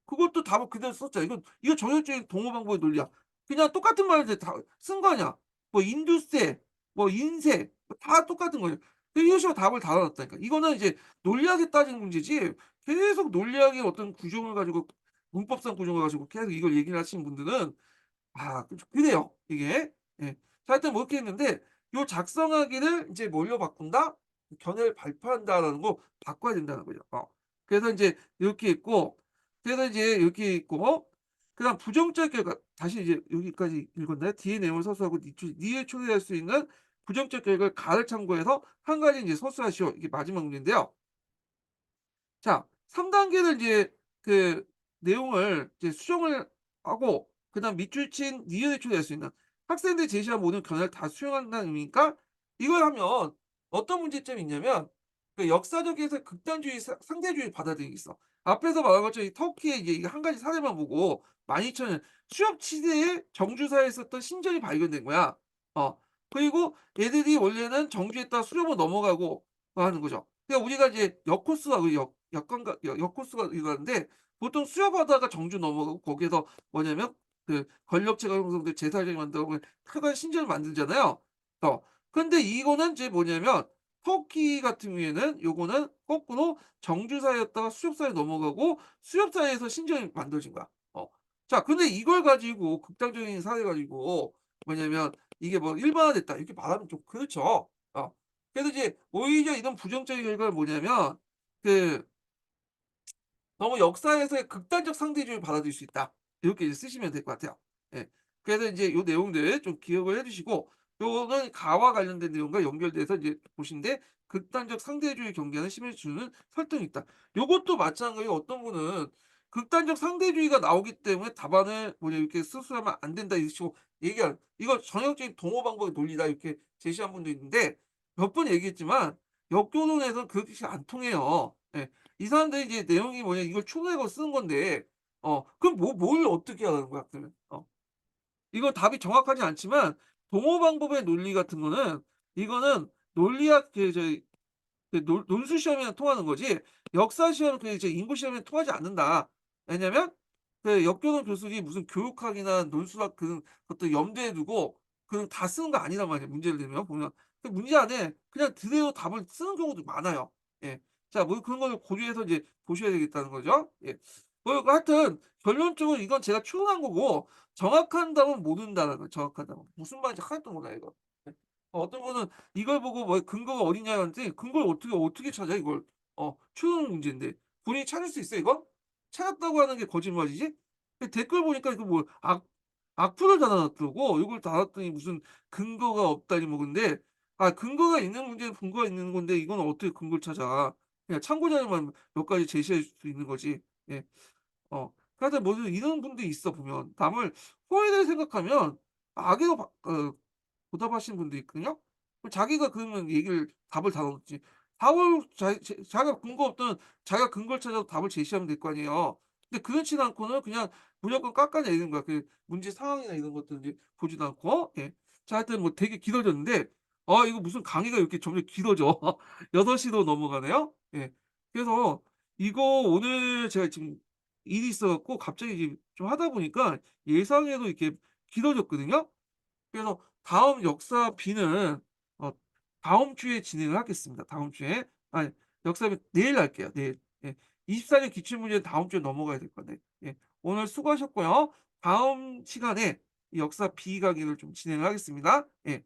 그것도 답을 그대로 썼잖아. 이거 전형적인 동호 방법의 논리야. 그냥 똑같은 말을 다 쓴 거 아니야. 뭐 인두세, 뭐 인세 뭐 다 똑같은 거예요. 이런 식으로 답을 달아 놨다니까. 이거는 이제 논리학에 따지는 문제지 계속 논리학의 어떤 구조를 가지고 문법상 구조를 가지고 계속 이걸 얘기를 하시는 분들은 좀 그래요 이게. 예. 자 하여튼 뭐 이렇게 했는데 요 작성하기를 인제 뭘로 바꾼다? 견해를 발표한다라는 거 바꿔야 된다는 거죠. 그래서 인제 이렇게 있고 그래서 이제 이렇게 있고 그다음 부정적 결과 다시 이제 여기까지 읽었나요? 뒤에 내용을 서술하고 니을 초래할 수 있는 부정적 결과를 가를 참고해서 한 가지 인제 서술하시오. 이게 마지막 문제인데요. 자 3 단계를 이제 그 내용을 이제 수정을 하고 그다음 밑줄 친 니은을 초래할 수 있는 학생들이 제시한 모든 견해를 다 수용한다는 의미니까 이걸 하면 어떤 문제점이 있냐면 그 역사적에서 극단주의 상대주의 받아들이는 게 있어. 앞에서 말한 것처럼 이 터키의 이제 이게 한 가지 사례만 보고 12,000년 수렵 시대에 정주사에 있었던 신전이 발견된 거야. 그리고 얘들이 원래는 정주했다가 수렵으로 넘어가고 하는 거죠. 그러니까 우리가 이제 역코스가 그 역관가 역코스가 이거는데 보통 수협하다가 정주 넘어가고 거기에서 뭐냐면 그 권력체가 형성돼 제사장이 만들고 크게 신전을 만들잖아요. 어 근데 이거는 이제 뭐냐면 터키 같은 경우에는 요거는 거꾸로 정주사였다가 수렵사에 넘어가고 수렵사에서 신전이 만들어진 거야. 자 근데 이걸 가지고 극단적인 사례 가지고 뭐냐면 이게 뭐 일반화됐다 이렇게 말하면 좀 그렇죠. 그래서 이제 오히려 이런 부정적인 결과는 뭐냐면 그 너무 역사에서의 극단적 상대주의를 받아들일 수 있다. 이렇게 이제 쓰시면 될 것 같아요. 예. 그래서 인제 요 내용들 좀 기억을 해 두시고 요거는 가와 관련된 내용과 연결돼서 이제 보시는데 극단적 상대주의 경계는 심해지는 설득이 있다. 요것도 마찬가지로 어떤 분은 극단적 상대주의가 나오기 때문에 답안을 뭐냐 이렇게 수술하면 안 된다 이런 식으로 얘기한 이거 전형적인 동호 방법의 논리다 이렇게 제시한 분도 있는데 몇 번 얘기했지만 역교론에서는 그렇게 잘 안 통해요. 예. 이 사람들이 이제 내용이 뭐냐 이걸 추론해서 쓴 건데 그럼 뭘 어떻게 하라는 거야 그러면. 이건 답이 정확하지 않지만 동호 방법의 논리 같은 거는 이거는 논리학 저희 그 논 논술 시험에는 통하는 거지 역사 시험 그 이제 인구 시험에는 통하지 않는다. 왜냐면 그 역교동 교수들이 무슨 교육학이나 논술학 그런 것들 염두에 두고 그런 다 쓰는 거 아니란 말이에요, 문제를 내면 보면. 그 문제 안에 그냥 그대로 답을 쓰는 경우도 많아요. 예. 자 뭐 그런 거를 고려해서 이제 보셔야 되겠다는 거죠. 예. 뭐 하여튼 결론적으로 이건 제가 추론한 거고 정확한 답은 모른다는 거예요, 정확한 답은. 무슨 말인지 하나도 몰라요, 이거. 예. 어떤 분은 이걸 보고 뭐 근거가 어디냐는데 근거를 어떻게 찾아 이걸. 추론 문제인데. 본인이 찾을 수 있어 이거? 찾았다고 하는 게 거짓말이지? 그 댓글 보니까 이거 뭐 악플을 달아 놨더라고. 이걸 달았더니 무슨 근거가 없다니 뭐 근데 근거가 있는 문제는 근거가 있는 건데 이건 어떻게 근거를 찾아. 그냥 참고 자료만 몇 가지 제시할 수 있는 거지. 예. 하여튼 뭐 이런 분들이 있어 보면. 남을 호의를 생각하면 악의로 보답하시는 분도 있거든요. 그럼 자기가 그러면 답을 다 얻었지. 답을 자기가 근거 없던 자기가 근거를 찾아서 답을 제시하면 될 거 아니에요. 근데 그렇진 않고는 그냥 무조건 깎아내리는 거야. 그 문제 상황이나 이런 것들 이제 보지도 않고. 예. 자 하여튼 뭐 되게 길어졌는데 이거 무슨 강의가 이렇게 점점 길어져. 6 시로 넘어가네요. 예. 그래서 이거 오늘 제가 지금 일이 있어 갖고 갑자기 지금 좀 하다 보니까 예상외로 이렇게 길어졌거든요. 그래서 다음 역사 B는 어 다음 주에 진행을 하겠습니다. 다음 주에. 아니 역사 B 내일 할게요, 내일. 예. 24년 기출문제는 다음 주에 넘어가야 될 건데. 예. 오늘 수고하셨고요. 다음 시간에 이 역사 B 강의를 좀 진행을 하겠습니다. 예.